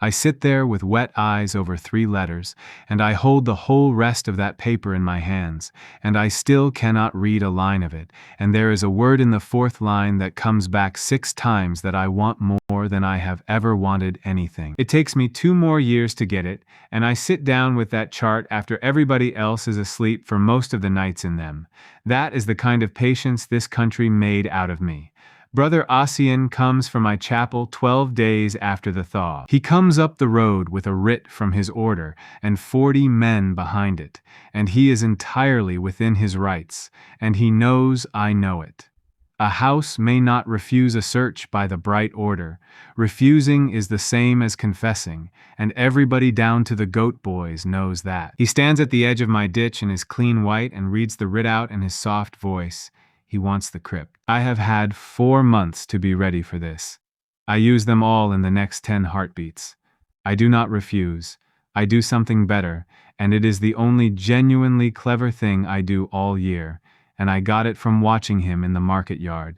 I sit there with wet eyes over 3 letters, and I hold the whole rest of that paper in my hands, and I still cannot read a line of it, and there is a word in the 4th line that comes back 6 times that I want more than I have ever wanted anything. It takes me 2 more years to get it, and I sit down with that chart after everybody else is asleep for most of the nights in them. That is the kind of patience this country made out of me. Brother Ossian comes from my chapel 12 days after the thaw. He comes up the road with a writ from his order and 40 men behind it, and he is entirely within his rights, and he knows I know it. A house may not refuse a search by the bright order. Refusing is the same as confessing, and everybody down to the goat boys knows that. He stands at the edge of my ditch in his clean white and reads the writ out in his soft voice. He wants the crypt. I have had 4 months to be ready for this. I use them all in the next 10 heartbeats. I do not refuse. I do something better, and it is the only genuinely clever thing I do all year, and I got it from watching him in the market yard.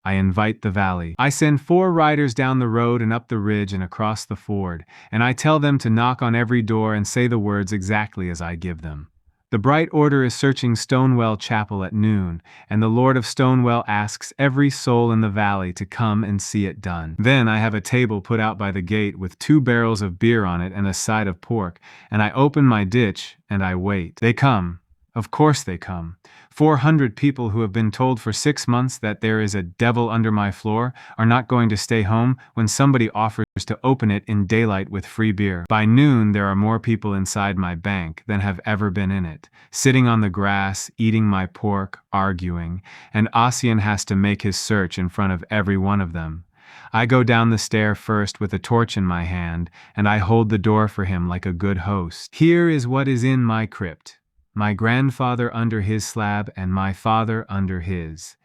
I invite the valley. I send 4 riders down the road and up the ridge and across the ford, and I tell them to knock on every door and say the words exactly as I give them. The bright order is searching Stonewell Chapel at noon, and the Lord of Stonewell asks every soul in the valley to come and see it done. Then I have a table put out by the gate with 2 barrels of beer on it and a side of pork, and I open my ditch and I wait. They come. Of course they come. 400 people who have been told for 6 months that there is a devil under my floor are not going to stay home when somebody offers to open it in daylight with free beer. By noon, there are more people inside my bank than have ever been in it, sitting on the grass, eating my pork, arguing, and Ossian has to make his search in front of every one of them. I go down the stair first with a torch in my hand, and I hold the door for him like a good host. Here is what is in my crypt. My grandfather under his slab and my father under his.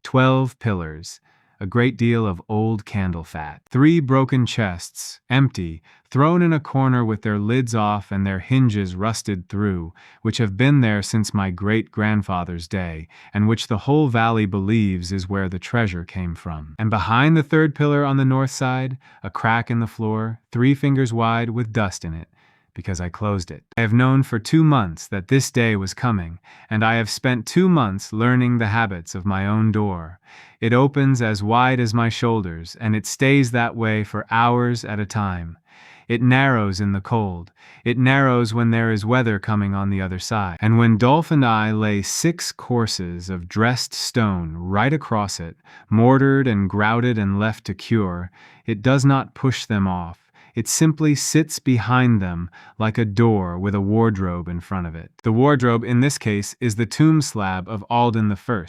12 pillars, a great deal of old candle fat. 3 broken chests, empty, thrown in a corner with their lids off and their hinges rusted through, which have been there since my great-grandfather's day, and which the whole valley believes is where the treasure came from. And behind the 3rd pillar on the north side, a crack in the floor, 3 fingers wide with dust in it. because I closed it. I have known for 2 months that this day was coming, and I have spent 2 months learning the habits of my own door. It opens as wide as my shoulders, and it stays that way for hours at a time. It narrows in the cold. It narrows when there is weather coming on the other side. And when Dolph and I lay 6 courses of dressed stone right across it, mortared and grouted and left to cure, it does not push them off. It simply sits behind them like a door with a wardrobe in front of it. The wardrobe in this case is the tomb slab of Alden I,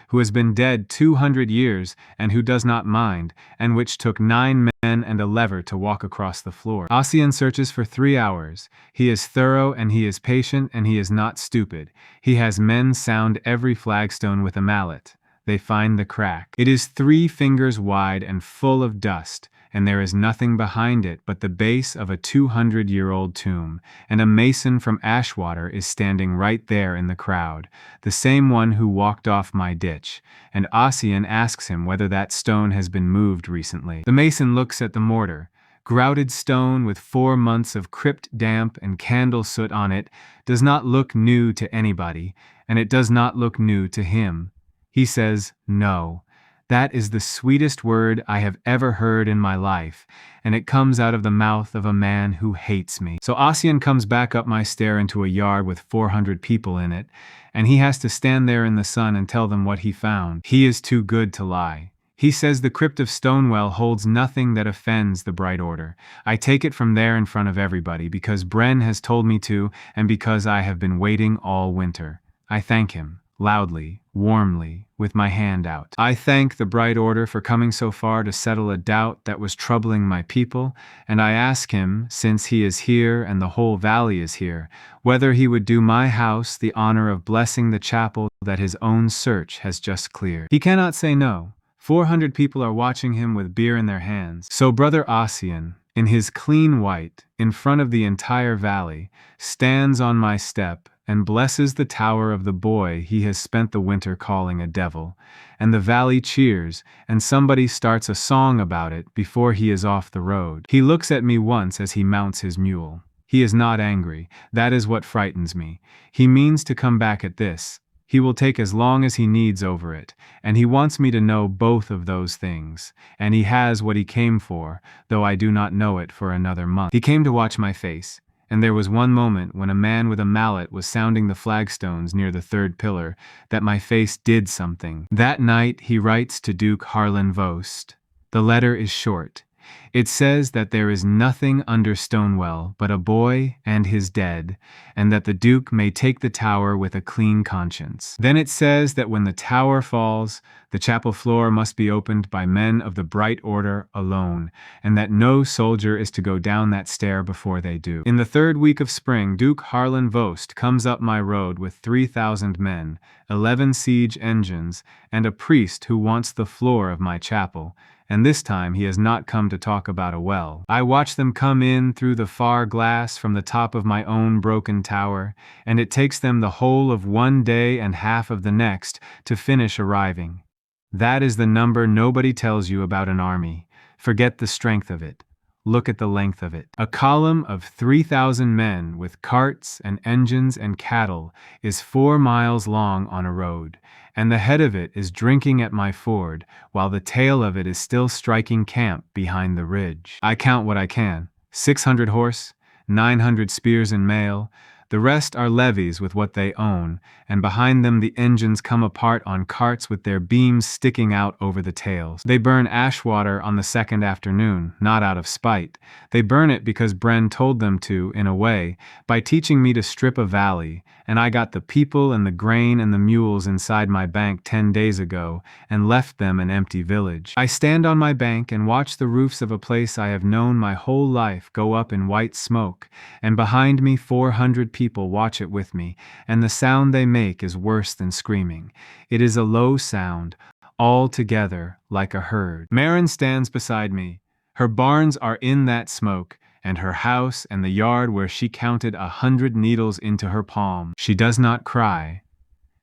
who has been dead 200 years and who does not mind, and which took 9 men and a lever to walk across the floor. Ossian searches for 3 hours. He is thorough and he is patient and he is not stupid. He has men sound every flagstone with a mallet. They find the crack. It is 3 fingers wide and full of dust, and there is nothing behind it but the base of a 200-year-old tomb, and a mason from Ashwater is standing right there in the crowd, the same one who walked off my ditch, and Ossian asks him whether that stone has been moved recently. The mason looks at the mortar. Grouted stone with 4 months of crypt damp and candle soot on it does not look new to anybody, and it does not look new to him. He says, "No." That is the sweetest word I have ever heard in my life, and it comes out of the mouth of a man who hates me. So Ossian comes back up my stair into a yard with 400 people in it, and he has to stand there in the sun and tell them what he found. He is too good to lie. He says the crypt of Stonewell holds nothing that offends the Bright Order. I take it from there in front of everybody because Bren has told me to, and because I have been waiting all winter. I thank him. Loudly, warmly, with my hand out. I thank the Bright Order for coming so far to settle a doubt that was troubling my people, and I ask him, since he is here and the whole valley is here, whether he would do my house the honor of blessing the chapel that his own search has just cleared. He cannot say no. 400 people are watching him with beer in their hands. So Brother Ossian, in his clean white, in front of the entire valley, stands on my step and blesses the tower of the boy he has spent the winter calling a devil, and the valley cheers, and somebody starts a song about it before he is off the road. He looks at me once as he mounts his mule. He is not angry. That is what frightens me. He means to come back at this. He will take as long as he needs over it, and he wants me to know both of those things, and he has what he came for, though I do not know it for another month. He came to watch my face. And there was one moment when a man with a mallet was sounding the flagstones near the 3rd pillar that my face did something. That night he writes to Duke Harlan Vost. The letter is short. It says that there is nothing under Stonewell but a boy and his dead, and that the Duke may take the tower with a clean conscience. Then it says that when the tower falls, the chapel floor must be opened by men of the Bright Order alone, and that no soldier is to go down that stair before they do. In the 3rd week of spring, Duke Harlan Vost comes up my road with 3,000 men, 11 siege engines, and a priest who wants the floor of my chapel. And this time he has not come to talk about a well. I watch them come in through the far glass from the top of my own broken tower, and it takes them the whole of 1 day and half of the next to finish arriving. That is the number nobody tells you about an army. Forget the strength of it. Look at the length of it. A column of 3,000 men with carts and engines and cattle is 4 miles long on a road, and the head of it is drinking at my ford, while the tail of it is still striking camp behind the ridge. I count what I can. 600 horse, 900 spears and mail. The rest are levies with what they own, and behind them the engines come apart on carts with their beams sticking out over the tails. They burn Ashwater on the 2nd afternoon, not out of spite. They burn it because Bren told them to, in a way, by teaching me to strip a valley, and I got the people and the grain and the mules inside my bank 10 days ago, and left them an empty village. I stand on my bank and watch the roofs of a place I have known my whole life go up in white smoke, and behind me 400 people watch it with me, and the sound they make is worse than screaming. It is a low sound, all together like a herd. Marin stands beside me. Her barns are in that smoke, and her house and the yard where she counted 100 needles into her palm. She does not cry.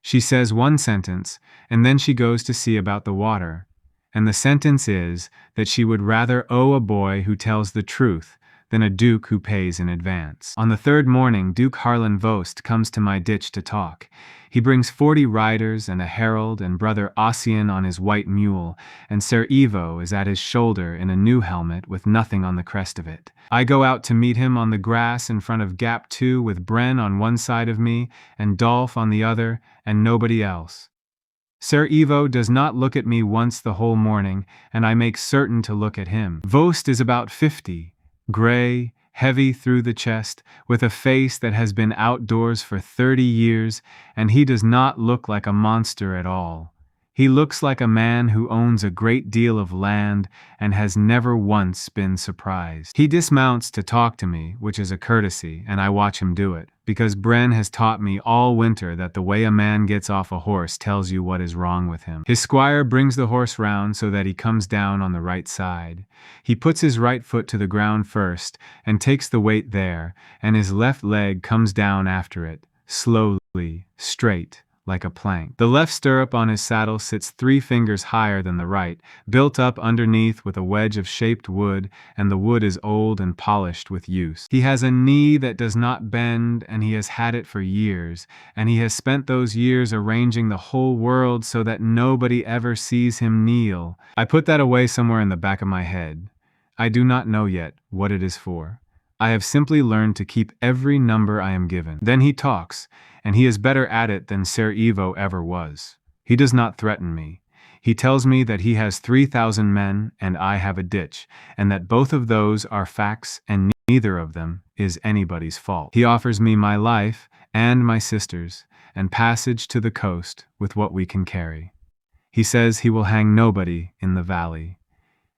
She says one sentence, and then she goes to see about the water. And the sentence is that she would rather owe a boy who tells the truth than a duke who pays in advance. On the third morning, Duke Harlan Vost comes to my ditch to talk. He brings 40 riders and a herald and Brother Ossian on his white mule, and Ser Ivo is at his shoulder in a new helmet with nothing on the crest of it. I go out to meet him on the grass in front of Gap 2 with Bren on one side of me and Dolph on the other, and nobody else. Ser Ivo does not look at me once the whole morning, and I make certain to look at him. Vost is about 50, gray, heavy through the chest, with a face that has been outdoors for 30 years, and he does not look like a monster at all. He looks like a man who owns a great deal of land and has never once been surprised. He dismounts to talk to me, which is a courtesy, and I watch him do it, because Bren has taught me all winter that the way a man gets off a horse tells you what is wrong with him. His squire brings the horse round so that he comes down on the right side. He puts his right foot to the ground first and takes the weight there, and his left leg comes down after it, slowly, straight, like a plank. The left stirrup on his saddle sits 3 fingers higher than the right, built up underneath with a wedge of shaped wood, and the wood is old and polished with use. He has a knee that does not bend, and he has had it for years, and he has spent those years arranging the whole world so that nobody ever sees him kneel. I put that away somewhere in the back of my head. I do not know yet what it is for. I have simply learned to keep every number I am given. Then he talks, and he is better at it than Ser Ivo ever was. He does not threaten me. He tells me that he has 3,000 men and I have a ditch, and that both of those are facts and neither of them is anybody's fault. He offers me my life and my sister's, and passage to the coast with what we can carry. He says he will hang nobody in the valley.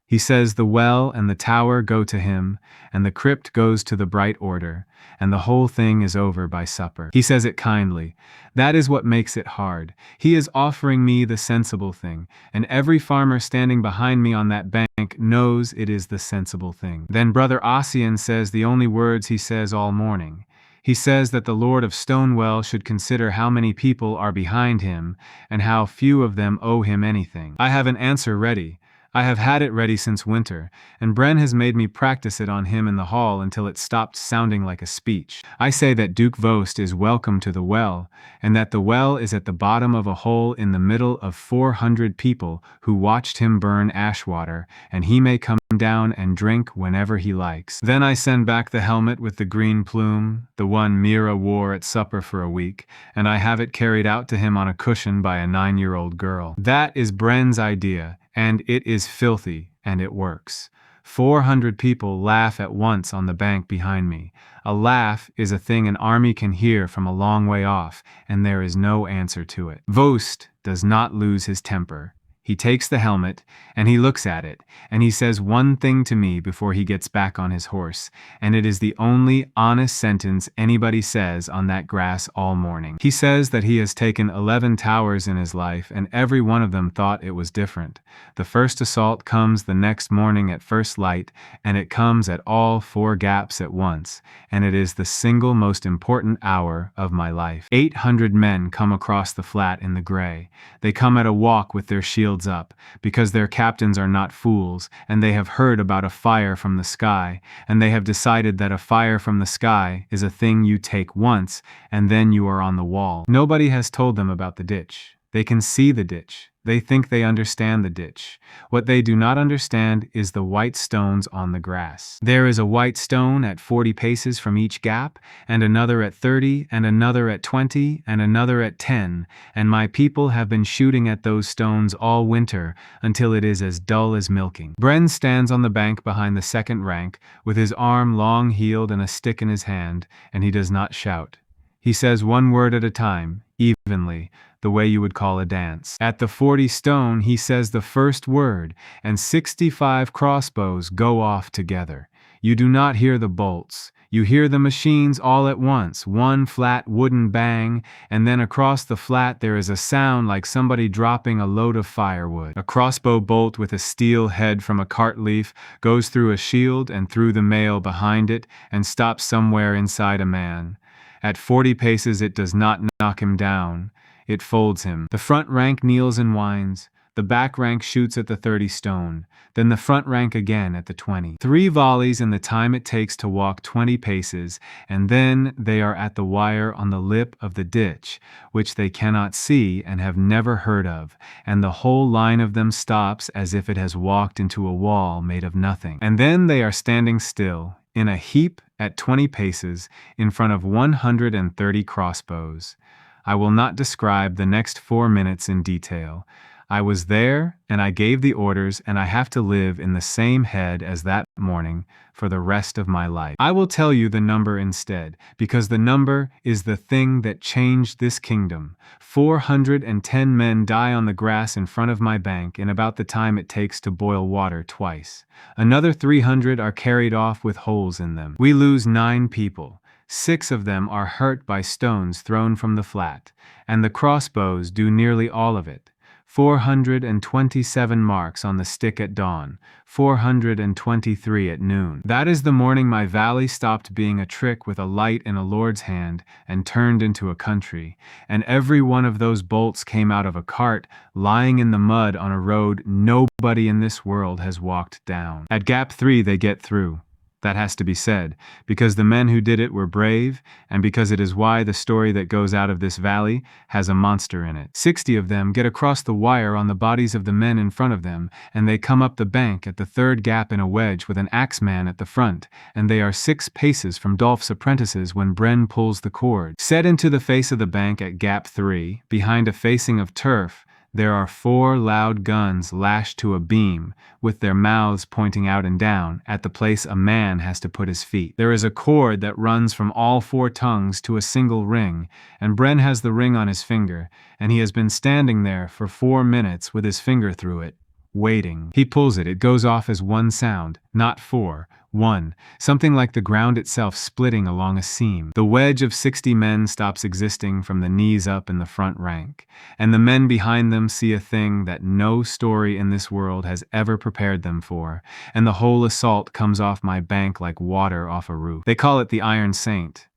He says the well and the tower go to him, and the crypt goes to the Bright Order, and the whole thing is over by supper. He says it kindly. That is what makes it hard. He is offering me the sensible thing, and every farmer standing behind me on that bank knows it is the sensible thing. Then Brother Ossian says the only words he says all morning. He says that the Lord of Stonewell should consider how many people are behind him, and how few of them owe him anything. I have an answer ready. I have had it ready since winter, and Bren has made me practice it on him in the hall until it stopped sounding like a speech. I say that Duke Vost is welcome to the well, and that the well is at the bottom of a hole in the middle of 400 people who watched him burn ashwater, and he may come down and drink whenever he likes. Then I send back the helmet with the green plume, the one Mira wore at supper for a week, and I have it carried out to him on a cushion by a 9-year-old girl. That is Bren's idea, and it is filthy, and it works. 400 people laugh at once on the bank behind me. A laugh is a thing an army can hear from a long way off, and there is no answer to it. Vost does not lose his temper. He takes the helmet, and he looks at it, and he says one thing to me before he gets back on his horse, and it is the only honest sentence anybody says on that grass all morning. He says that he has taken 11 towers in his life, and every one of them thought it was different. The first assault comes the next morning at first light, and it comes at all 4 gaps at once, and it is the single most important hour of my life. 800 men come across the flat in the gray. They come at a walk with their shields up, because their captains are not fools, and they have heard about a fire from the sky, and they have decided that a fire from the sky is a thing you take once, and then you are on the wall. Nobody has told them about the ditch. They can see the ditch. They think they understand the ditch. What they do not understand is the white stones on the grass. There is a white stone at 40 paces from each gap, and another at 30, and another at 20, and another at 10, and my people have been shooting at those stones all winter until it is as dull as milking. Bren stands on the bank behind the second rank, with his arm long-heeled and a stick in his hand, and he does not shout. He says one word at a time, evenly, the way you would call a dance. At the 40 stone, he says the first word, and 65 crossbows go off together. You do not hear the bolts. You hear the machines all at once, one flat wooden bang, and then across the flat there is a sound like somebody dropping a load of firewood. A crossbow bolt with a steel head from a cart leaf goes through a shield and through the mail behind it and stops somewhere inside a man. At 40 paces it does not knock him down. It folds him. The front rank kneels and whines. The back rank shoots at the 30 stone, then the front rank again at the 20. 3 volleys in the time it takes to walk 20 paces, and then they are at the wire on the lip of the ditch, which they cannot see and have never heard of, and the whole line of them stops as if it has walked into a wall made of nothing. And then they are standing still, in a heap at 20 paces, in front of 130 crossbows. I will not describe the next 4 minutes in detail. I was there, and I gave the orders, and I have to live in the same head as that morning for the rest of my life. I will tell you the number instead, because the number is the thing that changed this kingdom. 410 men die on the grass in front of my bank in about the time it takes to boil water twice. Another 300 are carried off with holes in them. We lose 9 people. 6 of them are hurt by stones thrown from the flat, and the crossbows do nearly all of it. 427 marks on the stick at dawn, 423 at noon. That is the morning my valley stopped being a trick with a light in a lord's hand and turned into a country, and every one of those bolts came out of a cart lying in the mud on a road nobody in this world has walked down. At Gap 3 they get through. That has to be said, because the men who did it were brave, and because it is why the story that goes out of this valley has a monster in it. 60 of them get across the wire on the bodies of the men in front of them, and they come up the bank at the 3rd gap in a wedge with an axeman at the front, and they are 6 paces from Dolph's apprentices when Bren pulls the cord. Set into the face of the bank at Gap 3, behind a facing of turf, there are 4 loud guns lashed to a beam, with their mouths pointing out and down, at the place a man has to put his feet. There is a cord that runs from all 4 tongues to a single ring, and Bren has the ring on his finger, and he has been standing there for 4 minutes with his finger through it, waiting. He pulls it, it goes off as one sound, not 4, 1, something like the ground itself splitting along a seam. The wedge of 60 men stops existing from the knees up in the front rank, and the men behind them see a thing that no story in this world has ever prepared them for, and the whole assault comes off my bank like water off a roof. They call it the Iron Saint.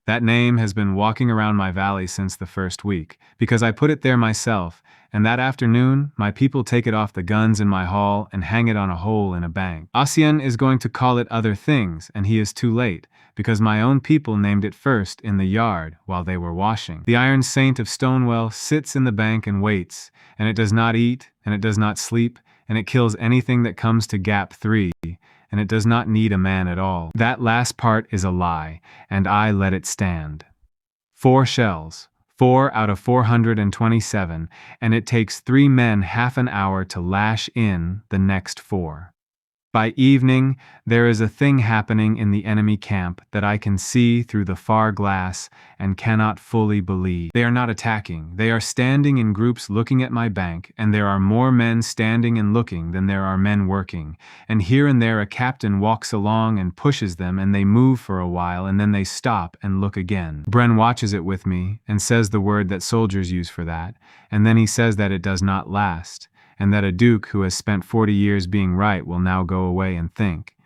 That name has been walking around my valley since the first week, because I put it there myself, and that afternoon, my people take it off the guns in my hall and hang it on a hole in a bank. Ossian is going to call it other things, and he is too late, because my own people named it first in the yard while they were washing. The Iron Saint of Stonewell sits in the bank and waits, and it does not eat, and it does not sleep, and it kills anything that comes to Gap 3, and it does not need a man at all. That last part is a lie, and I let it stand. 4 shells. 4 out of 427, and it takes 3 men half an hour to lash in the next 4. By evening, there is a thing happening in the enemy camp that I can see through the far glass and cannot fully believe. They are not attacking. They are standing in groups looking at my bank, and there are more men standing and looking than there are men working. And here and there a captain walks along and pushes them, and they move for a while, and then they stop and look again. Bren watches it with me and says the word that soldiers use for that, and then he says that it does not last, and that a duke who has spent 40 years being right will now go away and think.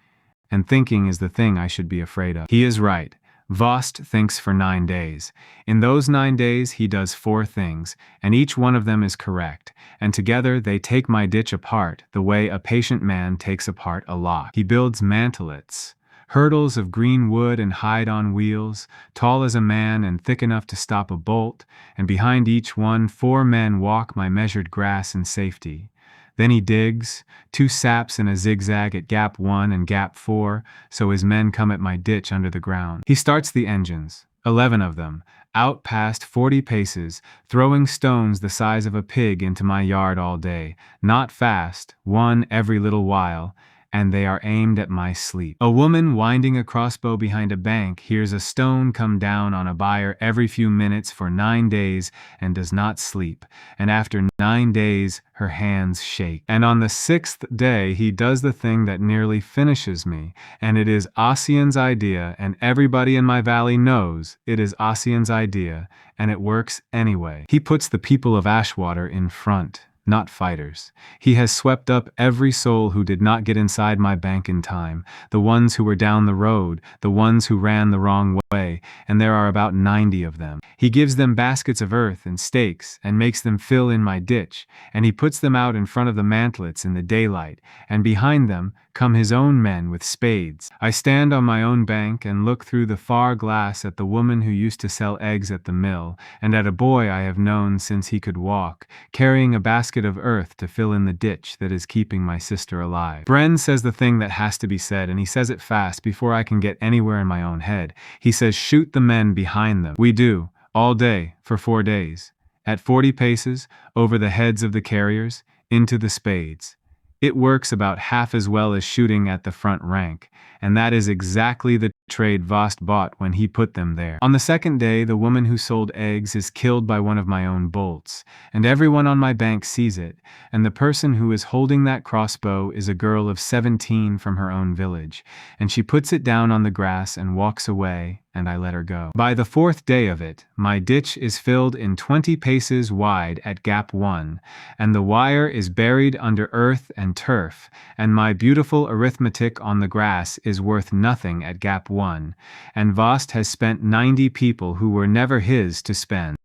And thinking is the thing I should be afraid of. He is right. Vost thinks for 9 days. In those 9 days he does 4 things, and each one of them is correct, and together they take my ditch apart the way a patient man takes apart a lock. He builds mantelets, hurdles of green wood and hide on wheels, tall as a man and thick enough to stop a bolt, and behind each one 4 men walk my measured grass in safety. Then he digs, 2 saps in a zigzag at Gap 1 and Gap 4, so his men come at my ditch under the ground. He starts the engines, 11 of them, out past 40 paces, throwing stones the size of a pig into my yard all day, not fast, 1 every little while, and they are aimed at my sleep. A woman winding a crossbow behind a bank hears a stone come down on a buyer every few minutes for 9 days and does not sleep, and after 9 days her hands shake. And on the 6th day he does the thing that nearly finishes me, and it is Ossian's idea, and everybody in my valley knows it is Ossian's idea, and it works anyway. He puts the people of Ashwater in front. not fighters. He has swept up every soul who did not get inside my bank in time, the ones who were down the road, the ones who ran the wrong way, and there are about 90 of them. He gives them baskets of earth and stakes and makes them fill in my ditch, and he puts them out in front of the mantlets in the daylight, and behind them come his own men with spades. I stand on my own bank and look through the far glass at the woman who used to sell eggs at the mill, and at a boy I have known since he could walk, carrying a basket of earth to fill in the ditch that is keeping my sister alive. Bren says the thing that has to be said, and he says it fast before I can get anywhere in my own head. He says, "Shoot the men behind them." We do, all day, for 4 days. At 40 paces, over the heads of the carriers, into the spades. It works about half as well as shooting at the front rank, and that is exactly the trade Vost bought when he put them there. On the second day, the woman who sold eggs is killed by one of my own bolts, and everyone on my bank sees it, and the person who is holding that crossbow is a girl of 17 from her own village, and she puts it down on the grass and walks away, and I let her go. By the 4th day of it, my ditch is filled in 20 paces wide at gap 1, and the wire is buried under earth and turf, and my beautiful arithmetic on the grass is worth nothing at gap 1, and Vost has spent 90 people who were never his to spend,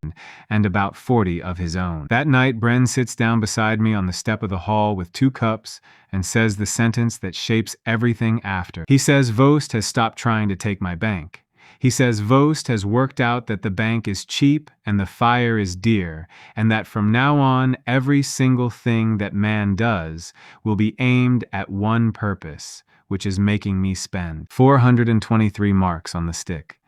and about 40 of his own. That night, Bren sits down beside me on the step of the hall with 2 cups and says the sentence that shapes everything after. He says Vost has stopped trying to take my bank. He says Vost has worked out that the bank is cheap and the fire is dear, and that from now on every single thing that man does will be aimed at one purpose, which is making me spend 423 marks on the stick.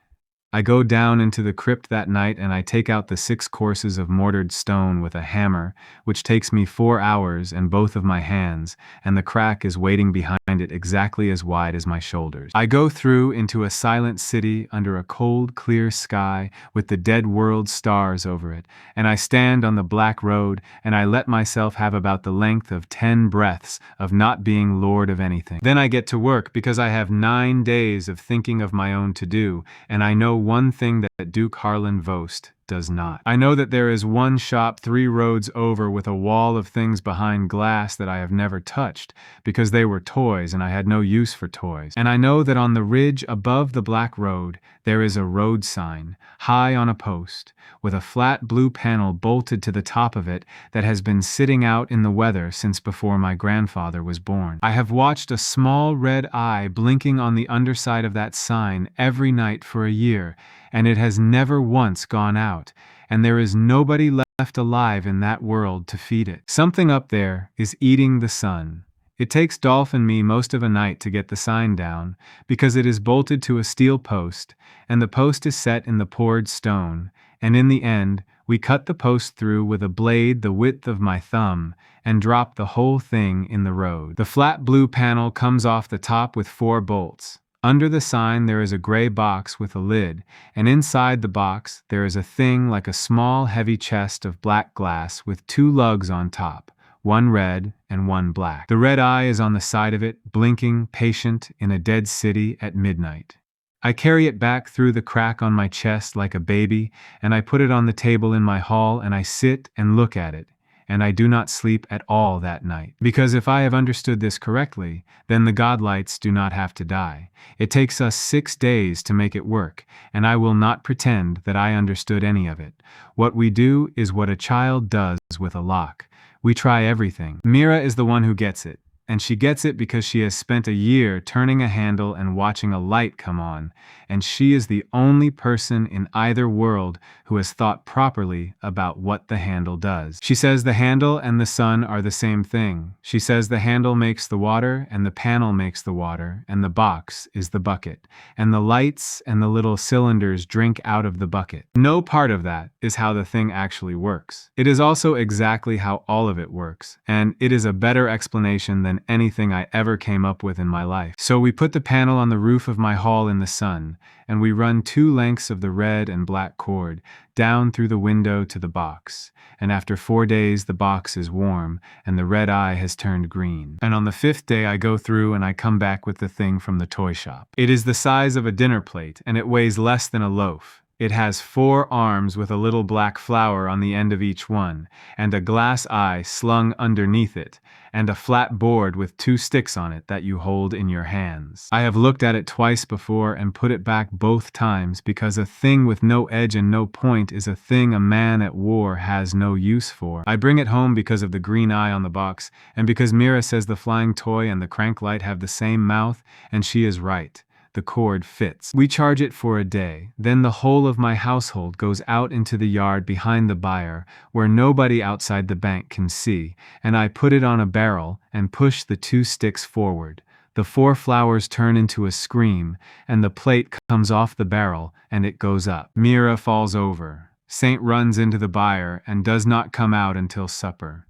I go down into the crypt that night and I take out the 6 courses of mortared stone with a hammer, which takes me 4 hours and both of my hands, and the crack is waiting behind it exactly as wide as my shoulders. I go through into a silent city under a cold, clear sky with the dead world stars over it, and I stand on the black road and I let myself have about the length of 10 breaths of not being lord of anything. Then I get to work because I have 9 days of thinking of my own to do, and I know one thing that Duke Harlan Vost does not. I know that there is one shop 3 roads over with a wall of things behind glass that I have never touched, because they were toys and I had no use for toys. And I know that on the ridge above the black road, there is a road sign, high on a post, with a flat blue panel bolted to the top of it that has been sitting out in the weather since before my grandfather was born. I have watched a small red eye blinking on the underside of that sign every night for a year, and it has never once gone out, and there is nobody left alive in that world to feed it. Something up there is eating the sun. It takes Dolph and me most of a night to get the sign down, because it is bolted to a steel post, and the post is set in the poured stone, and in the end, we cut the post through with a blade the width of my thumb, and drop the whole thing in the road. The flat blue panel comes off the top with 4 bolts. Under the sign there is a gray box with a lid, and inside the box there is a thing like a small heavy chest of black glass with 2 lugs on top, one red and one black. The red eye is on the side of it, blinking, patient, in a dead city at midnight. I carry it back through the crack on my chest like a baby, and I put it on the table in my hall, and I sit and look at it. And I do not sleep at all that night. Because if I have understood this correctly, then the godlights do not have to die. It takes us 6 days to make it work, and I will not pretend that I understood any of it. What we do is what a child does with a lock. We try everything. Mira is the one who gets it, and she gets it because she has spent a year turning a handle and watching a light come on, and she is the only person in either world who has thought properly about what the handle does. She says the handle and the sun are the same thing. She says the handle makes the water, and the panel makes the water, and the box is the bucket, and the lights and the little cylinders drink out of the bucket. No part of that is how the thing actually works. It is also exactly how all of it works, and it is a better explanation than anything I ever came up with in my life. So we put the panel on the roof of my hall in the sun, and we run 2 lengths of the red and black cord down through the window to the box, and after 4 days the box is warm, and the red eye has turned green. And on the 5th day I go through and I come back with the thing from the toy shop. It is the size of a dinner plate, and it weighs less than a loaf. It has 4 arms with a little black flower on the end of each one, and a glass eye slung underneath it, and a flat board with 2 sticks on it that you hold in your hands. I have looked at it twice before and put it back both times because a thing with no edge and no point is a thing a man at war has no use for. I bring it home because of the green eye on the box, and because Mira says the flying toy and the crank light have the same mouth, and she is right. The cord fits. We charge it for a day, then the whole of my household goes out into the yard behind the byre, where nobody outside the bank can see, and I put it on a barrel and push the 2 sticks forward. The 4 flowers turn into a scream, and the plate comes off the barrel, and it goes up. Mira falls over. Saint runs into the byre and does not come out until supper.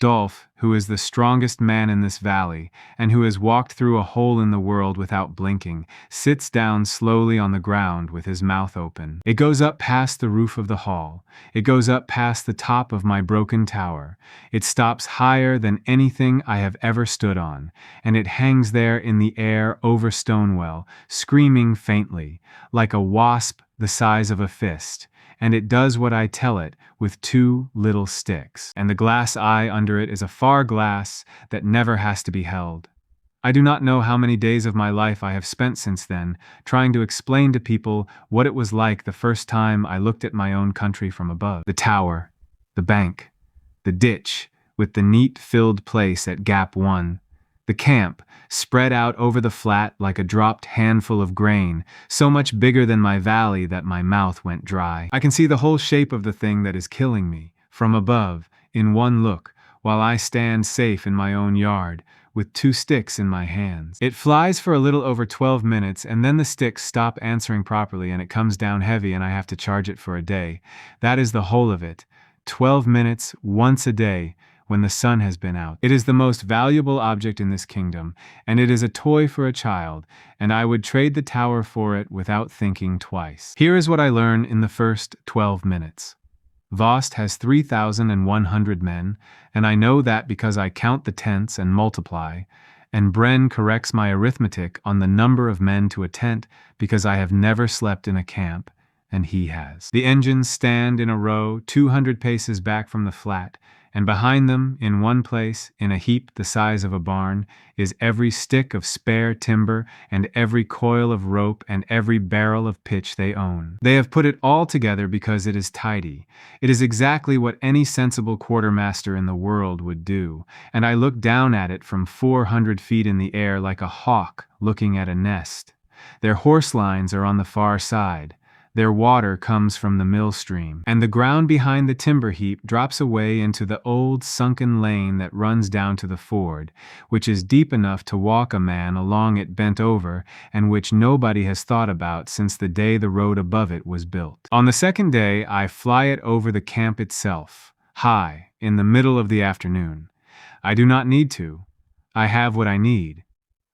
Dolph, who is the strongest man in this valley, and who has walked through a hole in the world without blinking, sits down slowly on the ground with his mouth open. It goes up past the roof of the hall. It goes up past the top of my broken tower. It stops higher than anything I have ever stood on, and it hangs there in the air over Stonewell, screaming faintly, like a wasp the size of a fist. And it does what I tell it with 2 little sticks, and the glass eye under it is a far glass that never has to be held. I do not know how many days of my life I have spent since then, trying to explain to people what it was like the first time I looked at my own country from above. The tower, the bank, the ditch with the neat filled place at Gap 1, the camp, spread out over the flat like a dropped handful of grain, so much bigger than my valley that my mouth went dry. I can see the whole shape of the thing that is killing me, from above, in one look, while I stand safe in my own yard, with 2 sticks in my hands. It flies for a little over 12 minutes, and then the sticks stop answering properly and it comes down heavy and I have to charge it for a day. That is the whole of it. 12 minutes, once a day, when the sun has been out. It is the most valuable object in this kingdom, and it is a toy for a child, and I would trade the tower for it without thinking twice. Here is what I learn in the first 12 minutes. Vost has 3,100 men, and I know that because I count the tents and multiply, and Bren corrects my arithmetic on the number of men to a tent because I have never slept in a camp, and he has. The engines stand in a row 200 paces back from the flat, and behind them, in one place, in a heap the size of a barn, is every stick of spare timber and every coil of rope and every barrel of pitch they own. They have put it all together because it is tidy. It is exactly what any sensible quartermaster in the world would do, and I look down at it from 400 feet in the air like a hawk looking at a nest. Their horse lines are on the far side. Their water comes from the mill stream, and the ground behind the timber heap drops away into the old sunken lane that runs down to the ford, which is deep enough to walk a man along it bent over, and which nobody has thought about since the day the road above it was built. On the second day, I fly it over the camp itself, high, in the middle of the afternoon. I do not need to. I have what I need.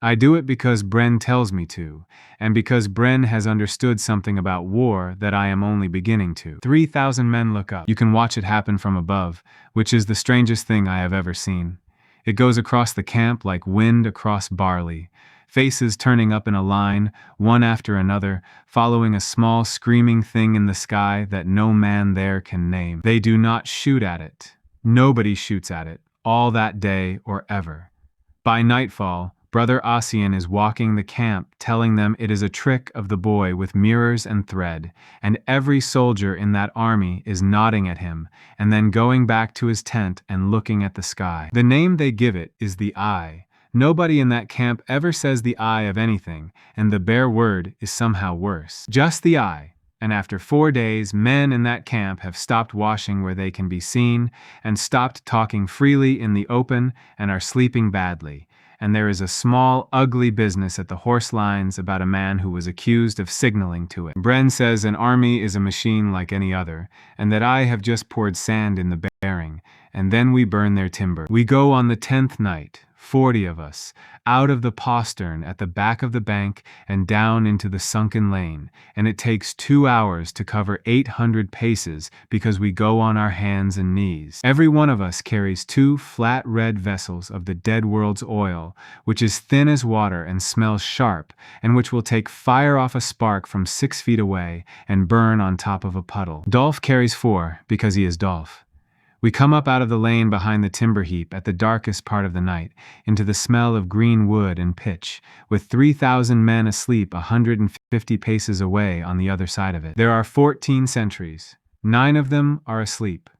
I do it because Bren tells me to, and because Bren has understood something about war that I am only beginning to. 3,000 men look up. You can watch it happen from above, which is the strangest thing I have ever seen. It goes across the camp like wind across barley, faces turning up in a line, one after another, following a small screaming thing in the sky that no man there can name. They do not shoot at it. Nobody shoots at it, all that day or ever. By nightfall, Brother Ossian is walking the camp, telling them it is a trick of the boy with mirrors and thread, and every soldier in that army is nodding at him, and then going back to his tent and looking at the sky. The name they give it is the Eye. Nobody in that camp ever says the eye of anything, and the bare word is somehow worse. Just the Eye. And after 4 days, men in that camp have stopped washing where they can be seen, and stopped talking freely in the open, and are sleeping badly. And there is a small, ugly business at the horse lines about a man who was accused of signaling to it. Bren says an army is a machine like any other, and that I have just poured sand in the bearing, and then we burn their timber. We go on the 10th night, 40 of us, out of the postern at the back of the bank and down into the sunken lane, and it takes 2 hours to cover 800 paces because we go on our hands and knees. Every one of us carries 2 flat red vessels of the dead world's oil, which is thin as water and smells sharp, and which will take fire off a spark from 6 feet away and burn on top of a puddle. Dolph carries 4 because he is Dolph. We come up out of the lane behind the timber heap at the darkest part of the night, into the smell of green wood and pitch, with 3,000 men asleep 150 paces away on the other side of it. There are 14 sentries. 9 of them are asleep.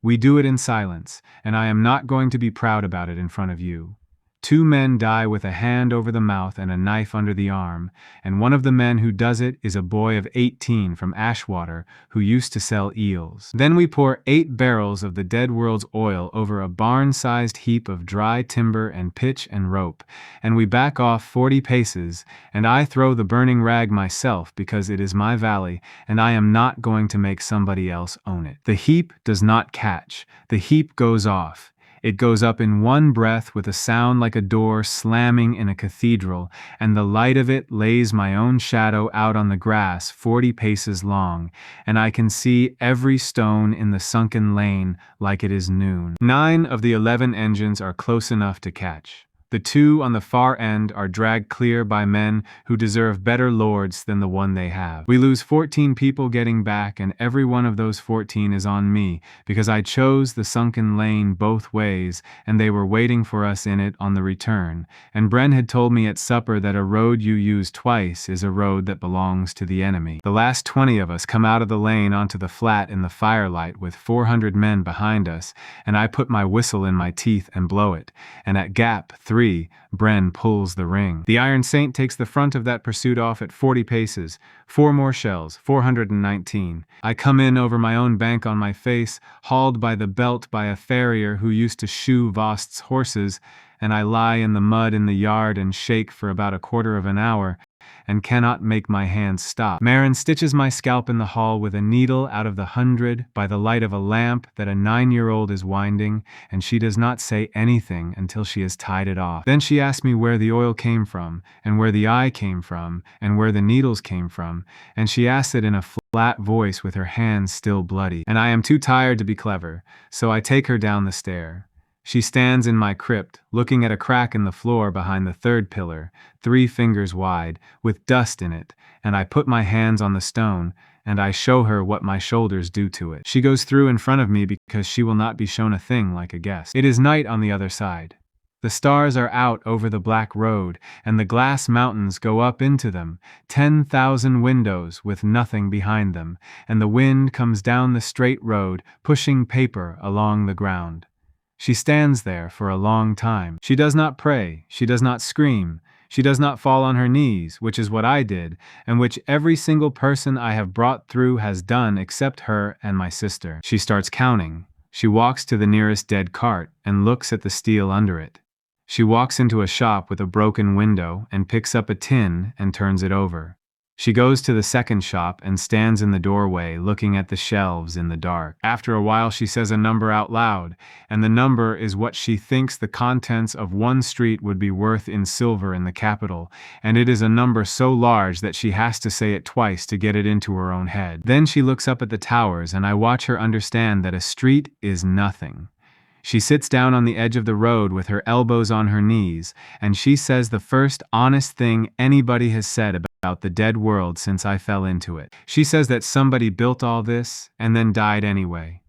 We do it in silence, and I am not going to be proud about it in front of you. 2 men die with a hand over the mouth and a knife under the arm, and one of the men who does it is a boy of 18 from Ashwater who used to sell eels. Then we pour 8 barrels of the dead world's oil over a barn-sized heap of dry timber and pitch and rope, and we back off 40 paces, and I throw the burning rag myself because it is my valley, and I am not going to make somebody else own it. The heap does not catch. The heap goes off. It goes up in one breath with a sound like a door slamming in a cathedral, and the light of it lays my own shadow out on the grass 40 paces long, and I can see every stone in the sunken lane like it is noon. 9 of the 11 engines are close enough to catch. The 2 on the far end are dragged clear by men who deserve better lords than the one they have. We lose 14 people getting back, and every one of those 14 is on me, because I chose the sunken lane both ways, and they were waiting for us in it on the return. And Bren had told me at supper that a road you use twice is a road that belongs to the enemy. The last 20 of us come out of the lane onto the flat in the firelight with 400 men behind us, and I put my whistle in my teeth and blow it, and at gap 3, Bren pulls the ring. The Iron Saint takes the front of that pursuit off at 40 paces. 4 more shells, 419. I come in over my own bank on my face, hauled by the belt by a farrier who used to shoe Vost's horses, and I lie in the mud in the yard and shake for about a quarter of an hour, and cannot make my hands stop. Marin stitches my scalp in the hall with a needle out of the 100 by the light of a lamp that a 9-year-old is winding, and she does not say anything until she has tied it off. Then she asks me where the oil came from, and where the eye came from, and where the needles came from, and she asks it in a flat voice with her hands still bloody. And I am too tired to be clever, so I take her down the stair. She stands in my crypt, looking at a crack in the floor behind the 3rd pillar, 3 fingers wide, with dust in it, and I put my hands on the stone, and I show her what my shoulders do to it. She goes through in front of me because she will not be shown a thing like a guest. It is night on the other side. The stars are out over the black road, and the glass mountains go up into them, 10,000 windows with nothing behind them, and the wind comes down the straight road, pushing paper along the ground. She stands there for a long time. She does not pray, she does not scream, she does not fall on her knees, which is what I did, and which every single person I have brought through has done except her and my sister. She starts counting. She walks to the nearest dead cart and looks at the steel under it. She walks into a shop with a broken window and picks up a tin and turns it over. She goes to the second shop and stands in the doorway looking at the shelves in the dark. After a while she says a number out loud, and the number is what she thinks the contents of one street would be worth in silver in the capital, and it is a number so large that she has to say it twice to get it into her own head. Then she looks up at the towers, and I watch her understand that a street is nothing. She sits down on the edge of the road with her elbows on her knees, and she says the first honest thing anybody has said about the dead world since I fell into it. She says that somebody built all this and then died anyway.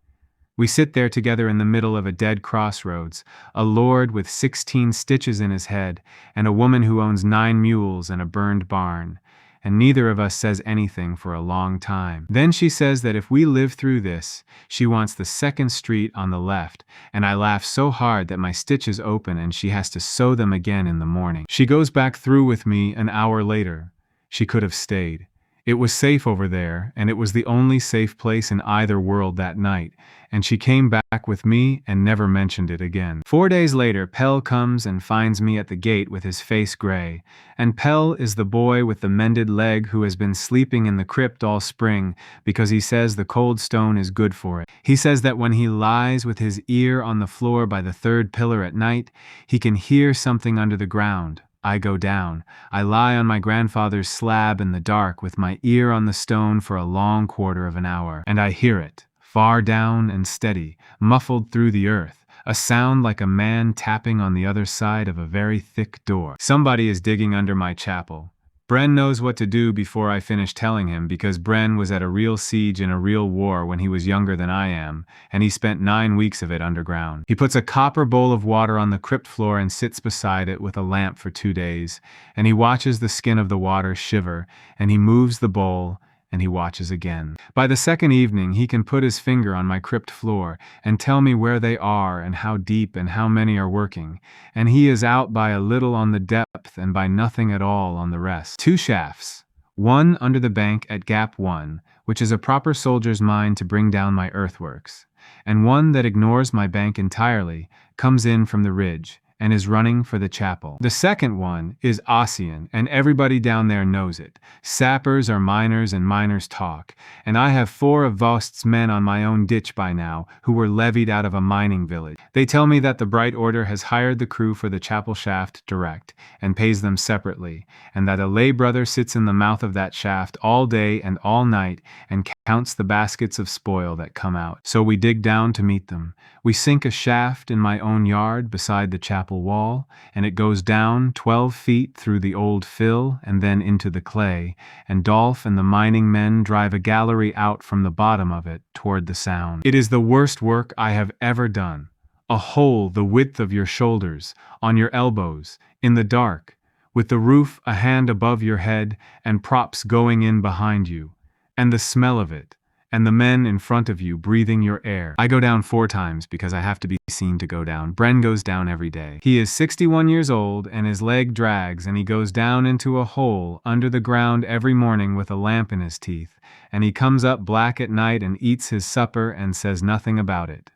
We sit there together in the middle of a dead crossroads, a lord with 16 stitches in his head, and a woman who owns 9 mules and a burned barn. And neither of us says anything for a long time. Then she says that if we live through this, she wants the second street on the left, and I laugh so hard that my stitches open and she has to sew them again in the morning. She goes back through with me an hour later. She could have stayed. It was safe over there, and it was the only safe place in either world that night, and she came back with me and never mentioned it again. 4 days later, Pell comes and finds me at the gate with his face gray, and Pell is the boy with the mended leg who has been sleeping in the crypt all spring because he says the cold stone is good for it. He says that when he lies with his ear on the floor by the third pillar at night, he can hear something under the ground. I go down. I lie on my grandfather's slab in the dark with my ear on the stone for a long quarter of an hour, and I hear it, far down and steady, muffled through the earth, a sound like a man tapping on the other side of a very thick door. Somebody is digging under my chapel. Bren knows what to do before I finish telling him because Bren was at a real siege in a real war when he was younger than I am, and he spent 9 weeks of it underground. He puts a copper bowl of water on the crypt floor and sits beside it with a lamp for 2 days, and he watches the skin of the water shiver, and he moves the bowl, and he watches again. By the second evening, he can put his finger on my crypt floor and tell me where they are and how deep and how many are working, and he is out by a little on the depth and by nothing at all on the rest. 2 shafts, one under the bank at Gap 1, which is a proper soldier's mine to bring down my earthworks, and one that ignores my bank entirely, comes in from the ridge, and is running for the chapel. The second one is Ossian, and everybody down there knows it. Sappers are miners and miners talk, and I have 4 of Vost's men on my own ditch by now who were levied out of a mining village. They tell me that the Bright Order has hired the crew for the chapel shaft direct, and pays them separately, and that a lay brother sits in the mouth of that shaft all day and all night and counts the baskets of spoil that come out. So we dig down to meet them. We sink a shaft in my own yard beside the chapel wall, and it goes down 12 feet through the old fill and then into the clay, and Dolph and the mining men drive a gallery out from the bottom of it toward the sound. It is the worst work I have ever done. A hole the width of your shoulders, on your elbows, in the dark, with the roof a hand above your head and props going in behind you, and the smell of it, and the men in front of you breathing your air. I go down 4 times because I have to be seen to go down. Bren goes down every day. He is 61 years old and his leg drags, and he goes down into a hole under the ground every morning with a lamp in his teeth, and he comes up black at night and eats his supper and says nothing about it.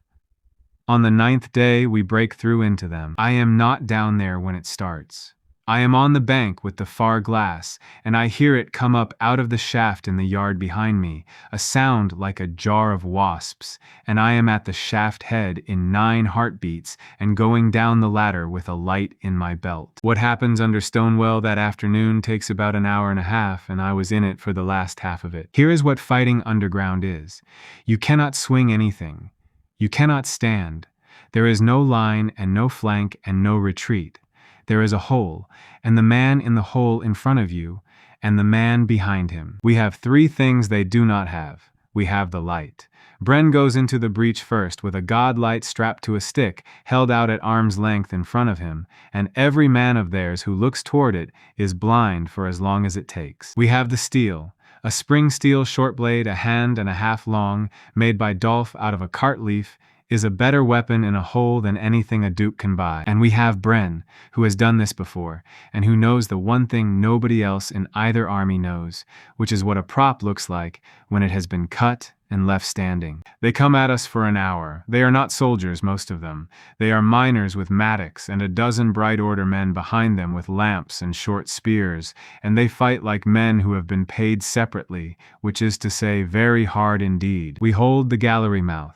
On the 9th day we break through into them. I am not down there when it starts. I am on the bank with the far glass, and I hear it come up out of the shaft in the yard behind me, a sound like a jar of wasps, and I am at the shaft head in 9 heartbeats and going down the ladder with a light in my belt. What happens under Stonewell that afternoon takes about an hour and a half, and I was in it for the last half of it. Here is what fighting underground is. You cannot swing anything. You cannot stand. There is no line and no flank and no retreat. There is a hole, and the man in the hole in front of you, and the man behind him. We have 3 things they do not have. We have the light. Bren goes into the breach first with a god light strapped to a stick, held out at arm's length in front of him, and every man of theirs who looks toward it is blind for as long as it takes. We have the steel. A spring steel short blade, a hand and a half long, made by Dolph out of a cart leaf, is a better weapon in a hole than anything a duke can buy. And we have Bren, who has done this before, and who knows the one thing nobody else in either army knows, which is what a prop looks like when it has been cut and left standing. They come at us for an hour. They are not soldiers, most of them. They are miners with mattocks and a dozen Bright Order men behind them with lamps and short spears, and they fight like men who have been paid separately, which is to say very hard indeed. We hold the gallery mouth.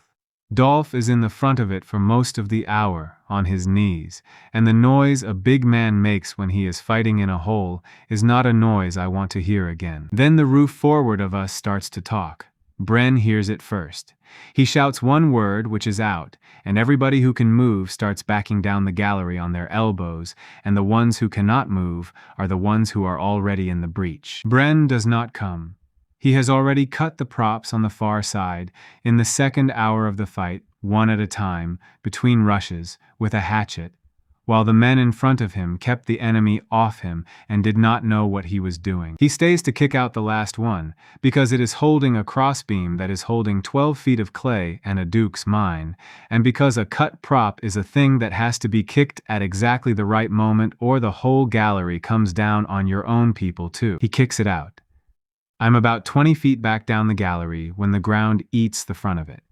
Dolph is in the front of it for most of the hour, on his knees, and the noise a big man makes when he is fighting in a hole is not a noise I want to hear again. Then the roof forward of us starts to talk. Bren hears it first. He shouts one word, which is out, and everybody who can move starts backing down the gallery on their elbows, and the ones who cannot move are the ones who are already in the breach. Bren does not come. He has already cut the props on the far side, in the second hour of the fight, one at a time, between rushes, with a hatchet, while the men in front of him kept the enemy off him and did not know what he was doing. He stays to kick out the last one, because it is holding a crossbeam that is holding 12 feet of clay and a duke's mine, and because a cut prop is a thing that has to be kicked at exactly the right moment or the whole gallery comes down on your own people too. He kicks it out. I'm about 20 feet back down the gallery when the ground eats the front of it.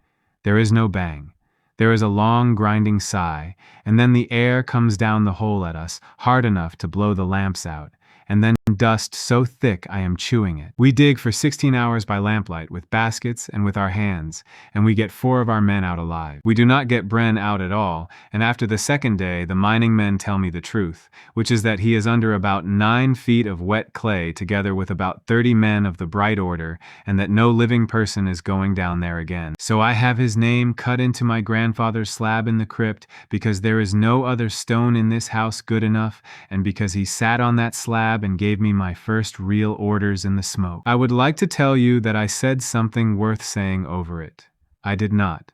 There is no bang. There is a long grinding sigh, and then the air comes down the hole at us, hard enough to blow the lamps out, and then dust so thick I am chewing it. We dig for 16 hours by lamplight with baskets and with our hands, and we get 4 of our men out alive. We do not get Bren out at all, and after the second day the mining men tell me the truth, which is that he is under about 9 feet of wet clay together with about 30 men of the Bright Order, and that no living person is going down there again. So I have his name cut into my grandfather's slab in the crypt because there is no other stone in this house good enough, and because he sat on that slab and gave me my first real orders in the smoke. I would like to tell you that I said something worth saying over it. I did not.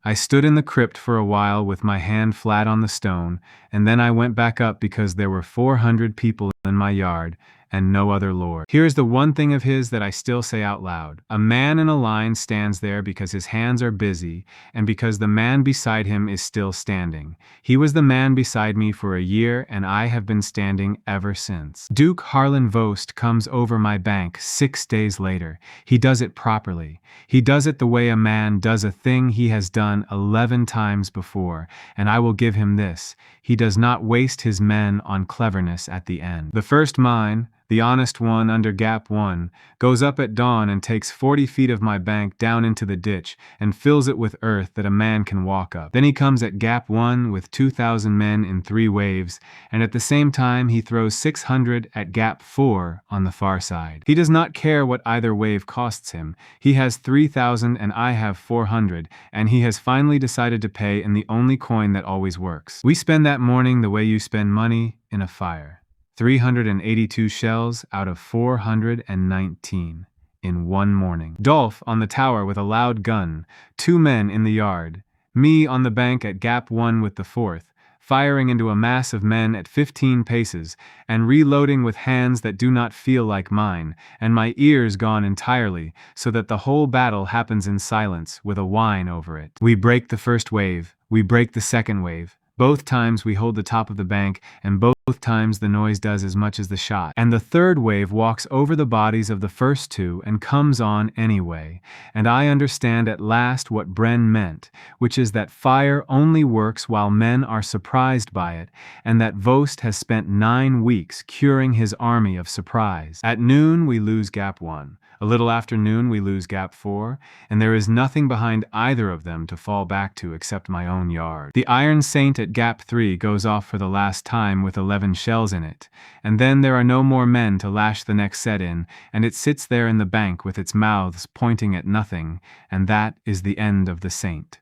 I stood in the crypt for a while with my hand flat on the stone, and then I went back up because there were 400 people in my yard, and no other lord. Here is the one thing of his that I still say out loud. A man in a line stands there because his hands are busy, and because the man beside him is still standing. He was the man beside me for a year, and I have been standing ever since. Duke Harlan Vost comes over my bank 6 days later. He does it properly. He does it the way a man does a thing he has done 11 times before, and I will give him this. He does not waste his men on cleverness at the end. The first mine, the honest one under Gap 1, goes up at dawn and takes 40 feet of my bank down into the ditch and fills it with earth that a man can walk up. Then he comes at Gap 1 with 2,000 men in 3 waves, and at the same time he throws 600 at Gap 4 on the far side. He does not care what either wave costs him. He has 3,000 and I have 400, and he has finally decided to pay in the only coin that always works. We spend that morning the way you spend money in a fire. 382 shells out of 419 in one morning. Dolph on the tower with a loud gun, 2 men in the yard, me on the bank at Gap 1 with the 4th, firing into a mass of men at 15 paces, and reloading with hands that do not feel like mine, and my ears gone entirely, so that the whole battle happens in silence with a whine over it. We break the first wave, we break the second wave. Both times we hold the top of the bank, and both times the noise does as much as the shot. And the third wave walks over the bodies of the first 2 and comes on anyway. And I understand at last what Bren meant, which is that fire only works while men are surprised by it, and that Vost has spent 9 weeks curing his army of surprise. At noon we lose Gap 1. A little after noon we lose Gap 4, and there is nothing behind either of them to fall back to except my own yard. The Iron Saint at Gap 3 goes off for the last time with 11 shells in it, and then there are no more men to lash the next set in, and it sits there in the bank with its mouths pointing at nothing, and that is the end of the Saint.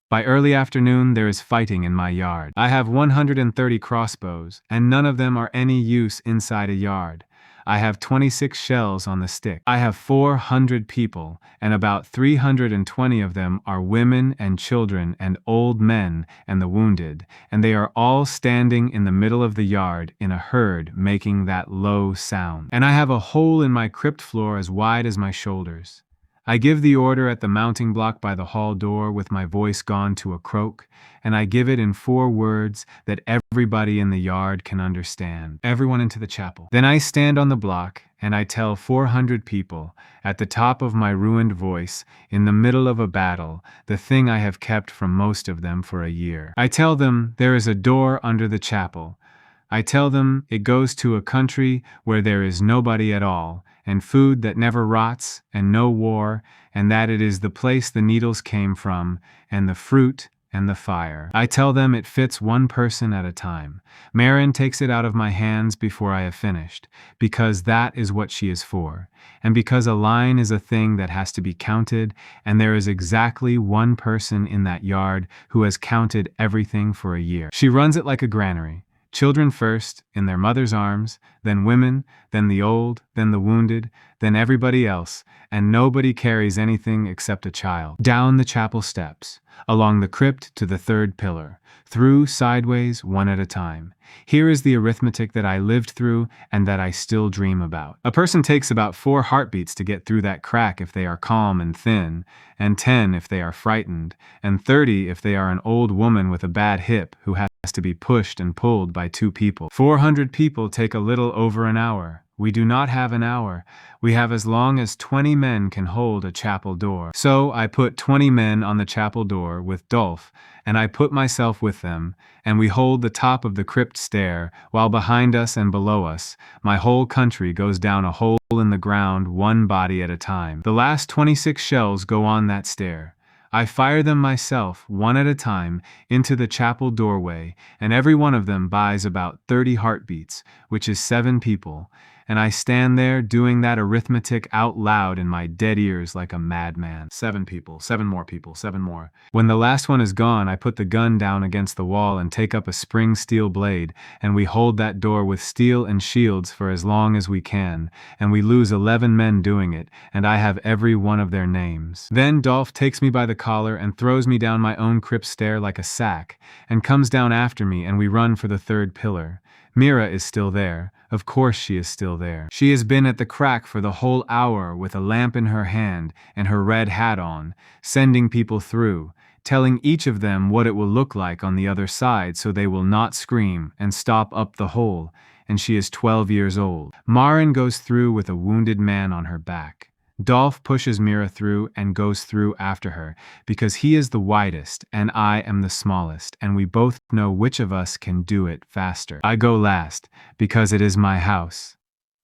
By early afternoon there is fighting in my yard. I have 130 crossbows, and none of them are any use inside a yard. I have 26 shells on the stick. I have 400 people, and about 320 of them are women and children and old men and the wounded, and they are all standing in the middle of the yard in a herd making that low sound. And I have a hole in my crypt floor as wide as my shoulders. I give the order at the mounting block by the hall door with my voice gone to a croak, and I give it in 4 words that everybody in the yard can understand. Everyone into the chapel. Then I stand on the block, and I tell 400 people, at the top of my ruined voice, in the middle of a battle, the thing I have kept from most of them for a year. I tell them there is a door under the chapel. I tell them it goes to a country where there is nobody at all, and food that never rots, and no war, and that it is the place the needles came from, and the fruit, and the fire. I tell them it fits one person at a time. Marin takes it out of my hands before I have finished, because that is what she is for, and because a line is a thing that has to be counted, and there is exactly one person in that yard who has counted everything for a year. She runs it like a granary. Children first, in their mother's arms, then women, then the old, then the wounded, then everybody else, and nobody carries anything except a child. Down the chapel steps, along the crypt to the 3rd pillar, through sideways one at a time. Here is the arithmetic that I lived through and that I still dream about. A person takes about 4 heartbeats to get through that crack if they are calm and thin, and 10 if they are frightened, and 30 if they are an old woman with a bad hip who has to be pushed and pulled by 2 people. 400 people take a little over an hour. We do not have an hour. We have as long as 20 men can hold a chapel door. So I put 20 men on the chapel door with Dolph, and I put myself with them, and we hold the top of the crypt stair, while behind us and below us, my whole country goes down a hole in the ground, one body at a time. The last 26 shells go on that stair. I fire them myself, one at a time, into the chapel doorway, and every one of them buys about 30 heartbeats, which is 7 people, and I stand there doing that arithmetic out loud in my dead ears like a madman. 7 people, 7 more people, 7 more. When the last one is gone, I put the gun down against the wall and take up a spring steel blade, and we hold that door with steel and shields for as long as we can, and we lose 11 men doing it, and I have every one of their names. Then Dolph takes me by the collar and throws me down my own crypt stair like a sack, and comes down after me, and we run for the 3rd pillar. Mira is still there. Of course she is still there. She has been at the crack for the whole hour with a lamp in her hand and her red hat on, sending people through, telling each of them what it will look like on the other side so they will not scream and stop up the hole, and she is 12 years old. Maren goes through with a wounded man on her back. Dolph pushes Mira through and goes through after her, because he is the widest and I am the smallest, and we both know which of us can do it faster. I go last, because it is my house.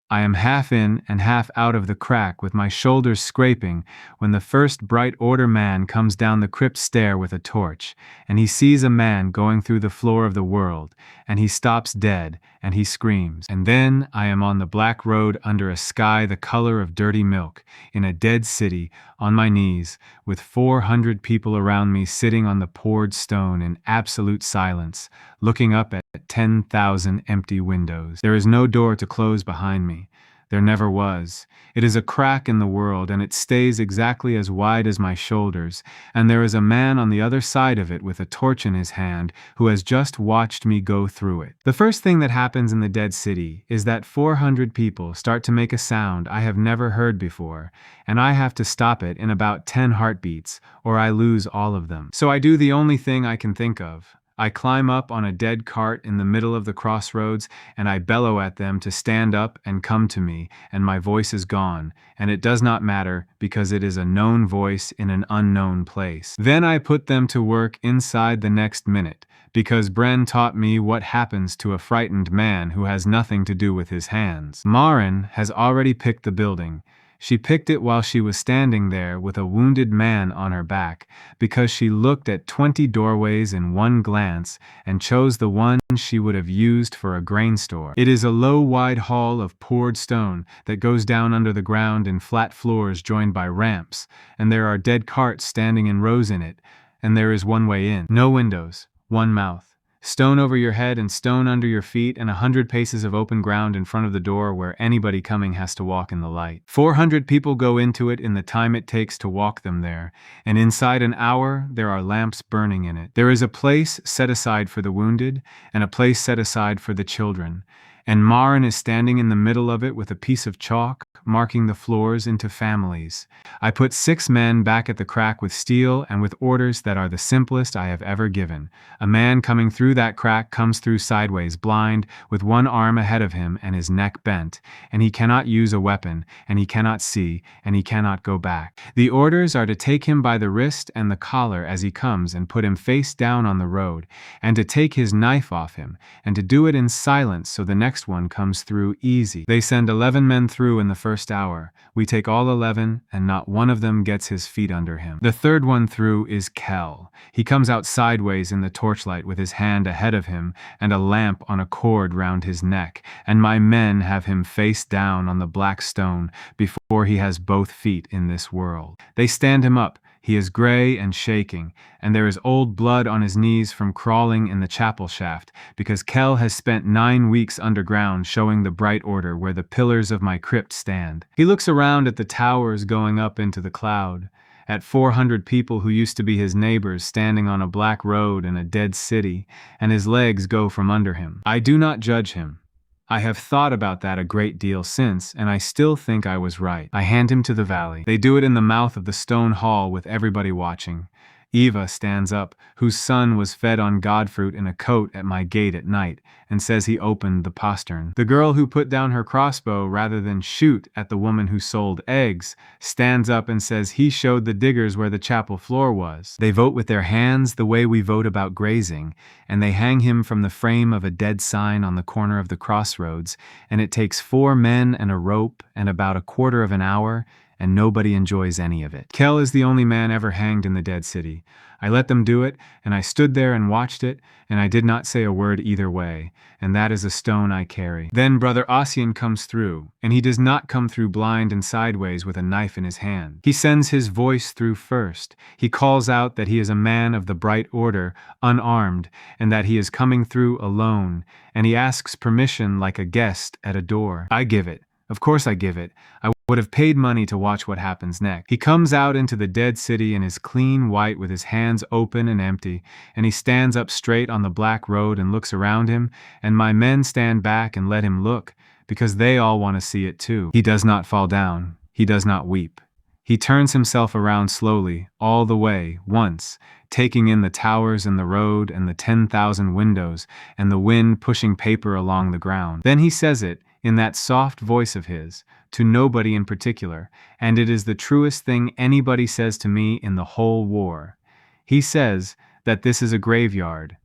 I am half in and half out of the crack with my shoulders scraping when the first Bright Order man comes down the crypt stair with a torch, and he sees a man going through the floor of the world, and he stops dead, and he screams. And then I am on the black road under a sky the color of dirty milk, in a dead city, on my knees, with 400 people around me sitting on the poured stone in absolute silence, looking up at 10,000 empty windows. There is no door to close behind me. There never was. It is a crack in the world, and it stays exactly as wide as my shoulders, and there is a man on the other side of it with a torch in his hand who has just watched me go through it. The first thing that happens in the dead city is that 400 people start to make a sound I have never heard before, and I have to stop it in about 10 heartbeats, or I lose all of them. So I do the only thing I can think of. I climb up on a dead cart in the middle of the crossroads, and I bellow at them to stand up and come to me, and my voice is gone, and it does not matter because it is a known voice in an unknown place. Then I put them to work inside the next minute, because Bren taught me what happens to a frightened man who has nothing to do with his hands. Maren has already picked the building. She picked it while she was standing there with a wounded man on her back, because she looked at 20 doorways in one glance and chose the one she would have used for a grain store. It is a low, wide hall of poured stone that goes down under the ground in flat floors joined by ramps, and there are dead carts standing in rows in it, and there is one way in. No windows, one mouth. Stone over your head and stone under your feet, and 100 paces of open ground in front of the door where anybody coming has to walk in the light. 400 people go into it in the time it takes to walk them there, and inside an hour there are lamps burning in it. There is a place set aside for the wounded, and a place set aside for the children, and Maren is standing in the middle of it with a piece of chalk, marking the floors into families. I put 6 men back at the crack with steel and with orders that are the simplest I have ever given. A man coming through that crack comes through sideways, blind, with one arm ahead of him and his neck bent, and he cannot use a weapon, and he cannot see, and he cannot go back. The orders are to take him by the wrist and the collar as he comes and put him face down on the road, and to take his knife off him, and to do it in silence so the next one comes through easy. They send 11 men through in the first hour. We take all 11, and not one of them gets his feet under him. The third one through is Kel. He comes out sideways in the torchlight with his hand ahead of him and a lamp on a cord round his neck, and my men have him face down on the black stone before he has both feet in this world. They stand him up. He is gray and shaking, and there is old blood on his knees from crawling in the chapel shaft, because Kel has spent 9 weeks underground showing the Bright Order where the pillars of my crypt stand. He looks around at the towers going up into the cloud, at 400 people who used to be his neighbors standing on a black road in a dead city, and his legs go from under him. I do not judge him. I have thought about that a great deal since, and I still think I was right. I hand him to the valley. They do it in the mouth of the stone hall with everybody watching. Eva stands up, whose son was fed on godfruit in a coat at my gate at night, and says he opened the postern. The girl who put down her crossbow rather than shoot at the woman who sold eggs stands up and says he showed the diggers where the chapel floor was. They vote with their hands the way we vote about grazing, and they hang him from the frame of a dead sign on the corner of the crossroads, and it takes 4 men and a rope and about a quarter of an hour, and nobody enjoys any of it. Kell is the only man ever hanged in the dead city. I let them do it, and I stood there and watched it, and I did not say a word either way, and that is a stone I carry. Then Brother Ossian comes through, and he does not come through blind and sideways with a knife in his hand. He sends his voice through first. He calls out that he is a man of the bright order, unarmed, and that he is coming through alone, and he asks permission like a guest at a door. I give it. Of course I give it. I would have paid money to watch what happens next. He comes out into the dead city and is clean white with his hands open and empty, and he stands up straight on the black road and looks around him, and my men stand back and let him look, because they all want to see it too. He does not fall down. He does not weep. He turns himself around slowly, all the way, once, taking in the towers and the road and the 10,000 windows and the wind pushing paper along the ground. Then he says it, in that soft voice of his, to nobody in particular, and it is the truest thing anybody says to me in the whole war. He says that this is a graveyard.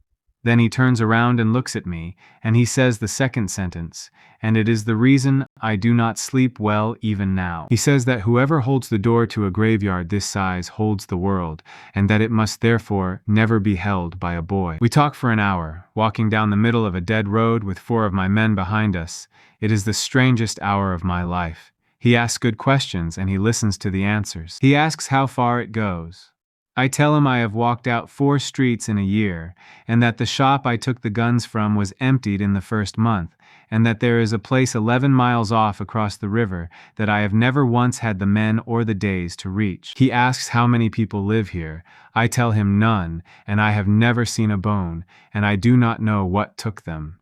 Then he turns around and looks at me, and he says the second sentence, and it is the reason I do not sleep well even now. He says that whoever holds the door to a graveyard this size holds the world, and that it must therefore never be held by a boy. We talk for an hour, walking down the middle of a dead road with 4 of my men behind us. It is the strangest hour of my life. He asks good questions, and he listens to the answers. He asks how far it goes. I tell him I have walked out 4 streets in a year, and that the shop I took the guns from was emptied in the first month, and that there is a place 11 miles off across the river that I have never once had the men or the days to reach. He asks how many people live here. I tell him none, and I have never seen a bone, and I do not know what took them.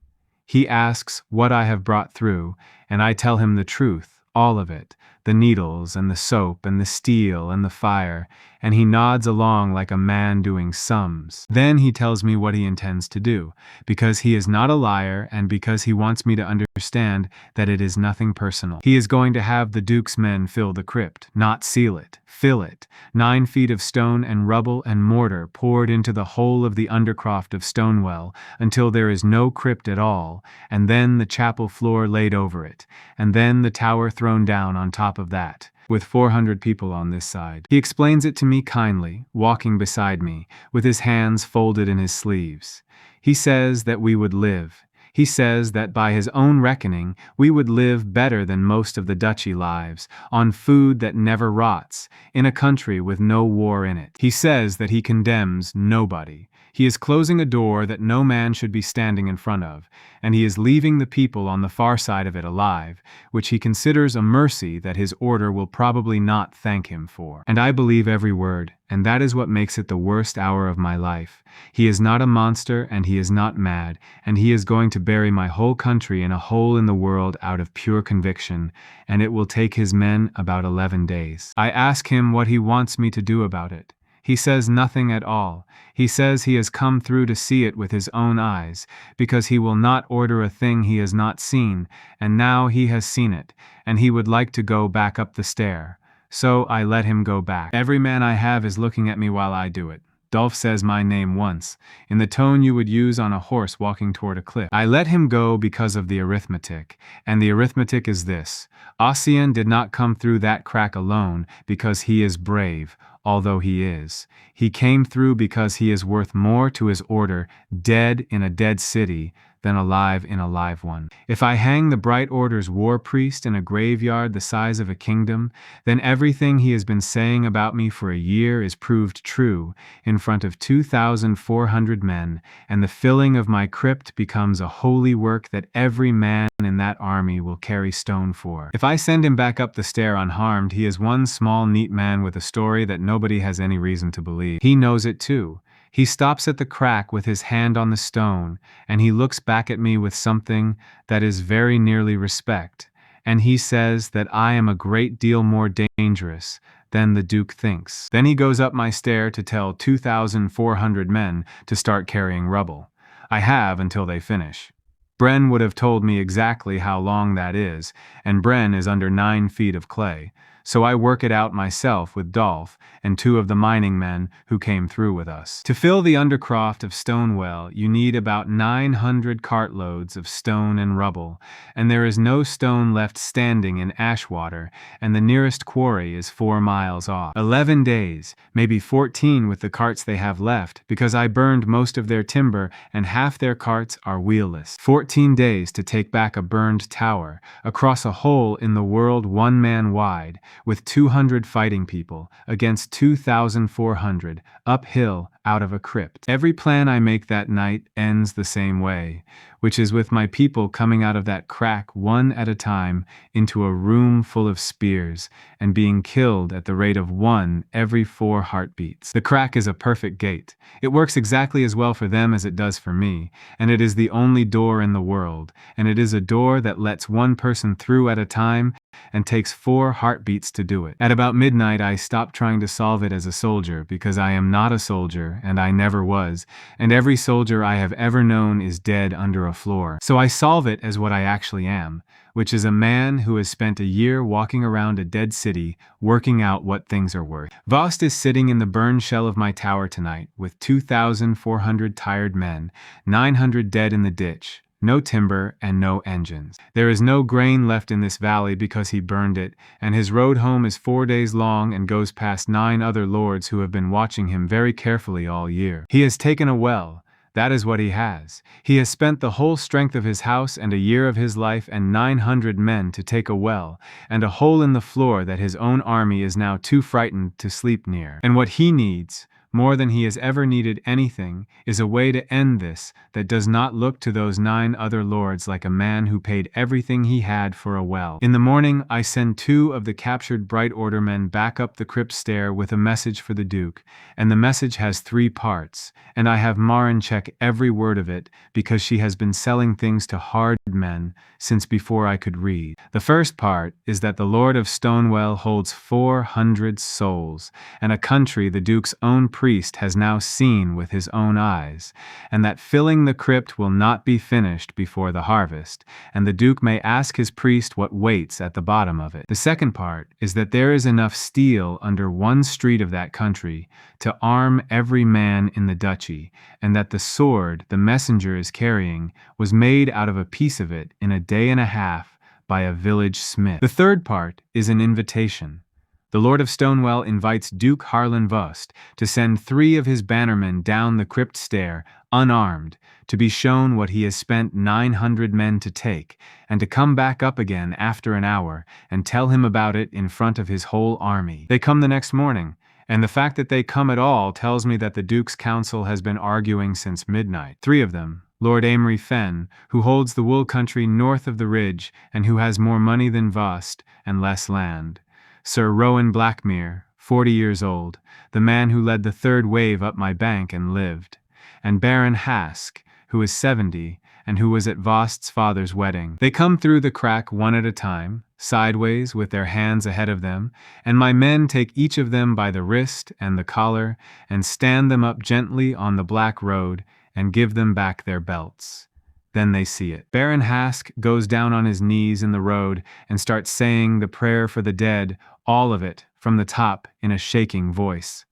He asks what I have brought through, and I tell him the truth, all of it, the needles and the soap and the steel and the fire, and he nods along like a man doing sums. Then he tells me what he intends to do, because he is not a liar and because he wants me to understand that it is nothing personal. He is going to have the Duke's men fill the crypt, not seal it, fill it. 9 feet of stone and rubble and mortar poured into the whole of the undercroft of Stonewell until there is no crypt at all, and then the chapel floor laid over it, and then the tower thrown down on top of that, with 400 people on this side. He explains it to me kindly, walking beside me, with his hands folded in his sleeves. He says that we would live. He says that by his own reckoning, we would live better than most of the duchy lives, on food that never rots, in a country with no war in it. He says that he condemns nobody. He is closing a door that no man should be standing in front of, and he is leaving the people on the far side of it alive, which he considers a mercy that his order will probably not thank him for. And I believe every word, and that is what makes it the worst hour of my life. He is not a monster, and he is not mad, and he is going to bury my whole country in a hole in the world out of pure conviction, and it will take his men about 11 days. I ask him what he wants me to do about it. He says nothing at all. He says he has come through to see it with his own eyes, because he will not order a thing he has not seen, and now he has seen it, and he would like to go back up the stair. So I let him go back. Every man I have is looking at me while I do it. Dolph says my name once, in the tone you would use on a horse walking toward a cliff. I let him go because of the arithmetic, and the arithmetic is this. Ossian did not come through that crack alone because he is brave, although he is. He came through because he is worth more to his order, dead in a dead city, than alive in a live one. If I hang the Bright Order's war priest in a graveyard the size of a kingdom, then everything he has been saying about me for a year is proved true in front of 2,400 men, and the filling of my crypt becomes a holy work that every man in that army will carry stone for. If I send him back up the stair unharmed, he is one small neat man with a story that nobody has any reason to believe. He knows it too. He stops at the crack with his hand on the stone, and he looks back at me with something that is very nearly respect, and he says that I am a great deal more dangerous than the Duke thinks. Then he goes up my stair to tell 2,400 men to start carrying rubble. I have until they finish. Bren would have told me exactly how long that is, and Bren is under 9 feet of clay, so I work it out myself with Dolph and 2 of the mining men who came through with us. To fill the undercroft of Stonewell, you need about 900 cartloads of stone and rubble, and there is no stone left standing in Ashwater, and the nearest quarry is 4 miles off. 11 days, maybe 14 with the carts they have left, because I burned most of their timber and half their carts are wheelless. 14 days to take back a burned tower, across a hole in the world 1 man wide, with 200 fighting people, against 2,400, uphill out of a crypt. Every plan I make that night ends the same way, which is with my people coming out of that crack one at a time into a room full of spears and being killed at the rate of 1 every 4 heartbeats. The crack is a perfect gate. It works exactly as well for them as it does for me, and it is the only door in the world, and it is a door that lets 1 person through at a time and takes 4 heartbeats to do it. At about midnight, I stop trying to solve it as a soldier because I am not a soldier and I never was, and every soldier I have ever known is dead under a floor. So I solve it as what I actually am, which is a man who has spent a year walking around a dead city working out what things are worth. Vost is sitting in the burned shell of my tower tonight with 2,400 tired men, 900 dead in the ditch. No timber and no engines. There is no grain left in this valley because he burned it, and his road home is 4 days long and goes past 9 other lords who have been watching him very carefully all year. He has taken a well. That is what he has. He has spent the whole strength of his house and a year of his life and 900 men to take a well, and a hole in the floor that his own army is now too frightened to sleep near. And what he needs, more than he has ever needed anything, is a way to end this that does not look to those 9 other lords like a man who paid everything he had for a well. In the morning, I send 2 of the captured Bright Order men back up the crypt stair with a message for the Duke, and the message has 3 parts, and I have Marin check every word of it because she has been selling things to hard men since before I could read. The first part is that the Lord of Stonewell holds 400 souls, and a country the Duke's own priest has now seen with his own eyes, and that filling the crypt will not be finished before the harvest, and the Duke may ask his priest what waits at the bottom of it. The second part is that there is enough steel under 1 street of that country to arm every man in the duchy, and that the sword the messenger is carrying was made out of a piece of it in a day and a half by a village smith. The third part is an invitation. The Lord of Stonewell invites Duke Harlan Vost to send 3 of his bannermen down the crypt stair, unarmed, to be shown what he has spent 900 men to take, and to come back up again after an hour and tell him about it in front of his whole army. They come the next morning, and the fact that they come at all tells me that the Duke's council has been arguing since midnight. 3 of them, Lord Amory Fenn, who holds the wool country north of the ridge and who has more money than Vost and less land. Sir Rowan Blackmere, 40 years old, the man who led the 3rd wave up my bank and lived, and Baron Hask, who is 70 and who was at Vost's father's wedding. They come through the crack one at a time, sideways with their hands ahead of them, and my men take each of them by the wrist and the collar and stand them up gently on the black road and give them back their belts. Then they see it. Baron Hask goes down on his knees in the road and starts saying the prayer for the dead, all of it, from the top, in a shaking voice.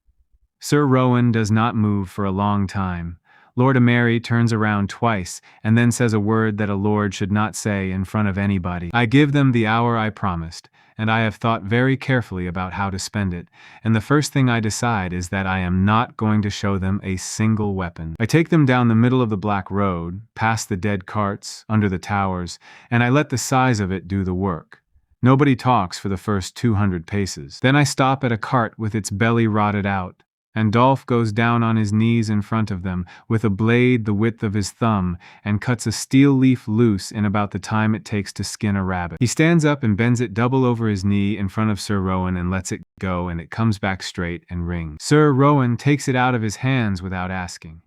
Sir Rowan does not move for a long time. Lord Amery turns around twice and then says a word that a lord should not say in front of anybody. I give them the hour I promised, and I have thought very carefully about how to spend it, and the first thing I decide is that I am not going to show them a single weapon. I take them down the middle of the black road, past the dead carts, under the towers, and I let the size of it do the work. Nobody talks for the first 200 paces. Then I stop at a cart with its belly rotted out, and Dolph goes down on his knees in front of them with a blade the width of his thumb and cuts a steel leaf loose in about the time it takes to skin a rabbit. He stands up and bends it double over his knee in front of Sir Rowan and lets it go, and it comes back straight and rings. Sir Rowan takes it out of his hands without asking.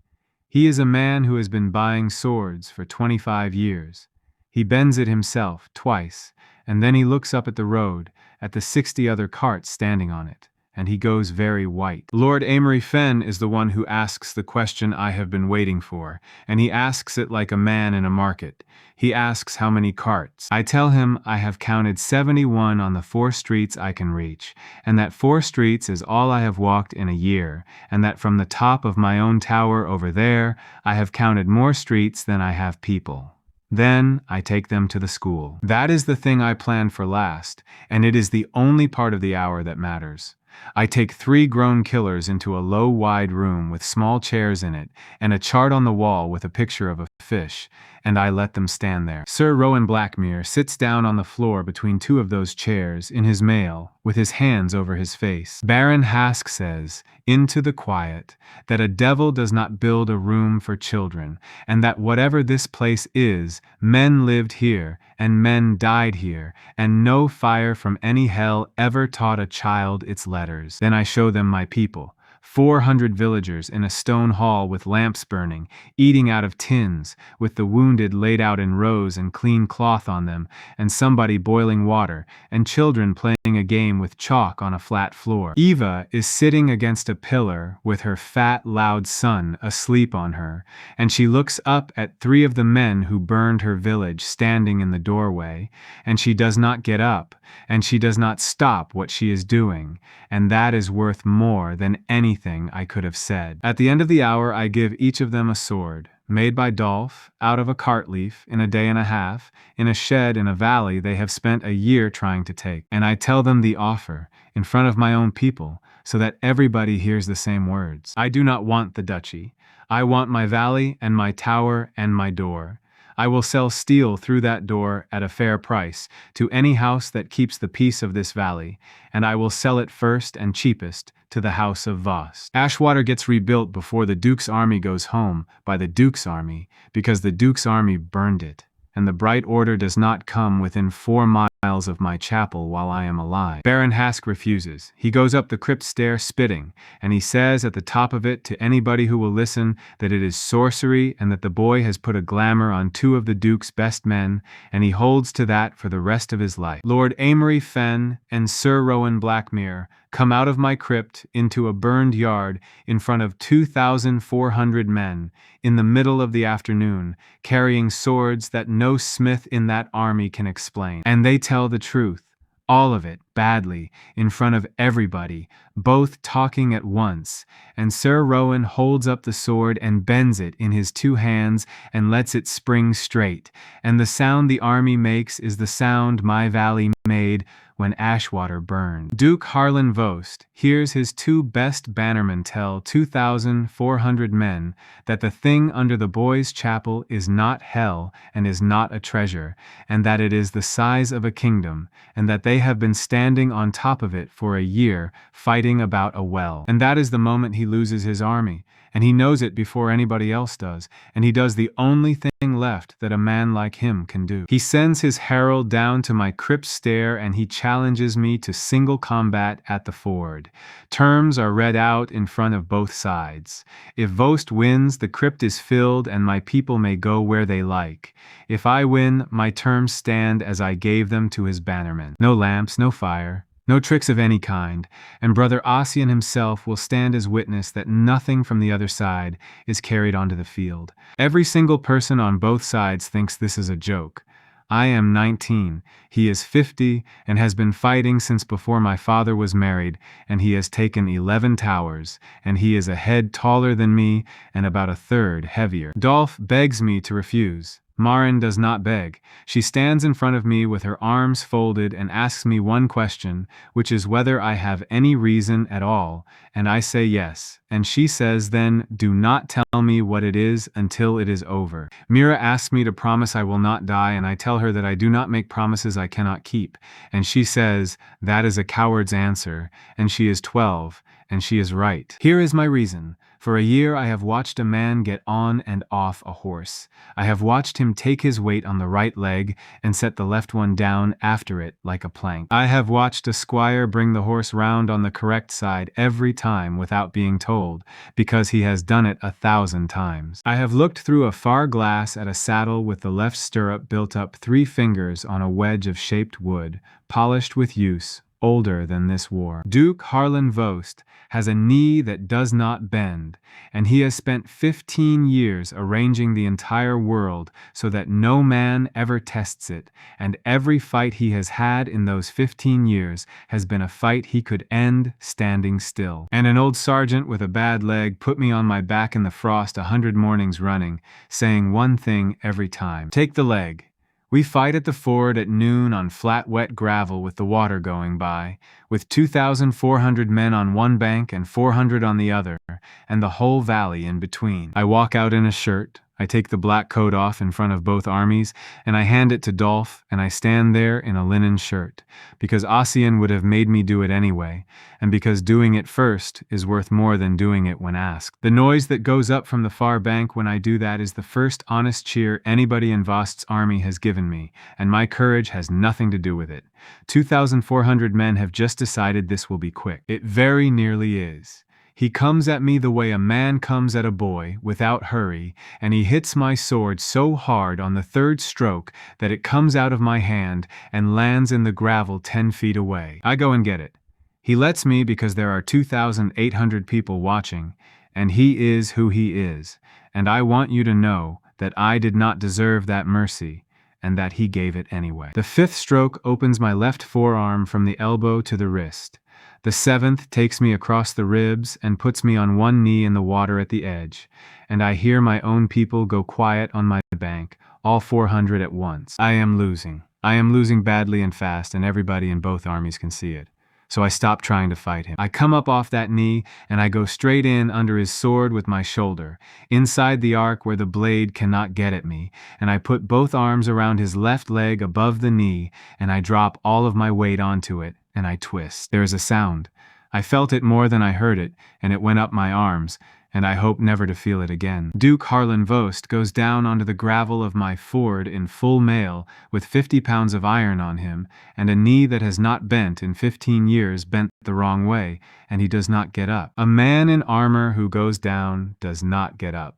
He is a man who has been buying swords for 25 years. He bends it himself twice, and then he looks up at the road, at the 60 other carts standing on it, and he goes very white. Lord Amory Fen is the one who asks the question I have been waiting for, and he asks it like a man in a market. He asks how many carts. I tell him I have counted 71 on the 4 streets I can reach, and that 4 streets is all I have walked in a year, and that from the top of my own tower over there, I have counted more streets than I have people. Then I take them to the school. That is the thing I planned for last, and it is the only part of the hour that matters. I take 3 grown killers into a low, wide room with small chairs in it, and a chart on the wall with a picture of a fish, and I let them stand there. Sir Rowan Blackmere sits down on the floor between 2 of those chairs, in his mail, with his hands over his face. Baron Hask says, into the quiet, that a devil does not build a room for children, and that whatever this place is, men lived here, and men died here, and no fire from any hell ever taught a child its letters. Then I show them my people. 400 villagers in a stone hall with lamps burning, eating out of tins, with the wounded laid out in rows and clean cloth on them, and somebody boiling water, and children playing a game with chalk on a flat floor. Eva is sitting against a pillar with her fat, loud son asleep on her, and she looks up at 3 of the men who burned her village standing in the doorway, and she does not get up, and she does not stop what she is doing, and that is worth more than anything I could have said. At the end of the hour I give each of them a sword, made by Dolph, out of a cart leaf, in a day and a half, in a shed in a valley they have spent a year trying to take. And I tell them the offer, in front of my own people, so that everybody hears the same words. I do not want the duchy. I want my valley and my tower and my door. I will sell steel through that door at a fair price to any house that keeps the peace of this valley, and I will sell it first and cheapest to the house of Voss. Ashwater gets rebuilt before the Duke's army goes home by the Duke's army, because the Duke's army burned it, and the Bright Order does not come within 4 miles of my chapel while I am alive. Baron Hask refuses. He goes up the crypt stair spitting, and he says at the top of it to anybody who will listen that it is sorcery and that the boy has put a glamour on 2 of the Duke's best men, and he holds to that for the rest of his life. Lord Amory Fen and Sir Rowan Blackmere come out of my crypt into a burned yard in front of 2,400 men in the middle of the afternoon, carrying swords that no smith in that army can explain. And they tell the truth, all of it, badly, in front of everybody, both talking at once, and Sir Rowan holds up the sword and bends it in his 2 hands and lets it spring straight, and the sound the army makes is the sound my valley made when Ashwater burned. Duke Harlan Vost hears his 2 best bannermen tell 2,400 men that the thing under the boys' chapel is not hell and is not a treasure, and that it is the size of a kingdom, and that they have been standing on top of it for a year, fighting about a well. And that is the moment he loses his army, and he knows it before anybody else does, and he does the only thing left that a man like him can do. He sends his herald down to my crypt stair, and he challenges me to single combat at the ford. Terms are read out in front of both sides. If Vost wins, the crypt is filled and my people may go where they like. If I win, my terms stand as I gave them to his bannermen. No lamps, no fire, no tricks of any kind, and Brother Ossian himself will stand as witness that nothing from the other side is carried onto the field. Every single person on both sides thinks this is a joke. I am 19, he is 50, and has been fighting since before my father was married, and he has taken 11 towers, and he is a head taller than me and about a third heavier. Dolph begs me to refuse. Marin does not beg. She stands in front of me with her arms folded and asks me one question, which is whether I have any reason at all, and I say yes. And she says, then, do not tell me what it is until it is over. Mira asks me to promise I will not die, and I tell her that I do not make promises I cannot keep. And she says, that is a coward's answer, and she is 12, and she is right. Here is my reason. For a year I have watched a man get on and off a horse. I have watched him take his weight on the right leg and set the left one down after it like a plank. I have watched a squire bring the horse round on the correct side every time without being told, because he has done it 1,000 times. I have looked through a far glass at a saddle with the left stirrup built up 3 fingers on a wedge of shaped wood, polished with use, older than this war. Duke Harlan Vost has a knee that does not bend, and he has spent 15 years arranging the entire world so that no man ever tests it, and every fight he has had in those 15 years has been a fight he could end standing still. And an old sergeant with a bad leg put me on my back in the frost 100 mornings running, saying one thing every time: take the leg. We fight at the ford at noon on flat wet gravel with the water going by, with 2,400 men on one bank and 400 on the other, and the whole valley in between. I walk out in a shirt, I take the black coat off in front of both armies, and I hand it to Dolph, and I stand there in a linen shirt, because Ossian would have made me do it anyway, and because doing it first is worth more than doing it when asked. The noise that goes up from the far bank when I do that is the first honest cheer anybody in Vost's army has given me, and my courage has nothing to do with it. 2,400 men have just decided this will be quick. It very nearly is. He comes at me the way a man comes at a boy, without hurry, and he hits my sword so hard on the third stroke that it comes out of my hand and lands in the gravel 10 feet away. I go and get it. He lets me because there are 2,800 people watching, and he is who he is, and I want you to know that I did not deserve that mercy, and that he gave it anyway. The fifth stroke opens my left forearm from the elbow to the wrist. The seventh takes me across the ribs and puts me on one knee in the water at the edge, and I hear my own people go quiet on my bank, all 400 at once. I am losing. I am losing badly and fast, and everybody in both armies can see it. So I stop trying to fight him. I come up off that knee, and I go straight in under his sword with my shoulder, inside the arc where the blade cannot get at me, and I put both arms around his left leg above the knee, and I drop all of my weight onto it, and I twist. There is a sound. I felt it more than I heard it, and it went up my arms, and I hope never to feel it again. Duke Harlan Vost goes down onto the gravel of my ford in full mail with 50 pounds of iron on him, and a knee that has not bent in 15 years bent the wrong way, and he does not get up. A man in armor who goes down does not get up.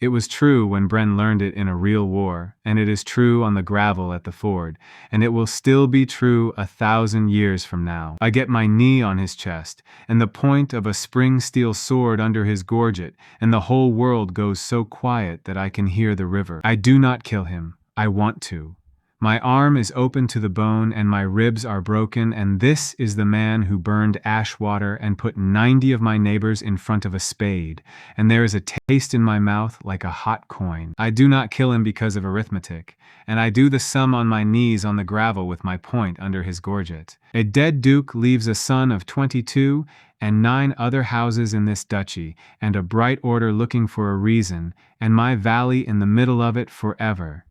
It was true when Bren learned it in a real war, and it is true on the gravel at the ford, and it will still be true 1,000 years from now. I get my knee on his chest, and the point of a spring steel sword under his gorget, and the whole world goes so quiet that I can hear the river. I do not kill him. I want to. My arm is open to the bone and my ribs are broken, and this is the man who burned Ashwater and put 90 of my neighbors in front of a spade, and there is a taste in my mouth like a hot coin. I do not kill him because of arithmetic, and I do the sum on my knees on the gravel with my point under his gorget. A dead duke leaves a son of 22 and 9 other houses in this duchy, and a bright order looking for a reason, and my valley in the middle of it forever.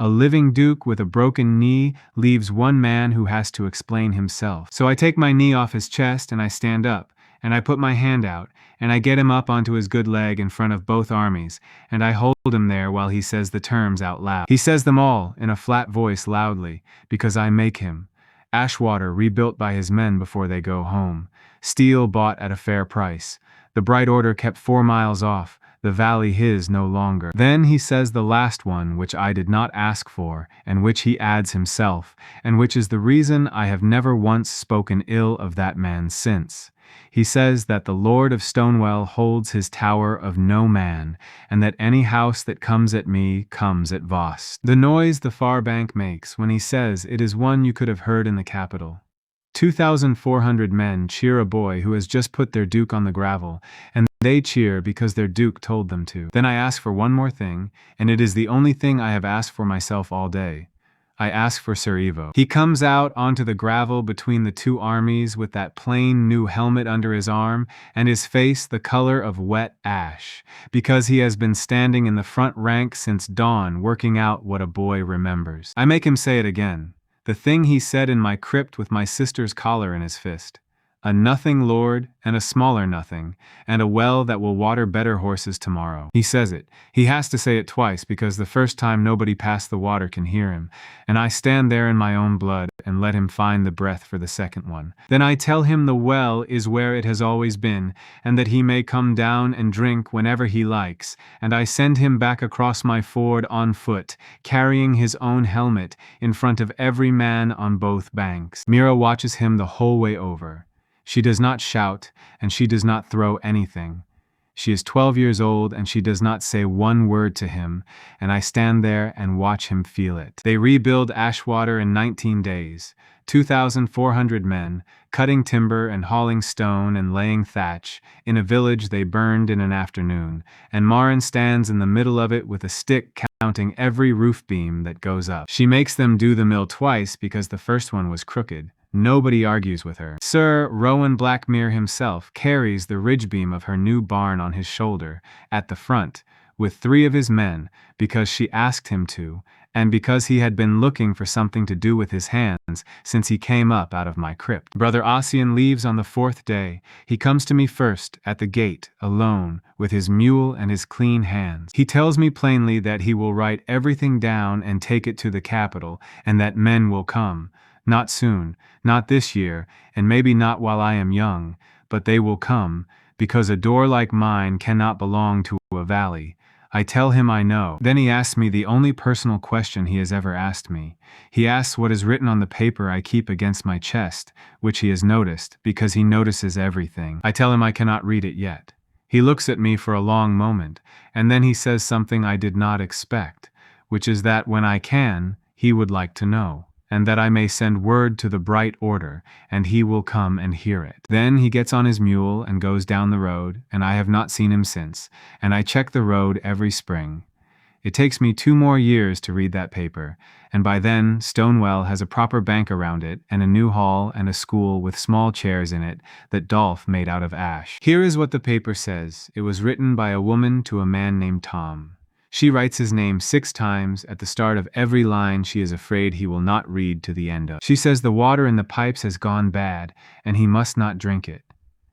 A living duke with a broken knee leaves one man who has to explain himself. So I take my knee off his chest and I stand up, and I put my hand out, and I get him up onto his good leg in front of both armies, and I hold him there while he says the terms out loud. He says them all in a flat voice loudly, because I make him. Ashwater rebuilt by his men before they go home. Steel bought at a fair price. The bright order kept 4 miles off. The valley his no longer. Then he says the last one which I did not ask for, and which he adds himself, and which is the reason I have never once spoken ill of that man since. He says that the Lord of Stonewell holds his tower of no man, and that any house that comes at me comes at Vost. The noise the far bank makes when he says it is one you could have heard in the capital. 2,400 men cheer a boy who has just put their duke on the gravel, and they cheer because their duke told them to. Then I ask for one more thing, and it is the only thing I have asked for myself all day. I ask for Sir Ivo. He comes out onto the gravel between the two armies with that plain new helmet under his arm, and his face the color of wet ash, because he has been standing in the front rank since dawn working out what a boy remembers. I make him say it again. The thing he said in my crypt with my sister's collar in his fist. a nothing lord and a smaller nothing, and a well that will water better horses tomorrow. He says it. He has to say it twice because the first time nobody past the water can hear him, and I stand there in my own blood and let him find the breath for the second one. Then I tell him the well is where it has always been, and that he may come down and drink whenever he likes, and I send him back across my ford on foot, carrying his own helmet, in front of every man on both banks. Mira watches him the whole way over. She does not shout, and she does not throw anything. She is 12 years old, and she does not say one word to him, and I stand there and watch him feel it. They rebuild Ashwater in 19 days. 2,400 men, cutting timber and hauling stone and laying thatch, in a village they burned in an afternoon, and Marin stands in the middle of it with a stick counting every roof beam that goes up. She makes them do the mill twice because the first one was crooked. Nobody argues with her. Sir Rowan Blackmere himself carries the ridge beam of her new barn on his shoulder, at the front, with 3 of his men, because she asked him to, and because he had been looking for something to do with his hands since he came up out of my crypt. Brother Ossian leaves on the 4th day. He comes to me first, at the gate, alone, with his mule and his clean hands. He tells me plainly that he will write everything down and take it to the capital, and that men will come. Not soon, not this year, and maybe not while I am young, but they will come, because a door like mine cannot belong to a valley. I tell him I know. Then he asks me the only personal question he has ever asked me. He asks what is written on the paper I keep against my chest, which he has noticed, because he notices everything. I tell him I cannot read it yet. He looks at me for a long moment, and then he says something I did not expect, which is that when I can, he would like to know, and that I may send word to the Bright Order, and he will come and hear it. Then he gets on his mule and goes down the road, and I have not seen him since, and I check the road every spring. It takes me 2 more years to read that paper, and by then Stonewell has a proper bank around it, and a new hall and a school with small chairs in it that Dolph made out of ash. Here is what the paper says. It was written by a woman to a man named Tom. She writes his name 6 times at the start of every line she is afraid he will not read to the end of. She says the water in the pipes has gone bad, and he must not drink it.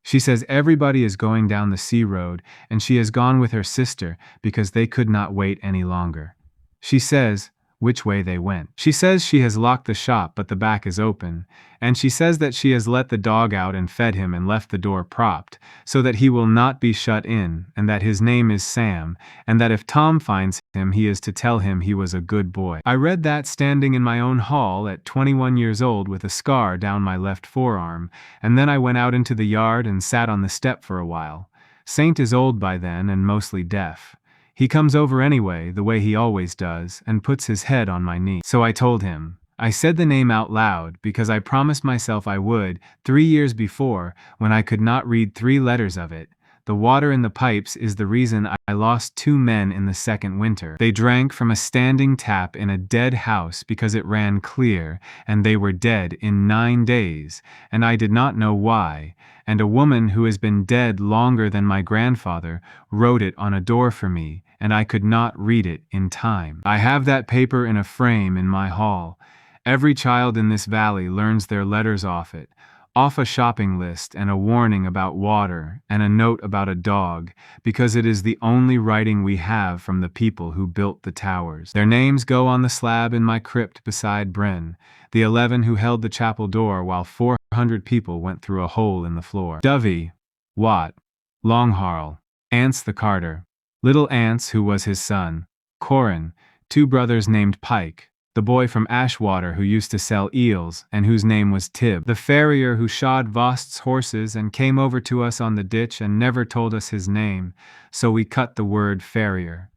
She says everybody is going down the sea road, and she has gone with her sister because they could not wait any longer. She says which way they went. She says she has locked the shop but the back is open, and she says that she has let the dog out and fed him and left the door propped, so that he will not be shut in, and that his name is Sam, and that if Tom finds him he is to tell him he was a good boy. I read that standing in my own hall at 21 years old with a scar down my left forearm, and then I went out into the yard and sat on the step for a while. Saint is old by then and mostly deaf. He comes over anyway, the way he always does, and puts his head on my knee. So I told him. I said the name out loud because I promised myself I would, 3 years before, when I could not read 3 letters of it. The water in the pipes is the reason I lost 2 men in the second winter. They drank from a standing tap in a dead house because it ran clear, and they were dead in 9 days, and I did not know why. And a woman who has been dead longer than my grandfather wrote it on a door for me, and I could not read it in time. I have that paper in a frame in my hall. Every child in this valley learns their letters off it, off a shopping list and a warning about water and a note about a dog, because it is the only writing we have from the people who built the towers. Their names go on the slab in my crypt beside Bren, the 11 who held the chapel door while 400 people went through a hole in the floor. Dovey, Watt, Longharl, Ance the carter, Little Ance who was his son, Corin, 2 brothers named Pike, the boy from Ashwater who used to sell eels and whose name was Tib, the farrier who shod Vost's horses and came over to us on the ditch and never told us his name, so we cut the word farrier,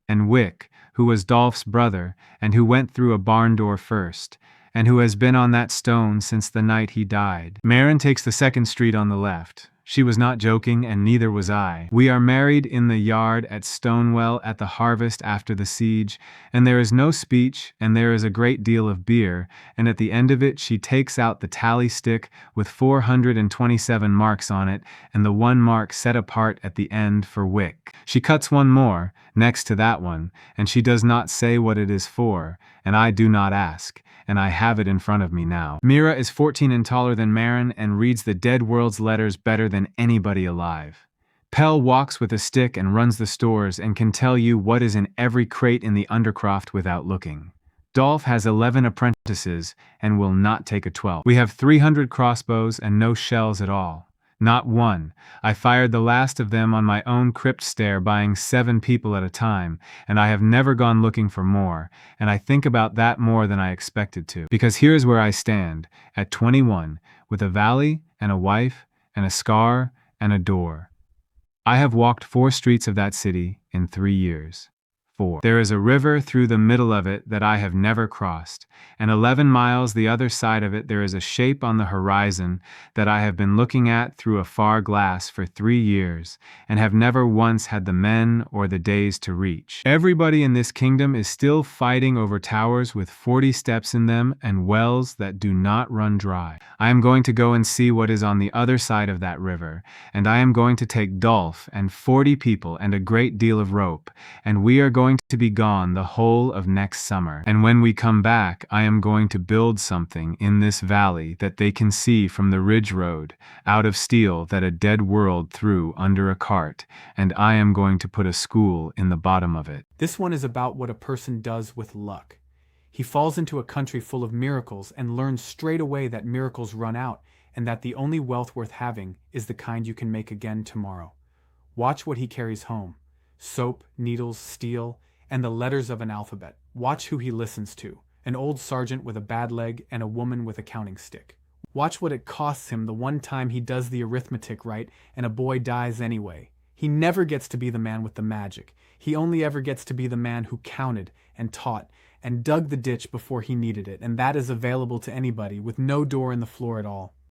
and Wick, who was Dolph's brother and who went through a barn door first, and who has been on that stone since the night he died. Marin takes the 2nd street on the left. She was not joking, and neither was I. We are married in the yard at Stonewell at the harvest after the siege, and there is no speech, and there is a great deal of beer, and at the end of it she takes out the tally stick with 427 marks on it, and the 1 mark set apart at the end for wick. She cuts one more, next to that one, and she does not say what it is for, and I do not ask, and I have it in front of me now. Mira is 14 and taller than Marin and reads the dead world's letters better than anybody alive. Pell walks with a stick and runs the stores and can tell you what is in every crate in the Undercroft without looking. Dolph has 11 apprentices and will not take a 12th. We have 300 crossbows and no shells at all. Not one. I fired the last of them on my own crypt stair, buying 7 people at a time, and I have never gone looking for more, and I think about that more than I expected to. Because here's where I stand, at 21, with a valley, and a wife, and a scar, and a door. I have walked 4 streets of that city in 3 years. 4. There is a river through the middle of it that I have never crossed, and 11 miles the other side of it there is a shape on the horizon that I have been looking at through a far glass for 3 years, and have never once had the men or the days to reach. Everybody in this kingdom is still fighting over towers with 40 steps in them and wells that do not run dry. I am going to go and see what is on the other side of that river, and I am going to take Dolph and 40 people and a great deal of rope, and we are going to be gone the whole of next summer. And when we come back, I am going to build something in this valley that they can see from the ridge road, out of steel that a dead world threw under a cart, and I am going to put a school in the bottom of it. This one is about what a person does with luck. He falls into a country full of miracles and learns straight away that miracles run out, and that the only wealth worth having is the kind you can make again tomorrow. Watch what he carries home. Soap, needles, steel, and the letters of an alphabet. Watch who he listens to. An old sergeant with a bad leg and a woman with a counting stick. Watch what it costs him the one time he does the arithmetic right and a boy dies anyway. He never gets to be the man with the magic. He only ever gets to be the man who counted and taught and dug the ditch before he needed it, and that is available to anybody with no door in the floor at all.